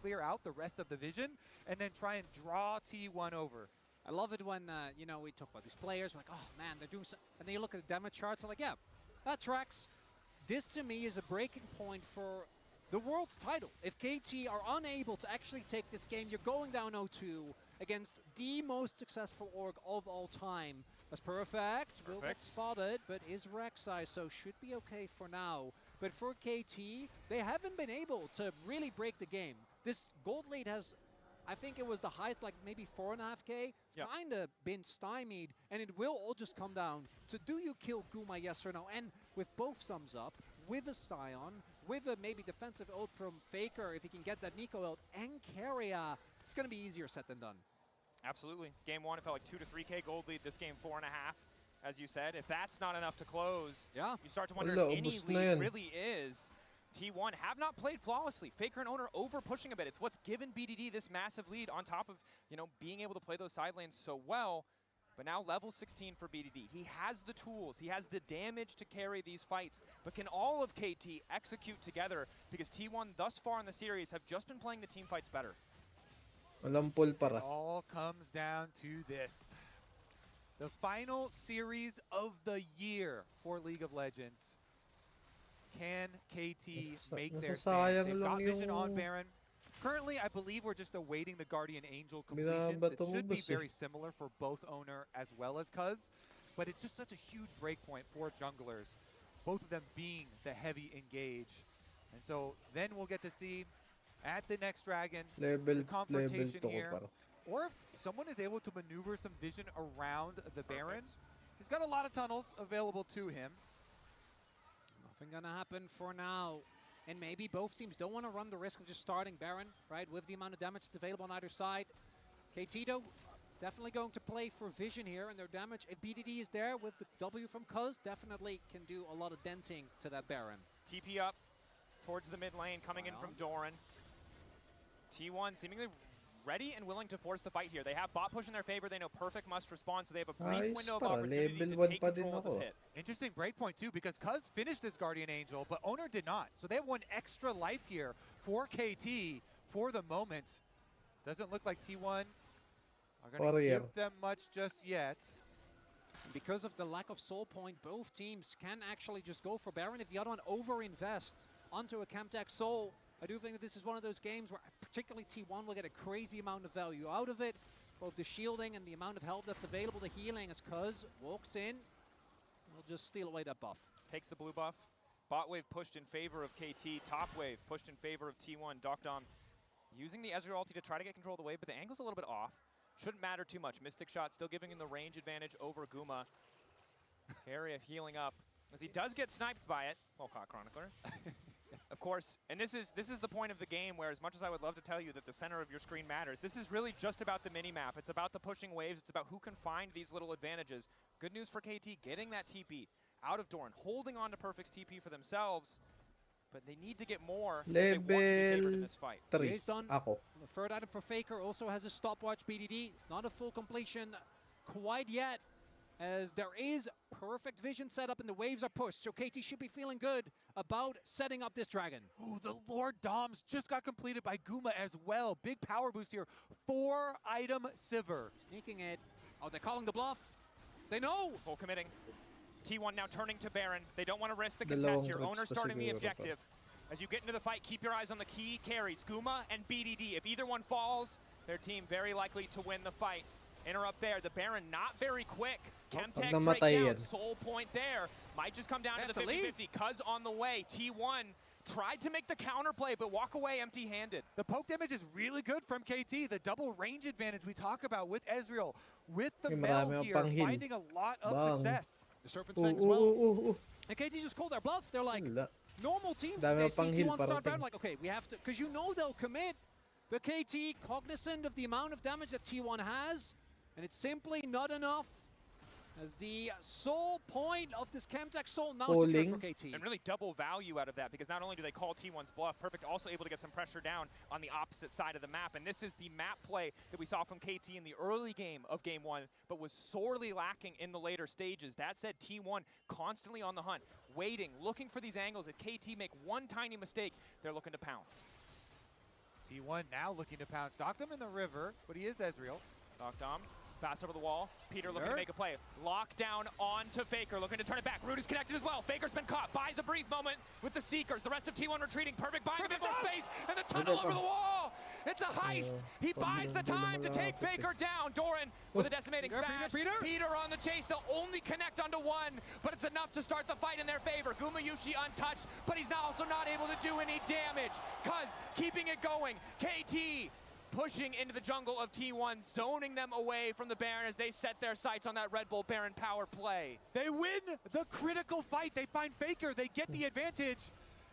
clear out the rest of the vision and then try and draw T1 over. I love it when, we talk about these players, we're like, oh man, they're doing so, and then you look at the demo charts, and like, yeah, that tracks. This to me is a breaking point for the world's title. If KT are unable to actually take this game, you're going down 0-2 against the most successful org of all time. That's perfect. Will get spotted, but is Rek'Sai, so should be okay for now. But for KT, they haven't been able to really break the game. This gold lead has, I think it was the highest, like maybe 4.5K. It's kind of been stymied, and it will all just come down to, do you kill Guma, yes or no? And with both sums up, with a Scion, with a maybe defensive ult from Faker, if he can get that Nico ult, and Keria, it's going to be easier said than done. Absolutely. Game 1, it felt like 2 to 3K gold lead. This game, 4.5. As you said, if that's not enough to close, you start to wonder if any lead really is. T1 have not played flawlessly. Faker and Owner over pushing a bit. It's what's given BDD this massive lead on top of, being able to play those side lanes so well. But now level 16 for BDD. He has the tools. He has the damage to carry these fights. But can all of KT execute together? Because T1 thus far in the series have just been playing the team fights better. It all comes down to this. The final series of the year for League of Legends. Can KT make their stand? They've got vision on Baron. Currently, I believe we're just awaiting the Guardian Angel completions. It should be very similar for both Owner as well as Cuz, but it's just such a huge breakpoint for junglers, both of them being the heavy engage. And so then we'll get to see at the next Dragon, the confrontation here, or if someone is able to maneuver some vision around the Baron. He's got a lot of tunnels available to him. Nothing gonna happen for now. And maybe both teams don't want to run the risk of just starting Baron, right, with the amount of damage that's available on either side. KT, though, definitely going to play for vision here, and their damage, if BDD is there with the W from Cuz, definitely can do a lot of denting to that Baron. TP up towards the mid lane, coming in from Doran. T1 seemingly ready and willing to force the fight here. They have bot push in their favor. They know Perfect must respond, so they have a brief window of opportunity to take control of the pit. Interesting breakpoint too, because Cuz finished this Guardian Angel, but Owner did not. So they have one extra life here for KT for the moment. Doesn't look like T1 are going to give them much just yet. Because of the lack of soul point, both teams can actually just go for Baron. If the other one over-invests onto a Camtech soul, I do think that this is one of those games where particularly T1 will get a crazy amount of value out of it. Both the shielding and the amount of help that's available, the healing, as Cuz walks in. Will just steal away that buff. Takes the blue buff. Bot wave pushed in favor of KT. Top wave pushed in favor of T1. Dokdom using the Ezreal ulti to try to get control of the wave, but the angle's a little bit off. Shouldn't matter too much. Mystic Shot still giving him the range advantage over Guma. Area healing up as he does get sniped by it. Well caught, Chronicler. Of course, and this is the point of the game where, as much as I would love to tell you that the center of your screen matters, this is really just about the mini-map. It's about the pushing waves. It's about who can find these little advantages. Good news for KT, getting that TP out of Doran, holding on to Perfect's TP for themselves, but they need to get more if they want to be favored in this fight. Level 3, ako. The third item for Faker also has a stopwatch BDD. Not a full completion quite yet, as there is perfect vision set up and the waves are pushed. So KT should be feeling good about setting up this dragon. Ooh, the Lord Doms just got completed by Guma as well. Big power boost here. 4-item Sivir. Sneaking it. Oh, they're calling the bluff. They know. Full committing. T1 now turning to Baron. They don't want to risk the contest here. Owner starting the objective. As you get into the fight, keep your eyes on the key carries, Guma and BDD. If either one falls, their team very likely to win the fight. Interrupt there. The Baron not very quick. Chemtech Drake down. Soul point there. Might just come down to the 50-50. Cuz on the way. T1 tried to make the counterplay, but walk away empty-handed. The poke damage is really good from KT. The double range advantage we talk about with Ezreal. With the Mel here, finding a lot of success. The Serpent's Fang as well. And KT just called their bluff. They're like, normal teams, they see T1 start Baron, like, okay, we have to, because you know they'll commit. But KT, cognizant of the amount of damage that T1 has, and it's simply not enough, as the soul point of this Camtech soul now secured for KT. And really double value out of that, because not only do they call T1's bluff, Perfect also able to get some pressure down on the opposite side of the map. And this is the map play that we saw from KT in the early game of Game 1, but was sorely lacking in the later stages. That said, T1 constantly on the hunt, waiting, looking for these angles. If KT make one tiny mistake, they're looking to pounce. T1 now looking to pounce. Dokdom in the river, but he is Ezreal. Dokdom. Pass over the wall. Peter looking to make a play. Lockdown onto Faker, looking to turn it back. Root is connected as well. Faker's been caught. Buys a brief moment with the Seekers. The rest of T1 retreating. Perfect buying a bit more space, and the tunnel over the wall. It's a heist. He buys the time to take Faker down. Doran with a decimating smash. Peter on the chase. They'll only connect onto one, but it's enough to start the fight in their favor. Gumayusi untouched, but he's now also not able to do any damage. Cuz keeping it going. KT pushing into the jungle of T1, zoning them away from the Baron as they set their sights on that Red Bull Baron power play. They win the critical fight. They find Faker. They get the advantage.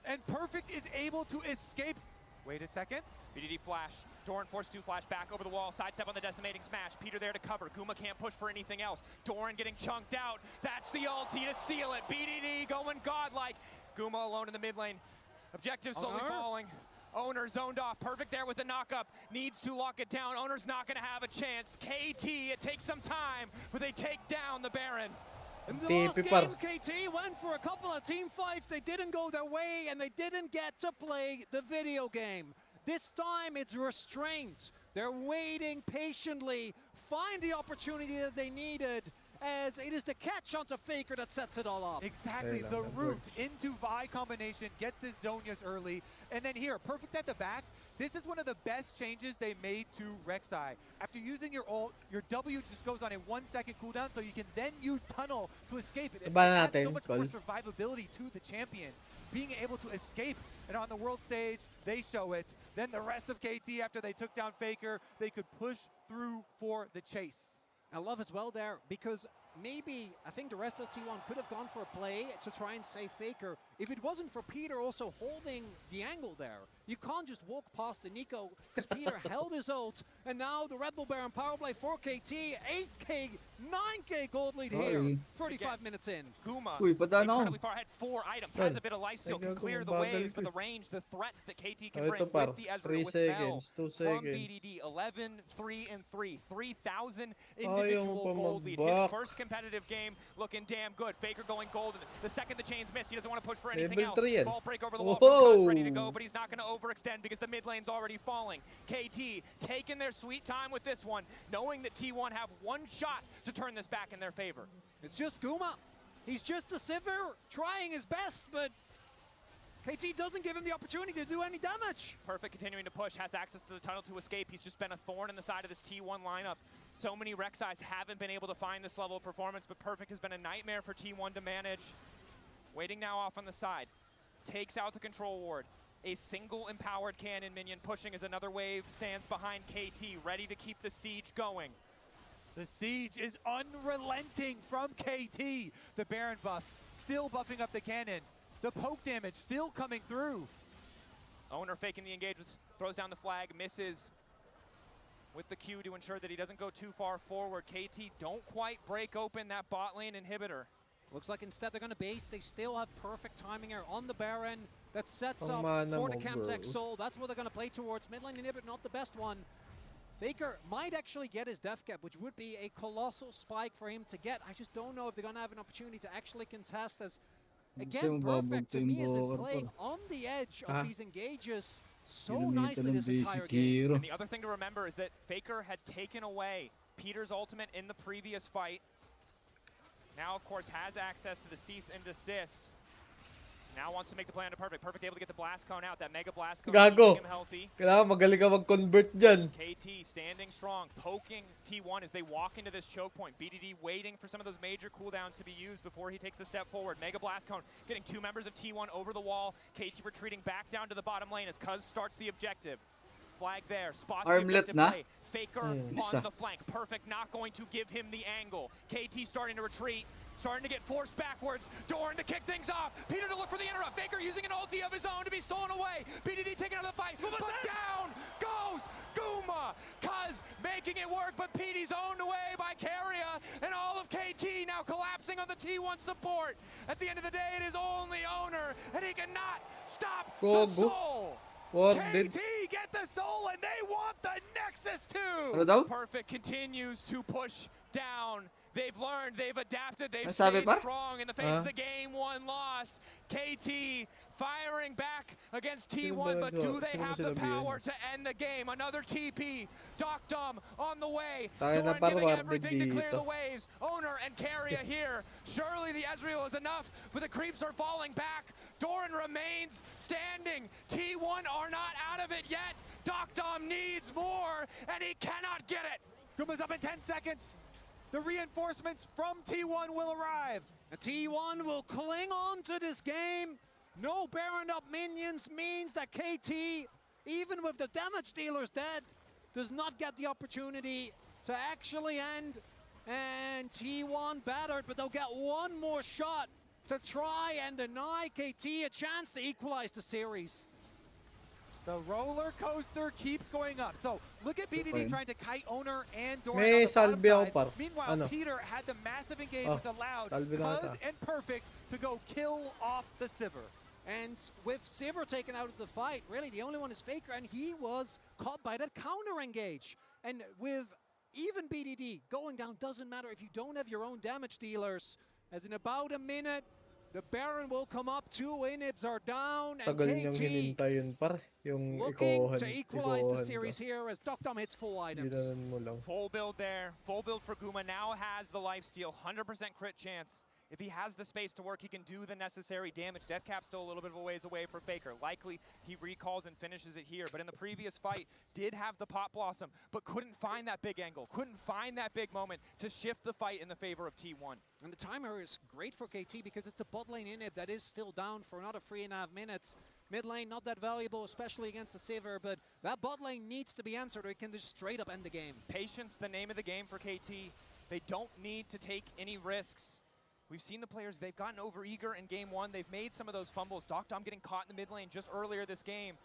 And Perfect is able to escape. Wait a second. BDD flash. Doran forced to flash back over the wall. Sidestep on the decimating smash. Peter there to cover. Guma can't push for anything else. Doran getting chunked out. That's the ulti to seal it. BDD going godlike. Guma alone in the mid lane. Objective slowly falling. Owner zoned off. Perfect there with the knockup. Needs to lock it down. Owner's not going to have a chance. KT, it takes some time, but they take down the Baron. In the last game, KT went for a couple of team fights. They didn't go their way, and they didn't get to play the video game. This time, it's restraint. They're waiting patiently, find the opportunity that they needed, as it is the catch onto Faker that sets it all up. Exactly, the root into Vi combination gets his Zhonya's early, and then here, Perfect at the back. This is one of the best changes they made to Rek'Sai. After using your ult, your W just goes on a 1-second cooldown, so you can then use Tunnel to escape it. It adds so much more survivability to the champion. Being able to escape, and on the world stage, they show it. Then the rest of KT, after they took down Faker, they could push through for the chase. I love as well there, because maybe I think the rest of T1 could have gone for a play to try and save Faker if it wasn't for Peter also holding the angle there. You can't just walk past the Nico because Peter held his ult, and now the Red Bull Baron power play for KT, 8k, 9k gold lead here, 35 minutes in. Guma, Uy, padaan ako. incredibly far ahead, 4 items, has a bit of life steal, can clear the waves, but the range, the threat that KT can bring with the Ezreal, with Mel, from BDD, 11, 3, and 3, 3,000 individual gold lead. His first competitive game looking damn good. Faker going golden. The second the chains miss, he doesn't want to push for anything else. Ball break over the wall from Cuz, ready to go, but he's not going to overextend because the mid lane's already falling. KT taking their sweet time with this one, knowing that T1 have one shot to turn this back in their favor. It's just Guma. He's just a Sivir trying his best, but KT doesn't give him the opportunity to do any damage. Perfect continuing to push, has access to the tunnel to escape. He's just been a thorn in the side of this T1 lineup. So many Rek'Sais haven't been able to find this level of performance, but Perfect has been a nightmare for T1 to manage. Waiting now off on the side. Takes out the control ward. A single empowered cannon minion pushing as another wave stands behind KT, ready to keep the siege going. The siege is unrelenting from KT. The Baron buff still buffing up the cannon. The poke damage still coming through. Owner faking the engagement, throws down the flag, misses with the Q to ensure that he doesn't go too far forward. KT don't quite break open that bot lane inhibitor. Looks like instead they're going to base. They still have perfect timing here on the Baron. That sets Ang up mana for the mo, Chemtech bro. Soul. That's what they're going to play towards. Mid lane inhibitor, not the best one. Faker might actually get his death cap, which would be a colossal spike for him to get. I just don't know if they're going to have an opportunity to actually contest as, again, Perfect to me has been playing on the edge of these engages so nicely this entire game. And the other thing to remember is that Faker had taken away Peter's ultimate in the previous fight. Now, of course, has access to the cease and desist. Now wants to make the play onto Perfect. Perfect able to get the blast cone out. That mega blast cone Gago. keeping him healthy. Kailangan magaling ka mag-convert dyan. KT standing strong, poking T1 as they walk into this choke point. BDD waiting for some of those major cooldowns to be used before he takes a step forward. Mega blast cone getting 2 members of T1 over the wall. KT retreating back down to the bottom lane as Cuz starts the objective. Flag there, spots Armlet the objective na? play. Faker on the flank. Perfect not going to give him the angle. KT starting to retreat. Starting to get forced backwards. Doran to kick things off. Peter to look for the interrupt. Faker using an ulti of his own to be stolen away. BDD taking another fight. But down goes Guma. Cuz making it work, but PD's owned away by Keria. And all of KT now collapsing on the T1 support. At the end of the day, it is only Owner, and he cannot stop the soul. KT get the soul, and they want the Nexus too. Perfect continues to push down. They've learned, they've adapted, they've Sabi stayed pa? strong in the face of the game 1 loss. KT firing back against T1, but do they have the power to end the game? Another TP. Doctum on the way. Doran giving everything to clear the waves. Owner and Keria here. Surely the Ezreal is enough, but the creeps are falling back. Doran remains standing. T1 are not out of it yet. Doctum needs more, and he cannot get it. Guma's up in 10 seconds. The reinforcements from T1 will arrive. And T1 will cling on to this game. No Baron up minions means that KT, even with the damage dealers dead, does not get the opportunity to actually end. And T1 battered, but they'll get one more shot to try and deny KT a chance to equalize the series. The roller coaster keeps going up. So look at BDD trying to kite Owner and Doran May on the bottom salve ako side. par. Meanwhile, Ano? Peter had the massive engage which allowed salve na Cuz ata. and Perfect to go kill off the Sivir. And with Sivir taken out of the fight, really the only one is Faker, and he was caught by that counter engage. And with even BDD going down, doesn't matter if you don't have your own damage dealers. As in about a minute, the Baron will come up, 2 inhibs are down, and Tagal niyang KT hinintay yun par. Yung looking ikohan. to equalize the ikohan series ka. here as Doctum hits full items. Ginanon mo lang. Full build there. Full build for Guma. Now has the lifesteal. 100% crit chance. If he has the space to work, he can do the necessary damage. Death Cap's still a little bit of a ways away for Faker. Likely he recalls and finishes it here. But in the previous fight, did have the Pot Blossom, but couldn't find that big angle. Couldn't find that big moment to shift the fight in the favor of T1. And the timer is great for KT because it's the bot lane inhib that is still down for another 3.5 minutes. Mid lane not that valuable, especially against the Sivir, but that bot lane needs to be answered or it can just straight up end the game. Patience, the name of the game for KT. They don't need to take any risks. We've seen the players, they've gotten overeager in game one. They've made some of those fumbles. Dom getting caught in the mid lane just earlier this game.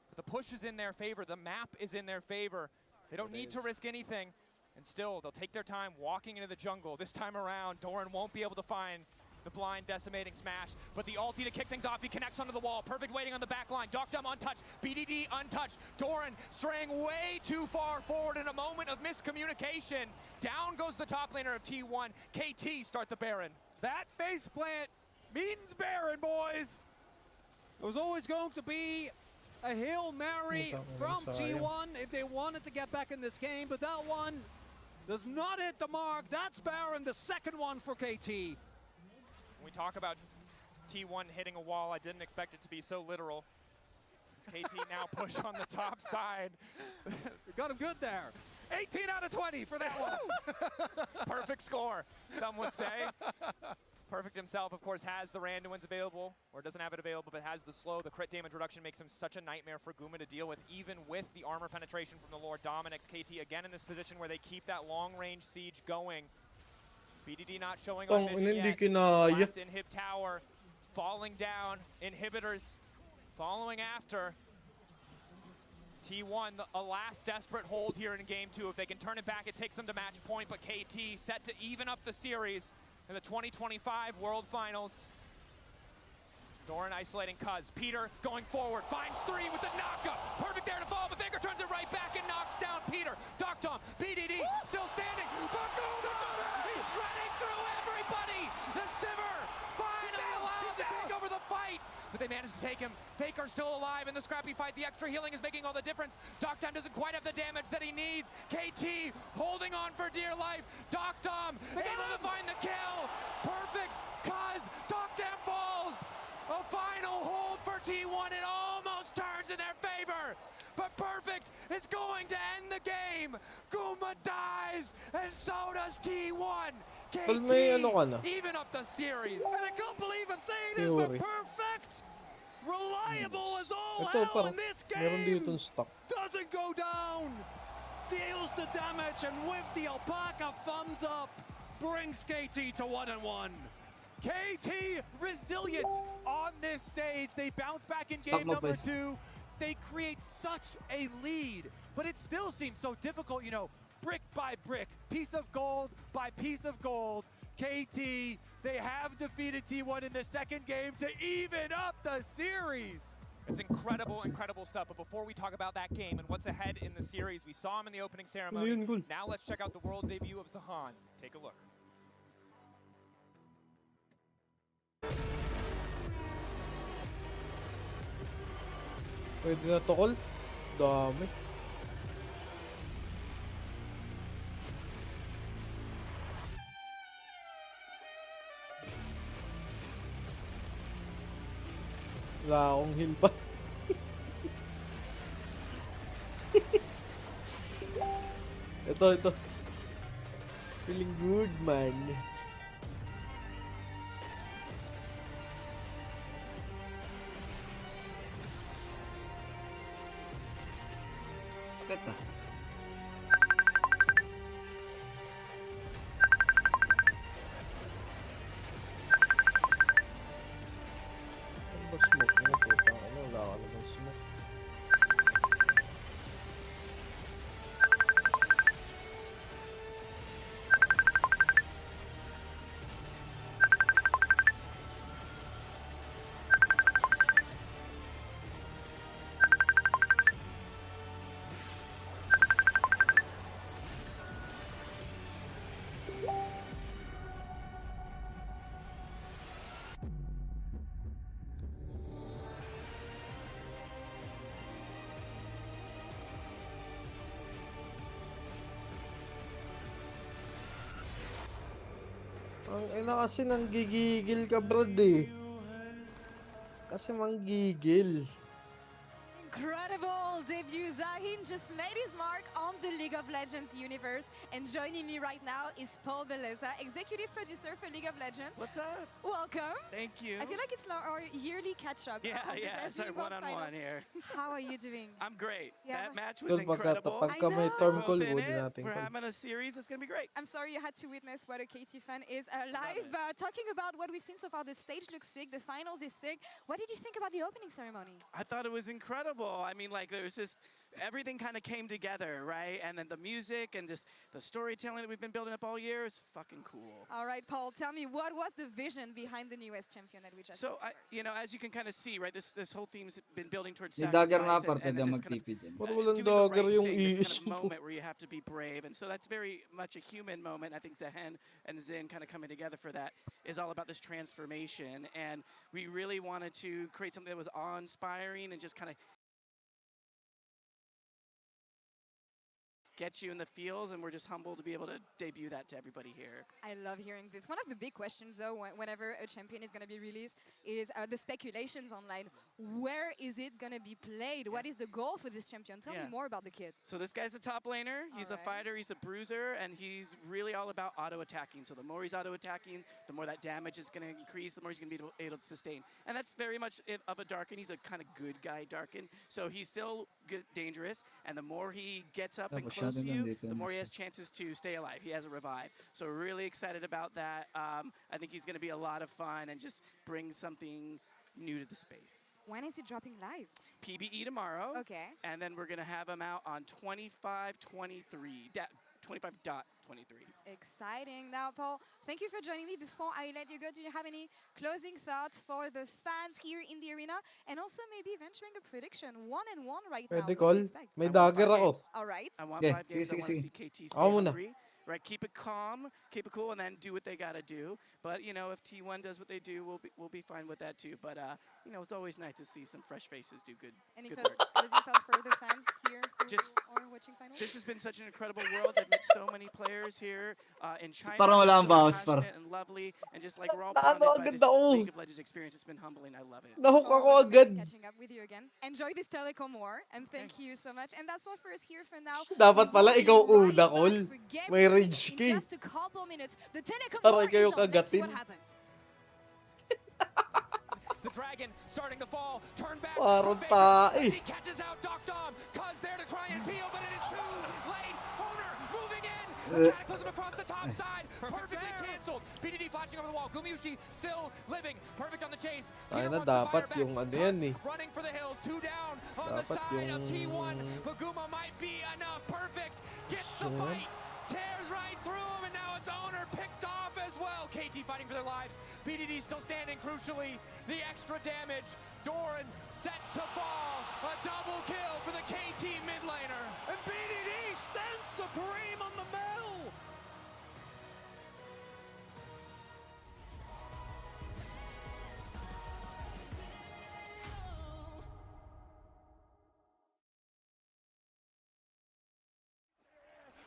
But the push is in their favor. The map is in their favor. They don't need to risk anything. And still, they'll take their time walking into the jungle. This time around, Doran won't be able to find the blind decimating smash, but the ulti to kick things off, he connects onto the wall. Perfect waiting on the back line. Dom untouched, BDD untouched. Doran straying way too far forward in a moment of miscommunication. Down goes the top laner of T1. KT start the Baron. That face plant means Baron, boys. It was always going to be a Hail Mary from T1 if they wanted to get back in this game, but that one does not hit the mark. That's Baron, the second one for KT. When we talk about T1 hitting a wall, I didn't expect it to be so literal. As KT now push on the top side. Got him good there. 18 out of 20 for that one. Perfect score, some would say. Perfect himself, of course, has the Randuin's available, or doesn't have it available, but has the slow. The crit damage reduction makes him such a nightmare for Guma to deal with, even with the armor penetration from the Lord Dominic's. KT again in this position where they keep that long-range siege going. BDD not showing on vision yet. Last inhib tower falling down. Inhibitors following after. T1, a last desperate hold here in game 2. If they can turn it back, it takes them to match point, but KT set to even up the series in the 2025 World Finals. Doran isolating Cuz. Peter going forward, finds 3 with the knockup. Perfect there to fall, but Faker turns it right back and knocks down Peter. Dom, BDD, still standing. Bakuna! He's shredding through everybody! The Sivir finally allowed to take over the fight! But they managed to take him. Faker still alive in the scrappy fight. The extra healing is making all the difference. Dom doesn't quite have the damage that he needs. KT holding on for dear life. Dom able to find the kill. Perfect. Cuz Dom falls. A final hold for T1. It almost turns in their favor. But Perfect is going to end the game. Guma dies, and so does T1. KT even up the series. Oh, And I can't believe I'm saying this, but Perfect, reliable as all hell in this game, doesn't go down. Deals the damage, and with the Alpaca thumbs up, brings KT to 1-1. KT resilient on this stage. They bounce back in game number 2. They create such a lead, but it still seems so difficult, you know, brick by brick, piece of gold by piece of gold. KT, they have defeated T1 in the second game to even up the series. It's incredible, incredible stuff. But before we talk about that game and what's ahead in the series, we saw him in the opening ceremony. Now let's check out the world debut of Zahan. Take a look. Pwede na tokol? Dami. Wala akong heal pa. Ito. Feeling good, man. Bakit ah? Ano ba smoke? Ano po? Ano? Wala ka naman smoke. Ang ina kasi nanggigigil ka, brad eh. Kasi manggigil. incredible debut. Zahin just made his mark on the League of Legends universe. And joining me right now is Paul Beleza, executive producer for League of Legends. What's up? Welcome. Thank you. I feel like it's our yearly catch-up. Yeah, of the yeah, Best it's our Dream World one-on-one Finals. here. How are you doing? I'm great. Yeah. That match was Tol, incredible. pagka may We're term both call, in huwag it. natin We're call. having a series. It's going to be great. I'm sorry you had to witness what a KT fan is live. Talking about what we've seen so far, the stage looks sick, the finals is sick. What did you think about the opening ceremony? I thought it was incredible. I mean, like, there was just everything kind of came together, right? And then the music and just the storytelling that we've been building up all year is fucking cool. All right, Paul, tell me, what was the vision behind the newest champion that we just So, you know, as you can kind of see, right, this whole team's been building towards May dagger sacrifice nga par, and pwede this kind of mag-TP dyan. Ba't walang doing the dagger right yung thing, this iis kind of mo? moment where you have to be brave. And so that's very much a human moment. I think Zahen and Zin kind of coming together for that is all about this transformation. And we really wanted to create something that was awe-inspiring and just kind of get you in the feels, and we're just humbled to be able to debut that to everybody here. I love hearing this. One of the big questions, though, whenever a champion is going to be released, is the speculations online. Where is it going to be played? What is the goal for this champion? Tell me more about the kid. So this guy's a top laner. He's a fighter. He's a bruiser, and he's really all about auto-attacking. So the more he's auto-attacking, the more that damage is going to increase, the more he's going to be able to sustain. And that's very much of a Darkin. He's a kind of good guy Darkin. So he's still good, dangerous, and the more he gets up and close to you, the more he has chances to stay alive. He has a revive. So we're really excited about that. I think he's going to be a lot of fun and just bring something new to the space. When is it dropping live? PBE tomorrow. Okay. And then we're going to have him out on 25.23. 25.23. Exciting. Now, Paul, thank you for joining me. Before I let you go, do you have any closing thoughts for the fans here in the arena? And also maybe venturing a prediction. 1-1 right now. Pwede, What do you call. expect? May dagger ako. All right. I want Okay, 5 games. I want to see KT stay Ako muna. hungry. Right, keep it calm, keep it cool, and then do what they gotta do. But you know, if T1 does what they do, we'll be fine with that too. But you know, it's always nice to see some fresh faces do good. Any good closing work. thoughts for the fans here who are watching finals? This has been such an incredible world. I've met so many players here in China. Parang wala ang so bawas, parang. passionate and lovely, and just like we're all Ano, bonded by agad this ako. League of Legends experience. It's been humbling. I love it. Nahook ako Oh, agad. catching up with you again. Enjoy this telecom war, and thank you so much. And that's all for us here for now. Dapat pala We ikaw will be una, right Col. back for game May three rage in ka eh. just a couple minutes. The telecom Aray war kayo is on. Let's see kagatin. what happens. The dragon starting to fall. Turn back. Parang from Faker tae. as he catches out Doc Dom. Cuz there to try and peel, but it is too late. Owner moving in. The Cataclysm across the top side. Perfectly canceled. BDD flashing over the wall. Gumiushi still living. Perfect on the chase. Ay Here na, wants to dapat fire back. yung ano yan eh. Running for the hills. 2 down on the Dapat side of yung- T1. Baguma might be enough. Perfect. Gets the Yan. fight. Tears right through him, and now it's Owner picked off as well. KT fighting for their lives. BDD still standing. Crucially, the extra damage. Doran set to fall. A double kill for the KT mid laner. And BDD stands supreme on the mill.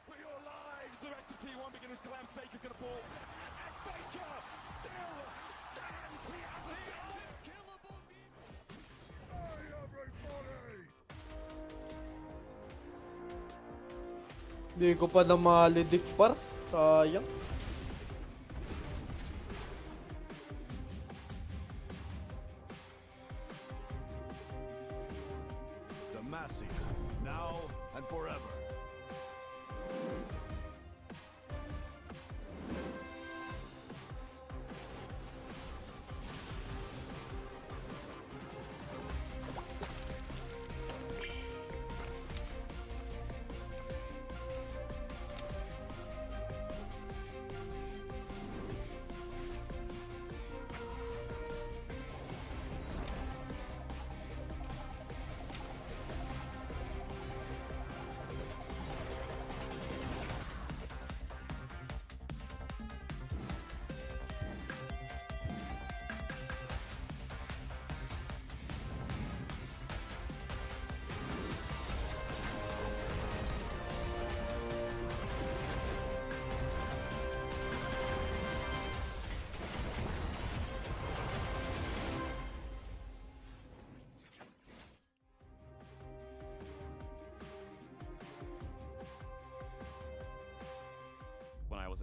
For your lives, the rest of T1 begin his collapse. Faker's gonna fall. And Faker still stands. He has a killable. Hindi ko pa namalidik par. Sayang. Demacia, now and forever.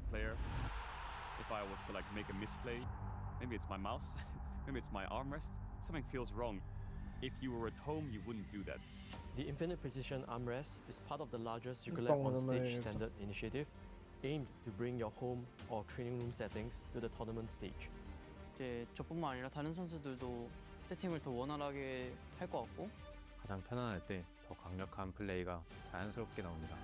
player. If I was to like make a misplay, maybe it's my mouse, maybe it's my armrest, something feels wrong. If you were at home, you wouldn't do that. The Infinite Precision Armrest is part of the largest Ukulele Pang on naman Stage ito. standard initiative aimed to bring your home or training room settings to the tournament stage. 이제 저뿐만 아니라 다른 선수들도 세팅을 더 원활하게 할 것 같고 가장 편안할 때 더 강력한 플레이가 자연스럽게 나옵니다.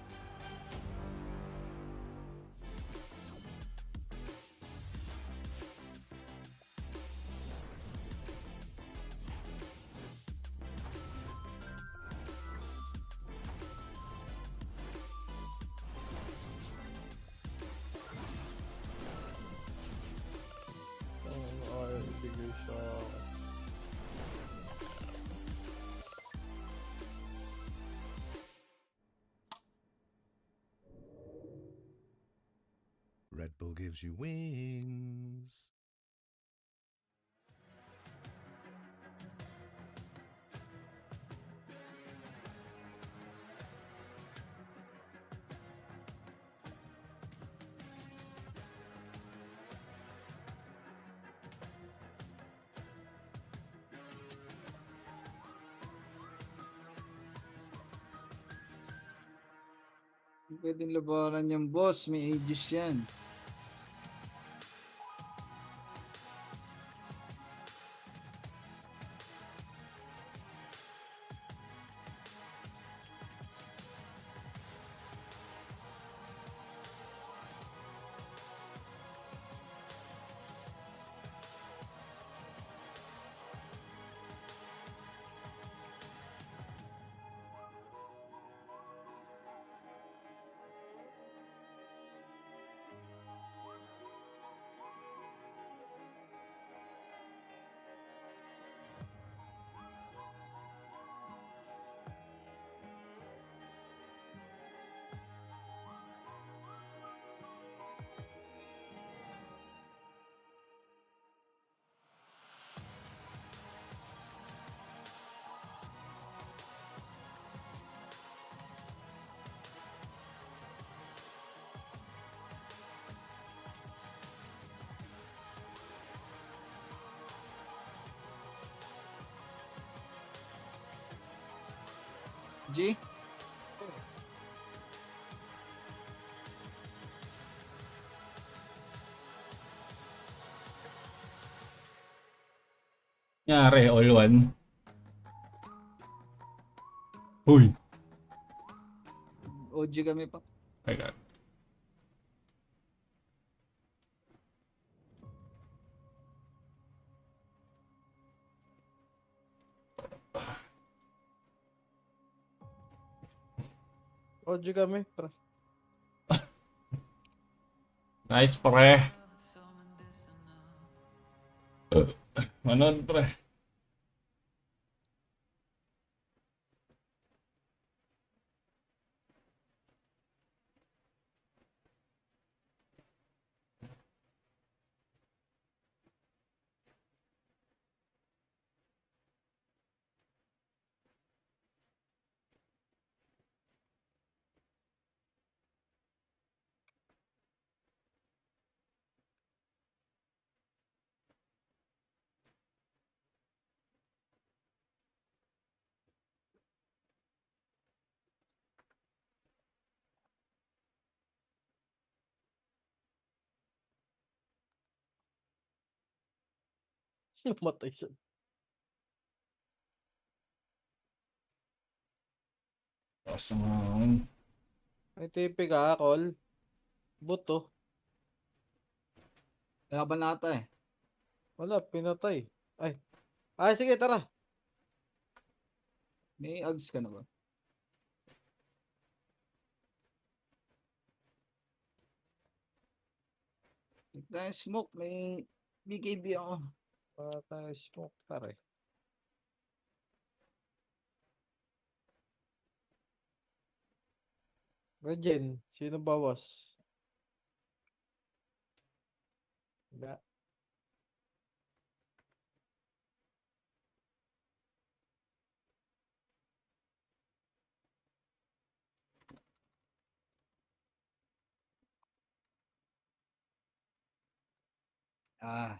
Bigger shot. Red Bull gives you wings. Pwedeng labanan yung boss. May aegis yan. G? Nyari, all one. Uy. OG kami pa. My God. OG kami. Pre. Nice, pre. Manood, pre. Namatay siya. Awesome. May TP ka, Col. Buto. Laban nata eh. Wala, pinatay. Ay. Ay, sige, tara. May ags ka na ba? Tayo smoke, may BKB ako. Para tayo smoke, pare. Rajen, sino bawas? Wala. Ah.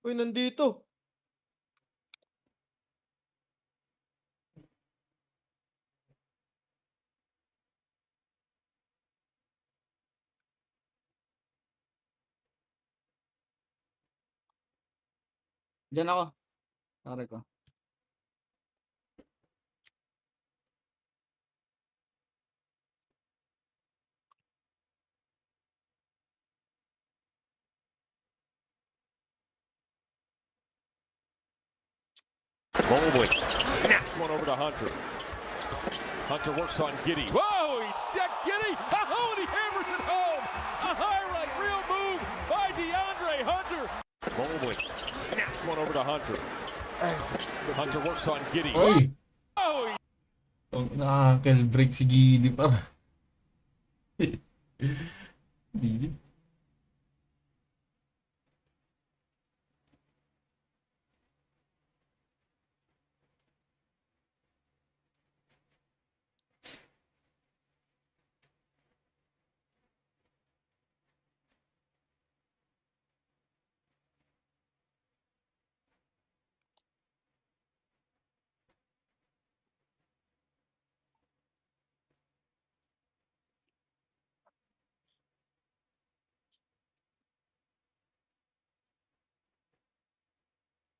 Uy, nandito. Diyan ako. Pare ko. Baldwin snaps one over to Hunter. Hunter works on Giddy. Whoa, he decked Giddy. Oh, and he hammers it home. A highlight real move by DeAndre Hunter. Baldwin snaps one over to Hunter. Hunter works on Giddy. Oy! Oh, Nakaka-kill break si Giddy para. Giddy.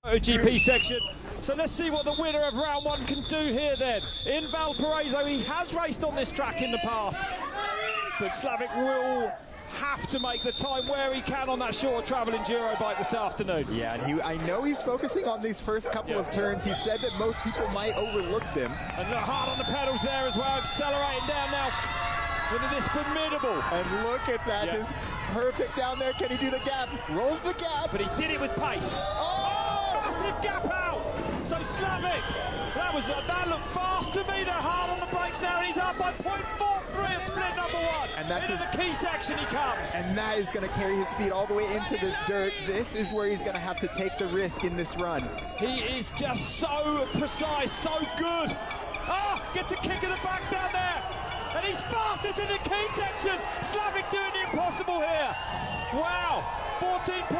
GP section. So let's see what the winner of round one can do here then. In Valparaiso, he has raced on this track in the past, but Slavic will have to make the time where he can on that short travel enduro bike this afternoon. Yeah, and I know he's focusing on these first couple of turns. He said that most people might overlook them. And look hard on the pedals there as well, accelerating down now into this formidable. And look at that, this perfect down there. Can he do the gap? Rolls the gap. But he did it with pace. Massive gap out. So Slavic, that looked fast to me. They're hard on the brakes now, and he's up by 0.43 at split number one. And that's into the key section he comes. And that is going to carry his speed all the way into this dirt. This is where he's going to have to take the risk in this run. He is just so precise, so good. Gets a kick in the back down there. And he's fastest in the key section. Slavic doing the impossible here. Wow, 14.2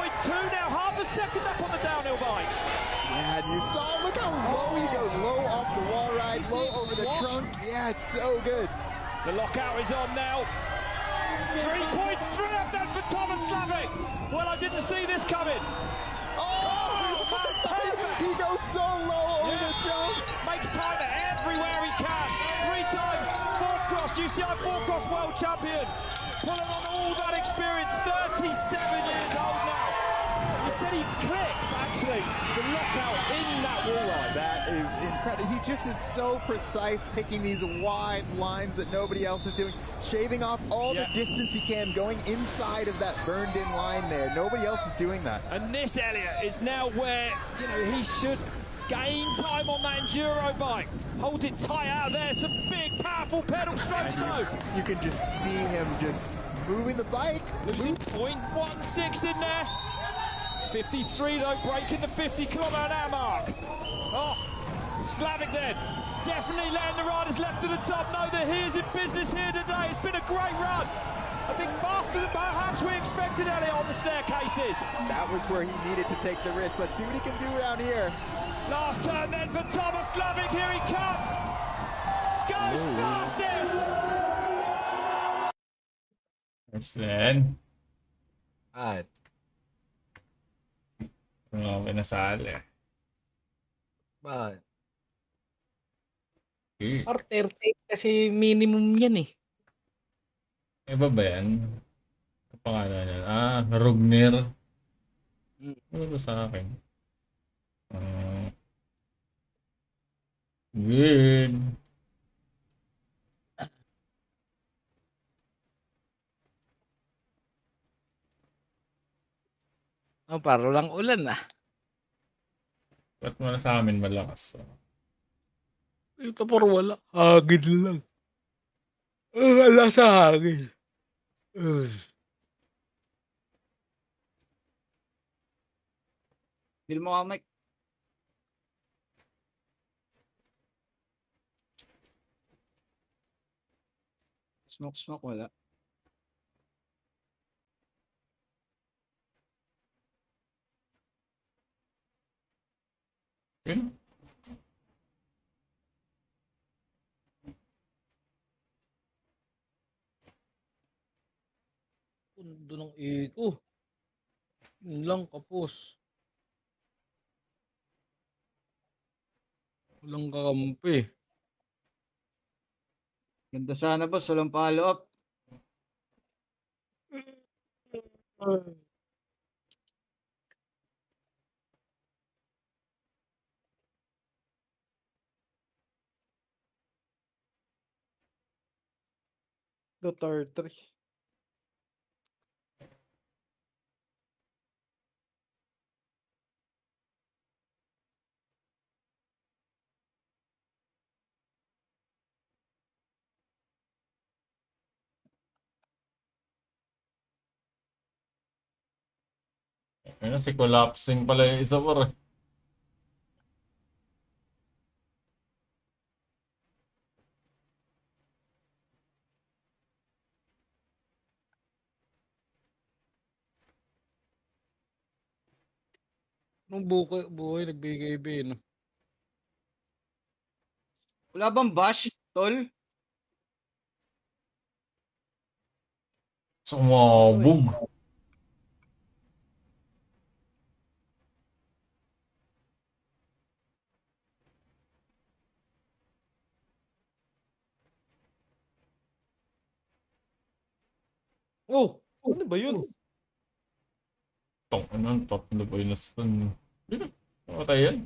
now, half a second up on the downhill bikes. Yeah, and you saw, look how low he goes, low off the wall ride, low over the trunk. Yeah, it's so good. The lockout is on now. 3.3 up then for Thomas Slavic. Well, I didn't see this coming. Oh, man, he goes so low over the jumps. Makes time everywhere he can. 3 times four-cross, UCI four-cross world champion. Pulling on all that experience, 37 years old now. You said he clicks, actually, the lockout in that wall ride. That is incredible. He just is so precise, taking these wide lines that nobody else is doing, shaving off all the distance he can, going inside of that burned-in line there. Nobody else is doing that. And this, Elliot, is now where, you know, he should gain time on that enduro bike. Hold it tight out there. Some big, powerful pedal strokes, though. You can just see him just moving the bike. Losing 0.16 in there. 53 though, breaking the 50km/h mark. Oh, Slavic then. Definitely letting the riders left to the top know that he is in business here today. It's been a great run. I think faster than perhaps we expected, Elliot, on the staircases. That was where he needed to take the risk. Let's see what he can do around here. Last turn then for Thomas Slavic. Here he comes. Goes past him. Nice then. At. Okay na sali. Bakit? Okay. R38 kasi minimum yan eh. Iba ba yan? Ang pangalan yan? Rugner. Ano ba sa akin? Good. Oh, paro lang ulan ah. Ba't mo na sa amin malakas? Ito puro wala. Hagin lang. Wala sa hagin. Feel mo ka, Mike. Smoke, wala. Yun. Pundo ng eco. Yun lang, kapos. Walang kakampi. Ganda sana, boss. Walang follow-up. Duterte. Ayun, si collapsing pala yung isa par. Nung buhay nagbigay no? Wala bang bash, tol? Sumabog. Oh! Ano ba yun? Tatlo ba yung na-stun? Matay yan.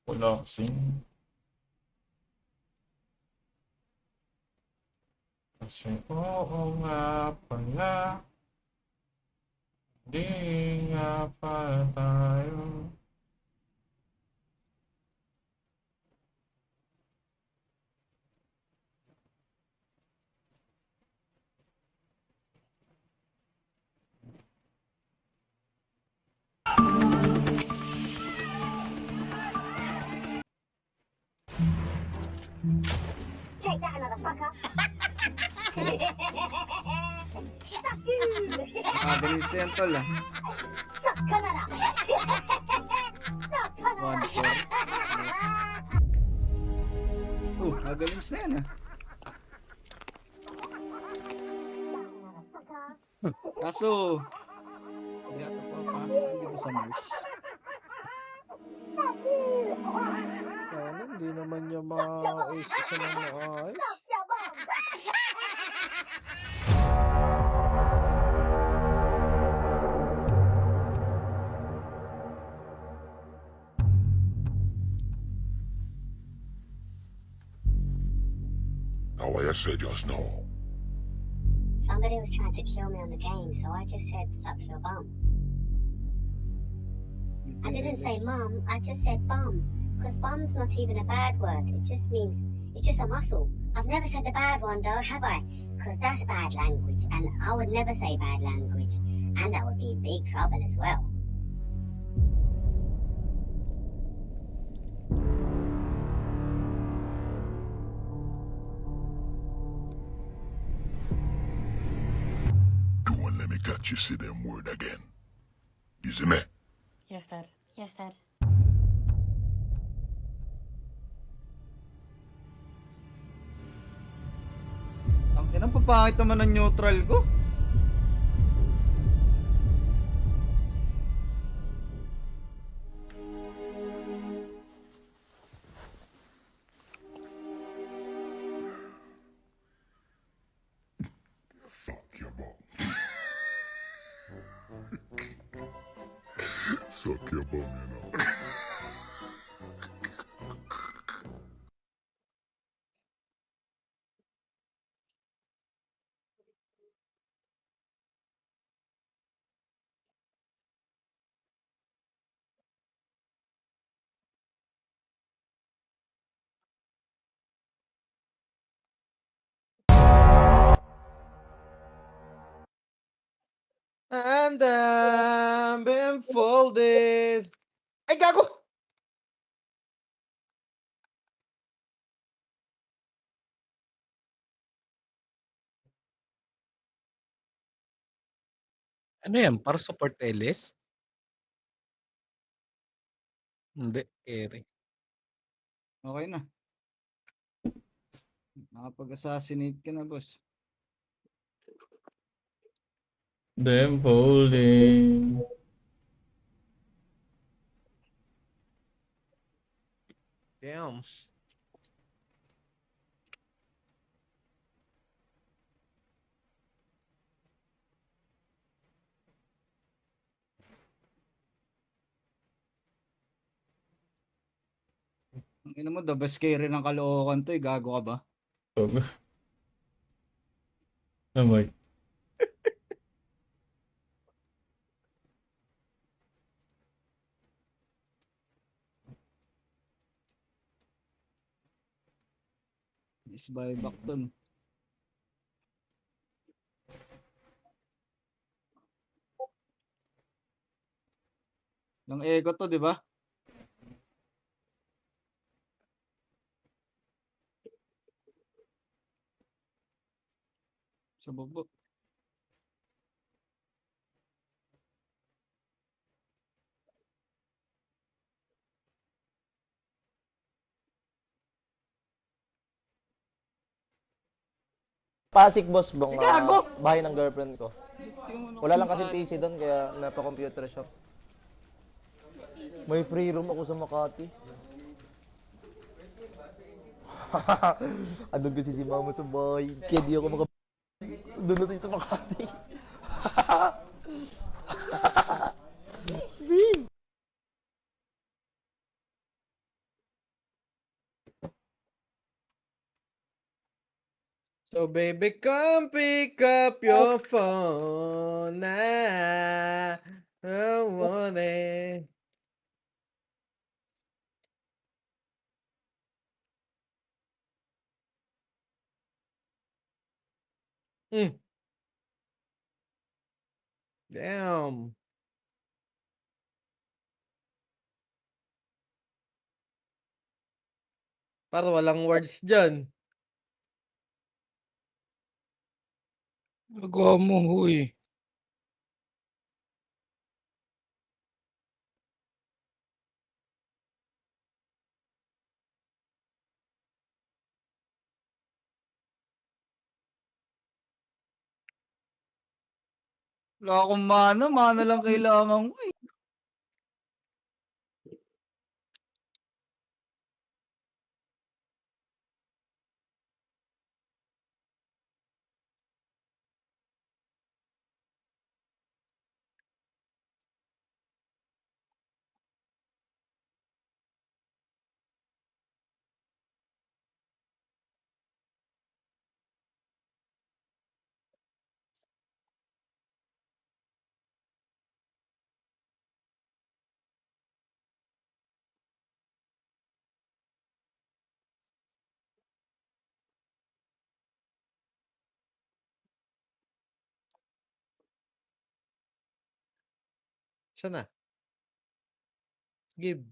Collapsing. Kasi oo nga pala. Hindi nga pala tayo. Take that, motherfucker! Fuck you! Bilis yan, tol ah. Suck Canada! Suck Canada! 1-4. Magaling na yan ah. Kaso, hindi ata papasok hindi ba sa Mars? Ano, hindi naman niya ma-ace isa ng maayos. How I said just now. Somebody was trying to kill me on the game, so I just said, suck your bum. I didn't say mum, I just said bum. Because bum's not even a bad word. It just means, it's just a muscle. I've never said the bad one though, have I? Because that's bad language, and I would never say bad language. And I would be in big trouble as well. Don't let me catch you say them word again. You see me? Yes, Dad. Yes, Dad. Ang inang papangit naman ng neutral ko. Suck your bum. Suck your bum, you know. I'm done, been folded. Ay, gago! Ano yan, para support Ellis? Hindi, carry. Okay na. Nakapag-assassinate ka na, boss. Them folding. Damn. Ang ina mo, the best carry ng Caloocan to, gago ka ba? Amoy. Is buyback to, no? Ng echo to, di ba? Sa baba. Pasig boss bong Gago! bahay ng girlfriend ko. Wala lang kasi PC doon kaya may pa computer shop. May free room ako sa Makati. Andun kasi si mama sa bahay. Kaya di ako doon na tayo sa Makati. So baby, come pick up your phone. I want it. Damn. Para walang words dyan. Nagawa mo, huy. Wala akong mana, mana lang kailangan ko eh. Saan na? Give.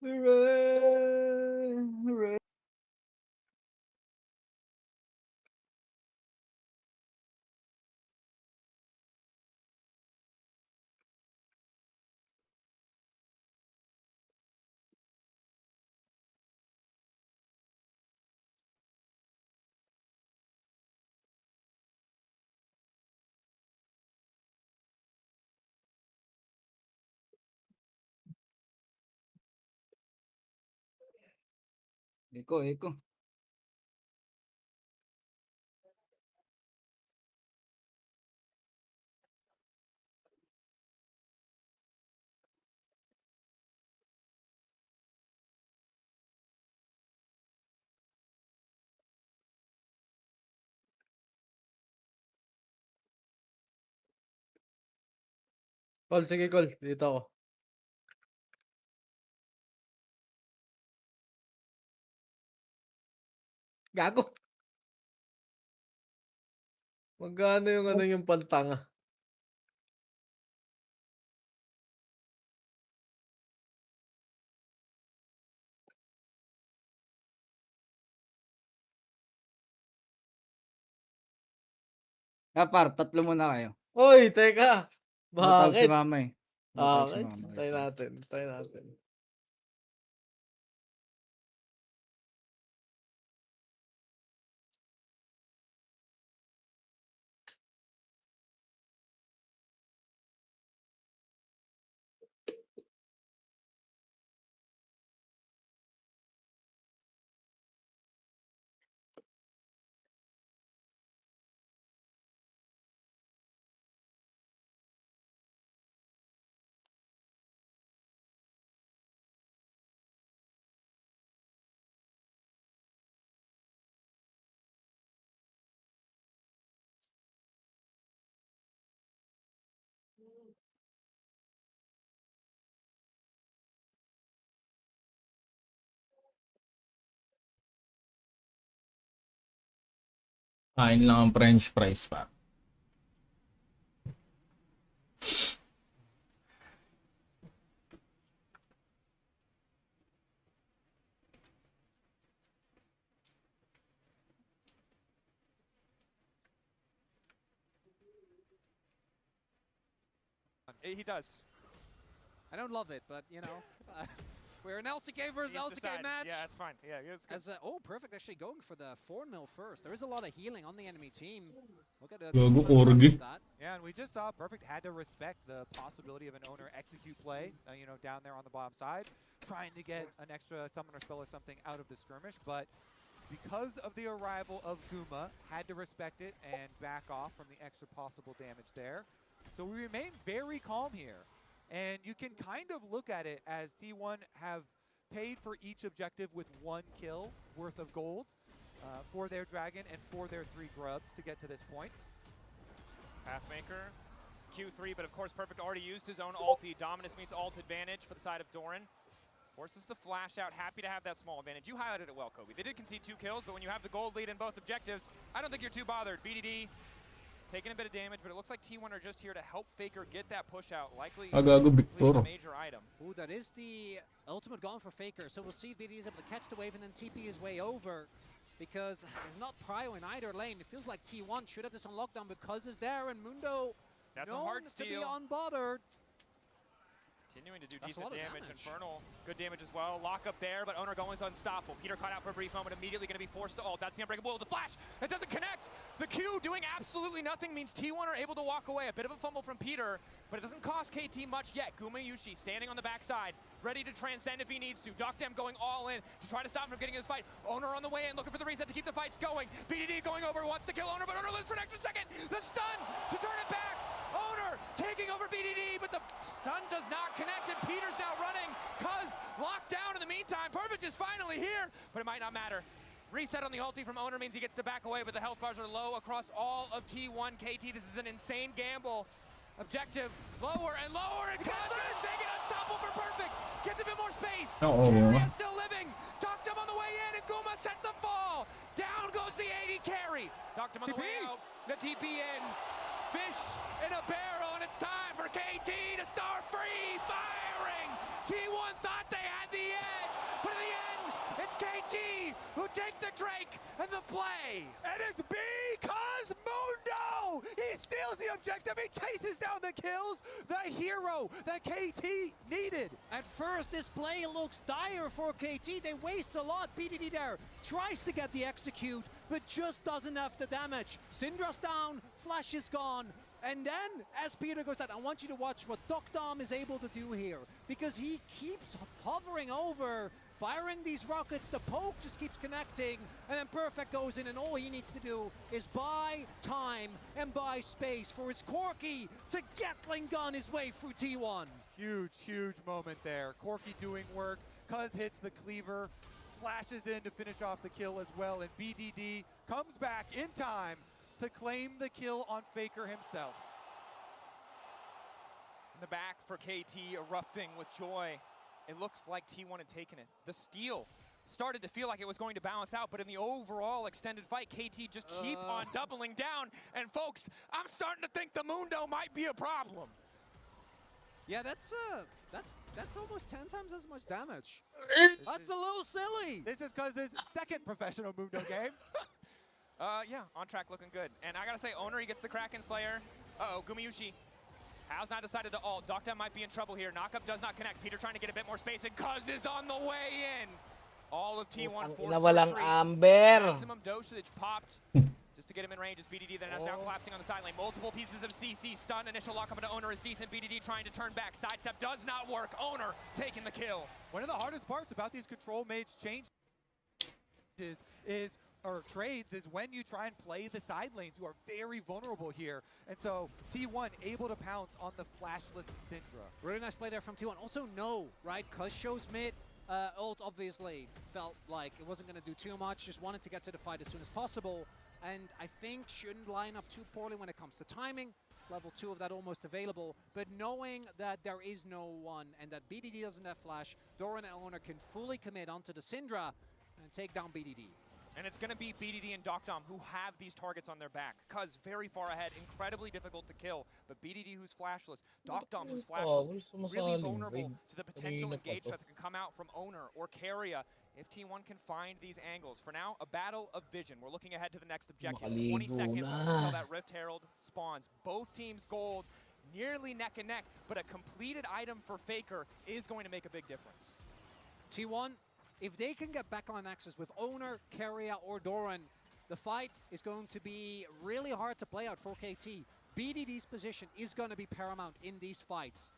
Hooray! Hooray! Eko, eko. Call, sige, call. Dito ako. Gago. Magkano yung ano yung pantanga? Par, tatlo muna kayo. Hoy, teka. Matawag si Bakit? mama eh. Matawag si Bakit? mama. Tayo natin. Tayo natin. Kain lang ang french fries pa. He does. I don't love it, but you know, we're an LCK versus LCK match. Yeah, it's fine. Yeah, it's good. As oh, perfect. Actually, going for the 4-0 first. There is a lot of healing on the enemy team. Look at Gago, Orgi. Yeah, and we just saw Perfect had to respect the possibility of an owner execute play, you know, down there on the bottom side, trying to get an extra summoner spell or something out of the skirmish, but because of the arrival of Guma, had to respect it and back off from the extra possible damage there. So we remain very calm here. And you can kind of look at it as T1 have paid for each objective with 1 kill worth of gold for their dragon and for their 3 grubs to get to this point. Pathmaker, Q3, but of course Perfect already used his own ulti. Dominus meets ult advantage for the side of Doran. Forces the flash out, happy to have that small advantage. You highlighted it well, Kobe. They did concede 2 kills, but when you have the gold lead in both objectives, I don't think you're too bothered. BDD taking a bit of damage, but it looks like T1 are just here to help Faker get that push out. Likely Gago, Victor. a major item. Ooh, that is the ultimate gone for Faker. So we'll see if BD is able to catch the wave and then TP his way over. Because there's not Prio in either lane. It feels like T1 should have this on lockdown because it's there, and Mundo That's known a hard to steal. be unbothered. Continuing to do That's a decent lot of damage. damage. Infernal, good damage as well. Lock up there, but Owner going is unstoppable. Peter caught out for a brief moment, immediately going to be forced to ult. That's the Unbreakable. The flash, it doesn't connect. The Q doing absolutely nothing means T1 are able to walk away. A bit of a fumble from Peter, but it doesn't cost KT much yet. Guma Yushi standing on the backside, ready to transcend if he needs to. Dokdem going all in to try to stop him from getting his fight. Owner on the way in, looking for the reset to keep the fights going. BDD going over, wants to kill Owner, but Owner lives for an extra second. The stun to turn it back. Owner taking over BDD, but the stun does not connect, and Peter's now running, cuz locked down in the meantime. Perfect is finally here, but it might not matter. Reset on the ulti from Owner means he gets to back away, but the health bars are low across all of T1. KT, this is an insane gamble. Objective, lower and lower, and God's gonna take it, unstoppable for Perfect. Gets a bit more space. Carry is still living. Doctum on the way in, and Guma set the fall. Down goes the AD carry. Doctum on the way out, the TP in. Fish in a barrel, and it's time for KT to start free firing. T1 thought they had the edge, but in the end, it's KT who take the Drake and the play. And it's because Mundo! He steals the objective, he chases down the kills, the hero that KT needed. At first, this play looks dire for KT. They waste a lot. BDD there tries to get the execute, but just doesn't have the damage. Syndra's down, Flash is gone. And then, as Peter goes down, I want you to watch what Dokdom is able to do here, because he keeps hovering over, firing these rockets. The poke just keeps connecting, and then Perfect goes in, and all he needs to do is buy time and buy space for his Corki to Gatling gun his way through T1. Huge, huge moment there. Corki doing work, Cuz hits the cleaver, flashes in to finish off the kill as well, and BDD comes back in time to claim the kill on Faker himself. In the back for KT erupting with joy. It looks like T1 had taken it. The steal started to feel like it was going to balance out, but in the overall extended fight, KT just keep on doubling down. And folks, I'm starting to think the Mundo might be a problem. Yeah, that's almost 10 times as much damage. That's a little silly. This is because his second professional Mundo game. Yeah, on track, looking good. And I gotta say, Owner, he gets the Kraken Slayer. Uh-oh, Gumayusi has not decided to ult. Doctam might be in trouble here. Knockup does not connect. Peter trying to get a bit more space, and Cuz is on the way in. All of T1 forced walang retreat. Amber. Maximum dosage popped just to get him in range as BDD then is now collapsing on the side lane. Multiple pieces of CC stun. Initial lockup into Owner is decent. BDD trying to turn back. Sidestep does not work. Owner taking the kill. One of the hardest parts about these control mage changes or trades is when you try and play the side lanes who are very vulnerable here. And so T1 able to pounce on the flashless Syndra. Really nice play there from T1. Also no, right? Cuz shows mid. Ult obviously felt like it wasn't going to do too much, just wanted to get to the fight as soon as possible. And I think shouldn't line up too poorly when it comes to timing. Level 2 of that almost available. But knowing that there is no one and that BDD doesn't have flash, Doran and Owner can fully commit onto the Syndra and take down BDD. And it's going to be BDD and Doctam who have these targets on their back. Cuz very far ahead, incredibly difficult to kill. But BDD who's flashless, Doctam who's flashless, really vulnerable to the potential engage that can come out from Owner or Keria if T1 can find these angles. For now, a battle of vision. We're looking ahead to the next objective. 20 seconds until that Rift Herald spawns. Both teams gold, nearly neck and neck, but a completed item for Faker is going to make a big difference. T1, if they can get backline access with Owner, Keria, or Doran, the fight is going to be really hard to play out for KT. BDD's position is going to be paramount in these fights.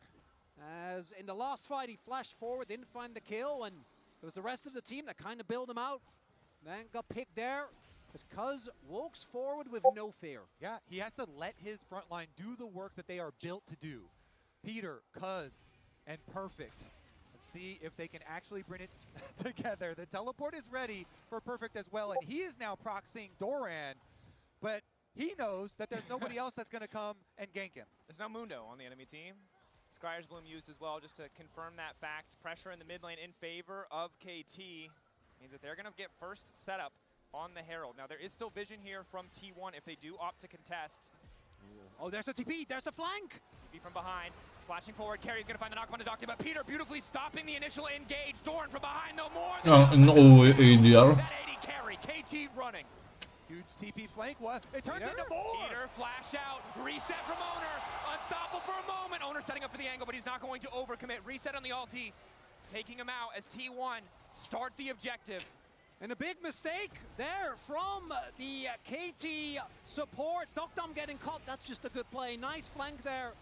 As in the last fight, he flashed forward, didn't find the kill, and it was the rest of the team that kind of bailed him out. Then got picked there as Cuz walks forward with no fear. Yeah, he has to let his front line do the work that they are built to do. Peter, Cuz, and Perfect. See if they can actually bring it together. The teleport is ready for Perfect as well, and he is now proxying Doran, but he knows that there's nobody else that's going to come and gank him. There's no Mundo on the enemy team. Scryer's Bloom used as well just to confirm that fact. Pressure in the mid lane in favor of KT means that they're going to get first setup on the Herald. Now there is still vision here from T1 if they do opt to contest. Oh, there's the TP, there's the flank! TP from behind. Flashing forward, Carey's gonna find the knock on the Doctor, but Peter beautifully stopping the initial engage. Dorn from behind, no more. No, ADR. That 80 carry, KT running. Huge TP flank, what? It turns into more. Peter, flash out, reset from Owner. Unstoppable for a moment. Owner setting up for the angle, but he's not going to overcommit. Reset on the ulti, taking him out as T1 start the objective. And a big mistake there from the KT support. Doctam getting caught, that's just a good play. Nice flank there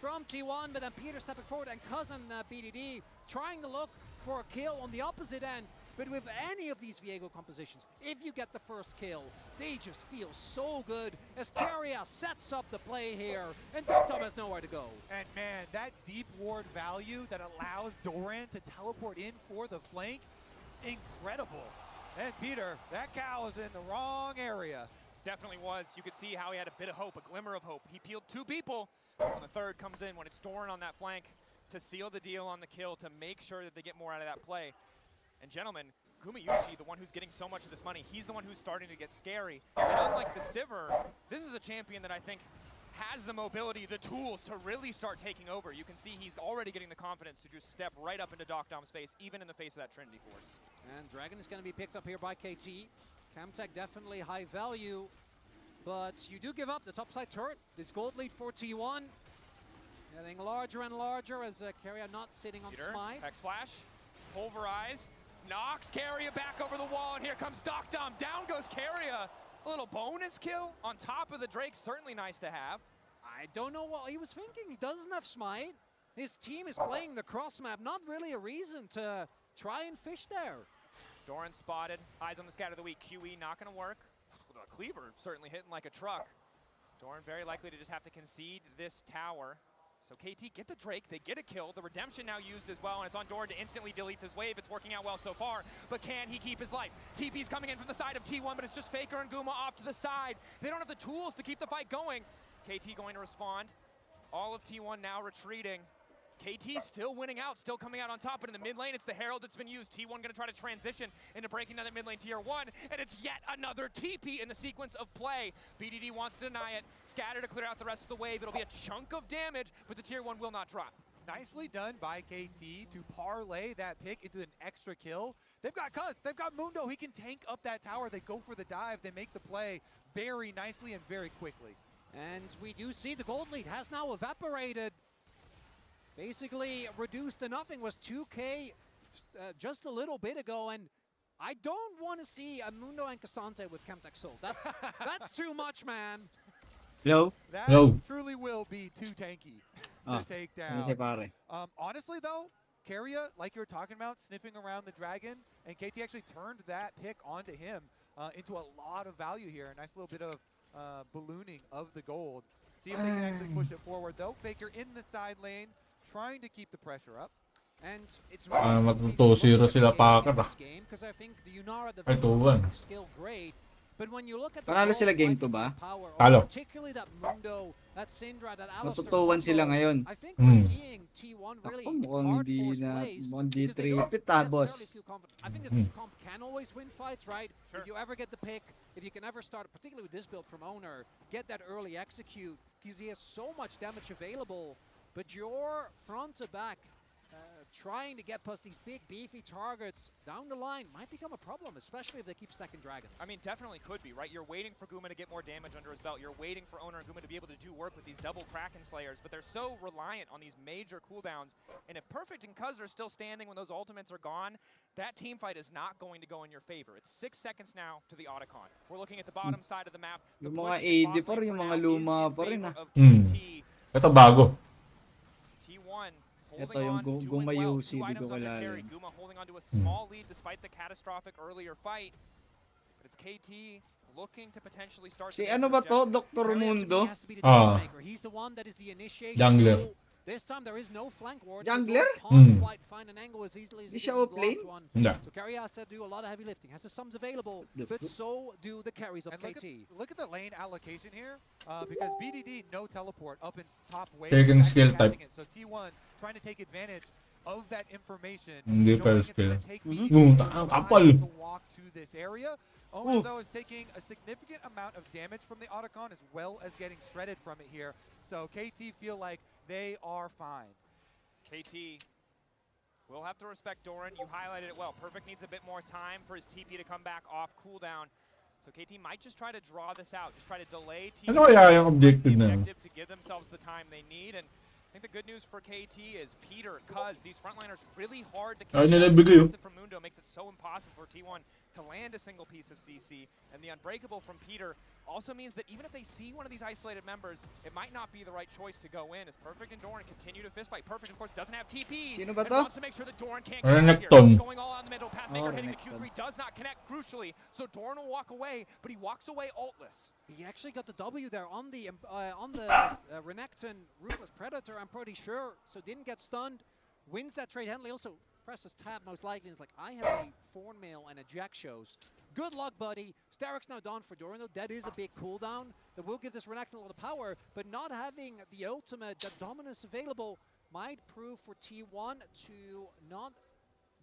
from T1, but then Peter stepping forward and Cousin BDD trying to look for a kill on the opposite end. But with any of these Viego compositions, if you get the first kill, they just feel so good as Keria sets up the play here, and Doctam has nowhere to go. And man, that deep ward value that allows Doran to teleport in for the flank, incredible. And Peter, that cow is in the wrong area. Definitely was. You could see how he had a bit of hope, a glimmer of hope. He peeled 2 people. And the third comes in when it's Doran on that flank to seal the deal on the kill, to make sure that they get more out of that play. And gentlemen, Gumayusi, the one who's getting so much of this money, he's the one who's starting to get scary. And unlike the Sivir, this is a champion that I think has the mobility, the tools to really start taking over. You can see he's already getting the confidence to just step right up into Doctam's face, even in the face of that Trinity Force. And Dragon is going to be picked up here by KT. Camtech definitely high value, but you do give up the topside turret. This gold lead for T1 getting larger and larger as Keria not sitting on Peter, Smite. Hex Flash, Pulverize, knocks Keria back over the wall, and here comes Doctam. Down goes Keria. A little bonus kill on top of the Drake, certainly nice to have. I don't know what he was thinking. He doesn't have Smite. His team is playing the cross map. Not really a reason to try and fish there. Doran spotted, eyes on the scatter of the week. QE not gonna work. Cleaver certainly hitting like a truck. Doran very likely to just have to concede this tower. So KT get the Drake, they get a kill. The Redemption now used as well, and it's on Doran to instantly delete this wave. It's working out well so far, but can he keep his life? TP's coming in from the side of T1, but it's just Faker and Guma off to the side. They don't have the tools to keep the fight going. KT going to respond. All of T1 now retreating. KT still winning out, still coming out on top, but in the mid lane, it's the Herald that's been used. T1 going to try to transition into breaking down the mid lane tier 1, and it's yet another TP in the sequence of play. BDD wants to deny it, scatter to clear out the rest of the wave. It'll be a chunk of damage, but the tier 1 will not drop. Nicely done by KT to parlay that pick into an extra kill. They've got Cuz, they've got Mundo. He can tank up that tower. They go for the dive. They make the play very nicely and very quickly. And we do see the gold lead has now evaporated. Basically reduced to nothing. Was 2K just a little bit ago, and I don't want to see a Mundo and Cassante with Chemtech Soul. That's too much, man. Hello? That truly will be too tanky to take down. Honestly, though, Keria, like you were talking about, sniffing around the dragon, and KT actually turned that pick onto him into a lot of value here. A nice little bit of ballooning of the gold. See if they can actually push it forward, though. Faker in the side lane, trying to keep the pressure up. And it's mag-2-0 sila Packer ah. Ay, 2-1. But when you look at Panalo sila game 2 ba? Talo. Particularly that Mundo, that Syndra, that Natutuwan sila ngayon. I think we're seeing T1 really mukhang hindi tripit boss. I think this comp can always win fights, right? If you ever get the pick, if you can ever start, particularly with this build from Owner, get that early execute, because he has so much damage available, but your front to back, trying to get past these big beefy targets down the line might become a problem, especially if they keep stacking dragons. I mean, definitely could be, right? You're waiting for Guma to get more damage under his belt. You're waiting for Owner and Guma to be able to do work with these double Kraken Slayers, but they're so reliant on these major cooldowns. And if Perfect and Cuz are still standing when those ultimates are gone, that team fight is not going to go in your favor. It's 6 seconds now to the Otacon. We're looking at the bottom side of the map. Yung mga AD pa rin, yung mga luma pa rin Ito bago. T1 ito yung Guma UC, di ko kalala. Guma holding onto a small lead despite the catastrophic earlier fight. But it's KT looking to potentially start. Si ano ba to? Dr. Mundo? He's the one that is the initiation. Jungler. This time there is no flank ward. Jungler? So can't quite find an angle as easily as he did in the last one. So Keria has to do a lot of heavy lifting. Has the sums available, but so do the carries of KT. Look at the lane allocation here, because BDD no teleport up in top wave. Taking skill type. So T1 trying to take advantage of that information. Hindi pa skill. Kapal. To walk to this area. Owner though is taking a significant amount of damage from the Otacon as well as getting shredded from it here. So KT feel like they are fine. KT will have to respect Doran. You highlighted it well. Perfect needs a bit more time for his TP to come back off cooldown. So KT might just try to draw this out. Just try to delay TP. Ano kaya yung objective na? To give themselves the time they need. And I think the good news for KT is Peter, Cuz, these frontliners really hard to catch up. From Mundo makes it so impossible for T1 to land a single piece of CC. And the Unbreakable from Peter also means that even if they see one of these isolated members, it might not be the right choice to go in. As Perfect and Doran continue to fistfight. Perfect, of course, doesn't have TP. Sino ba and to? wants to make sure that Doran can't get out here. Going all out in the middle. Pathmaker hitting the Q3 does not connect, crucially. So Doran will walk away, but he walks away ultless. He actually got the W there on the Renekton Ruthless Predator, I'm pretty sure. So didn't get stunned. Wins that trade. Henley also presses tab most likely. It's like, I have a Thornmail and a Jack shows. Good luck, buddy. Starrick's now done for Doran, though. That is a big cooldown that will give this Renekton a lot of power, but not having the ultimate, the dominance available, might prove for T1 to not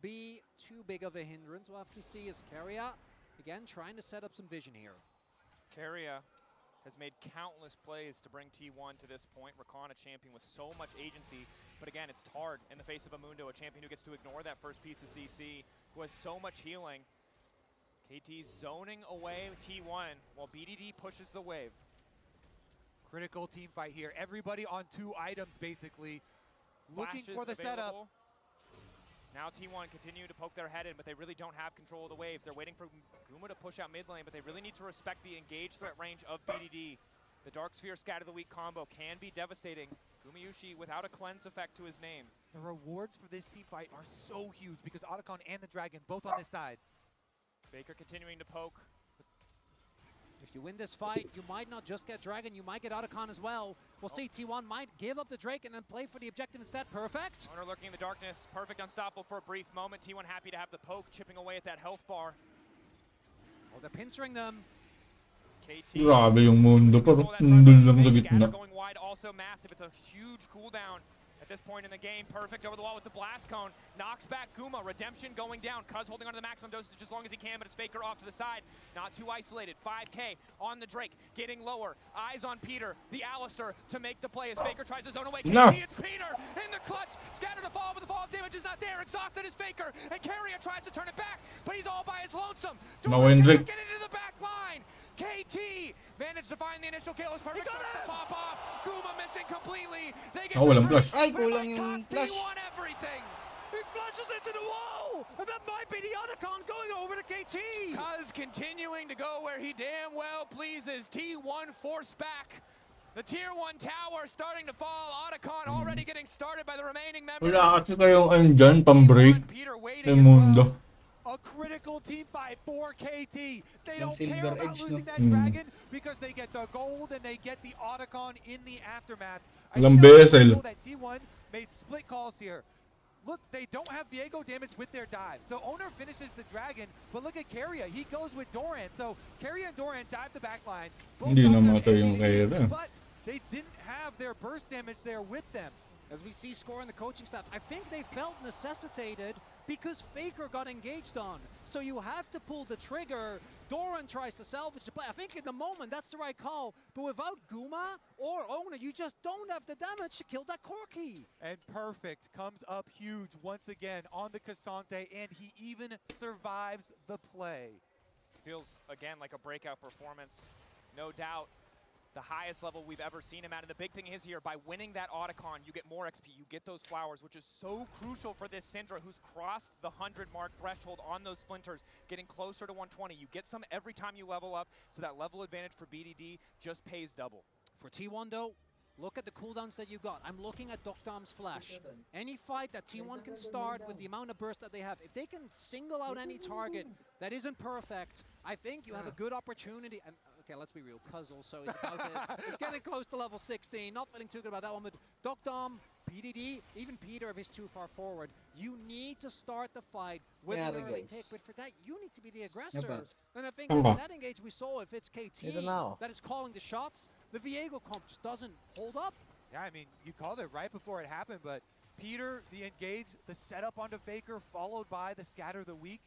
be too big of a hindrance. We'll have to see as Keria, again, trying to set up some vision here. Keria has made countless plays to bring T1 to this point. Rakan, a champion with so much agency, but again, it's hard in the face of a Mundo, a champion who gets to ignore that first piece of CC, who has so much healing. KT zoning away T1 while BDD pushes the wave. Critical team fight here. Everybody on 2 items, basically. Looking for the setup. Now T1 continue to poke their head in, but they really don't have control of the waves. They're waiting for Guma to push out mid lane, but they really need to respect the engaged threat range of BDD. The Dark Sphere Scatter the Weak combo can be devastating. Gumayushi without a cleanse effect to his name. The rewards for this team fight are so huge because Otacon and the Dragon both on this side. Baker continuing to poke. If you win this fight, you might not just get Dragon, you might get Otacon as well. We'll see T1 might give up the Drake and then play for the objective instead. Perfect. Owner lurking in the darkness. Perfect unstoppable for a brief moment. T1 happy to have the poke chipping away at that health bar. Oh, they're pincering them. KT. Grabe yung Mundo pa. Nandun lang sa gitna. Going wide also massive. It's a huge cooldown. At this point in the game, perfect over the wall with the blast cone. Knocks back Guma. Redemption going down. Cuz holding onto the maximum dosage as long as he can, but it's Faker off to the side. Not too isolated. 5K on the Drake. Getting lower. Eyes on Peter. The Alistair to make the play as Faker tries to zone away. No. KT, it's Peter in the clutch. Scattered to fall, but the fall damage is not there. Exhausted is Faker. And Carrier tries to turn it back, but he's all by his lonesome. Nakuha yung Drake. Get into the back line. KT managed to find the initial kill. It's perfect. To pop off. Guma missing completely. They get Oh, walang the flash. Ay, kulang yung cost flash. T1 everything. He flashes into the wall! And that might be the Otacon going over to KT! Cuz continuing to go where he damn well pleases. T1 forced back. The tier 1 tower starting to fall. Otacon already getting started by the remaining members. Wala kasi kayong andyan, pang-break ng mundo. A critical team fight for KT. They Yung don't care Silver about Edge, losing no? that dragon because they get the gold and they get the Otacon in the aftermath. I Walang think that's Bessel. cool that T1 made split calls here. Look, they don't have Viego damage with their dive. So Owner finishes the dragon, but look at Keria. He goes with Doran. So Keria and Doran dive the backline. Hindi namatay yung Keria. But they didn't have their burst damage there with them. As we see Score and the coaching staff, I think they felt necessitated because Faker got engaged on. So you have to pull the trigger. Doran tries to salvage the play. I think in the moment that's the right call. But without Guma or Owner, you just don't have the damage to kill that Corki. And Perfect comes up huge once again on the Cassante, and he even survives the play. Feels again like a breakout performance. No doubt. The highest level we've ever seen him at. And the big thing is here, by winning that Otacon, you get more XP, you get those flowers, which is so crucial for this Syndra who's crossed the 100 mark threshold on those splinters, getting closer to 120. You get some every time you level up, so that level advantage for BDD just pays double. For T1 though, look at the cooldowns that you got. I'm looking at Dokdom's flash. Any fight that T1 can start with the amount of burst that they have, if they can single out any target that isn't perfect, I think you have a good opportunity. And okay, let's be real. Cuz also is about it. He's getting close to level 16. Not feeling too good about that one, but Dokdom, PDD, even Peter if he's too far forward, you need to start the fight with an early pick. But for that, you need to be the aggressor. And I think in that engage we saw, if it's KT that is calling the shots, the Viego comp just doesn't hold up. Yeah, I mean, you called it right before it happened, but Peter, the engage, the setup onto Faker, followed by the scatter the weak.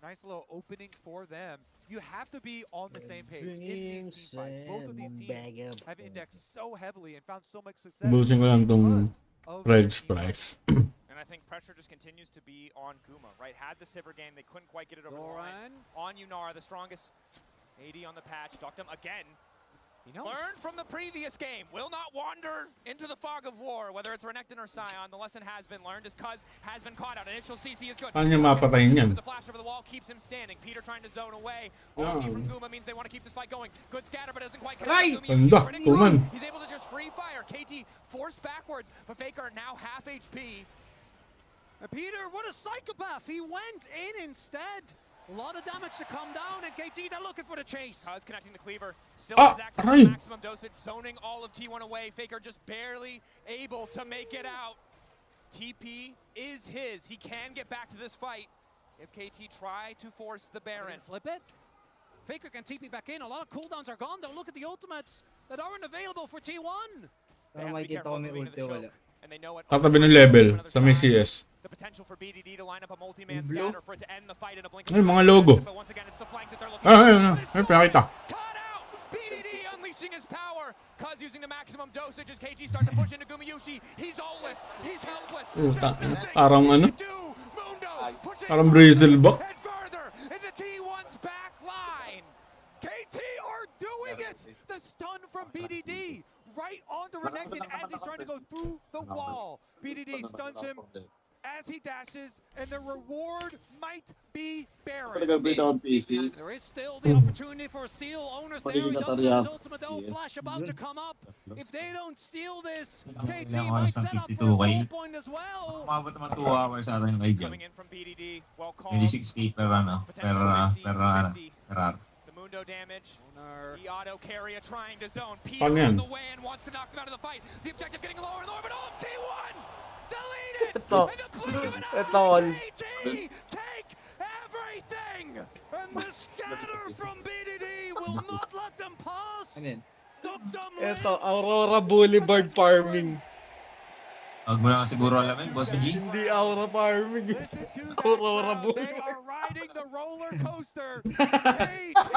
Nice little opening for them. You have to be on the same page in these team fights. Both of these teams have indexed so heavily and found so much success. Busin ko lang tong Reds price. And I think pressure just continues to be on Guma, right? Had the Sivir game, they couldn't quite get it over the line. On Yunar, the strongest AD on the patch. Dokdom again. Learn from the previous game. Will not wander into the fog of war, whether it's Renekton or Sion. The lesson has been learned as Cuz has been caught out. Initial CC is good. Paano niya mapatayin yan? The flash over the wall keeps him standing. Peter trying to zone away. Ulti from Guma means they want to keep this fight going. Good scatter, but doesn't quite connect. Ganda, tuman. He's able to just free fire. KT forced backwards, but Faker now half HP. And Peter, what a psychopath! He went in instead. A lot of damage to come down, and KT, they're looking for the chase. Cuz connecting the cleaver. Still has access to maximum dosage, zoning all of T1 away. Faker just barely able to make it out. TP is his. He can get back to this fight if KT try to force the Baron. Flip it. Faker can TP back in. A lot of cooldowns are gone, though. Look at the ultimates that aren't available for T1. Pero makikita ko may ulti wala. And they know what Tatabi ng level sa may CS. The potential for BDD to line up a multi-man scatter for it to end the fight in a blink. Ay, mga logo. But once again, it's the flank that they're looking Ay, pinakita. BDD unleashing his power. Cuz using the maximum dosage as KG start to push into Gumayushi. He's outless. He's helpless. Parang ano? Parang Brazil ba? And further into T1's back line. KT are doing it! The stun from BDD right onto Renekton as he's trying to go through the wall. BDD stuns him as he dashes, and the reward might be Baron. There is still the opportunity for a steal. Owners there. He doesn't have his ultimate though. Flash about to come up. If they don't steal this, KT might set up for a soul point as well. Umabot naman 2 hours sa atin kay John. Coming in from BDD, well called. 26k per hour. The Mundo damage. The auto carrier trying to zone. Ano Peter yan? on the way and wants to knock them out of the fight. The objective getting lower and lower, but off T1! Deleted! Ito. Ito. KT take everything! And the scatter from BDD will not let them pass. Ano yan? Ito, Aurora Boulevard Farming. Huwag mo lang siguro alamin, Boss G. Hindi aura farming. Aura bull. They are riding the roller coaster. KT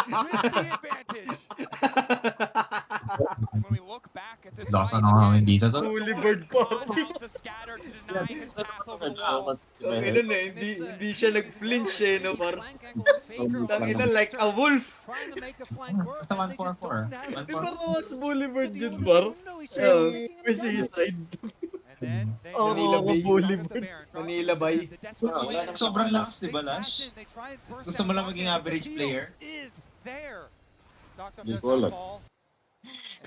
with the advantage. When we look back at this Lakas fight, na hangin dito to. Fully bird party. to scatter to deny his path over the wall. Tangina na, hindi siya nag-flinch eh, no, par. Tangina, like a wolf. Basta 1-4-4. Di ba kawas bully bird yun, par? May suicide. Manila Bay. Bully bird. Manila Bay. Sobrang lakas, di ba, Lash? Gusto mo lang maging average player? Hindi ko alam.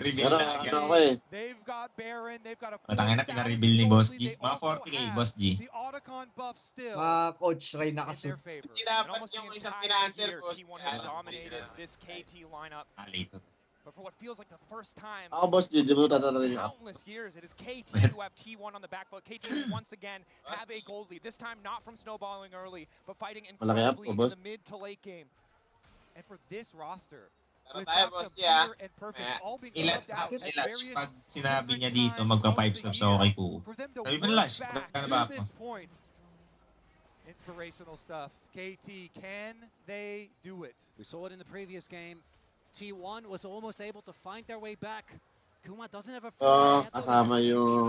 Reveal na agad. They've got Baron, they've got a Matangin na pina-reveal ni Boss G. Mga 40k, Boss G. the Otacon buff still Coach Ray in nakasuit. their favor. And almost the entire year, T1 had dominated this KT lineup. Late. But for what feels like the first time Ako, Boss G, di mo tatanungin ako. countless years, it is KT who have T1 on the back foot. KT who once again have a gold lead. This time not from snowballing early, but fighting incredibly in the mid to late game. And for this roster, with tayo, Dr. Boss G, ah. Peter and Perfect all being Ilan, subbed out at Lash, various pag sinabi niya dito, magpa-5 subs ako kay Poo. for them to Sabi mo, work Lash, back magkano to ba ako? this point. Inspirational stuff. KT, can they do it? We saw it in the previous game. T1 was almost able to find their way back. Kuma doesn't have a kasama yung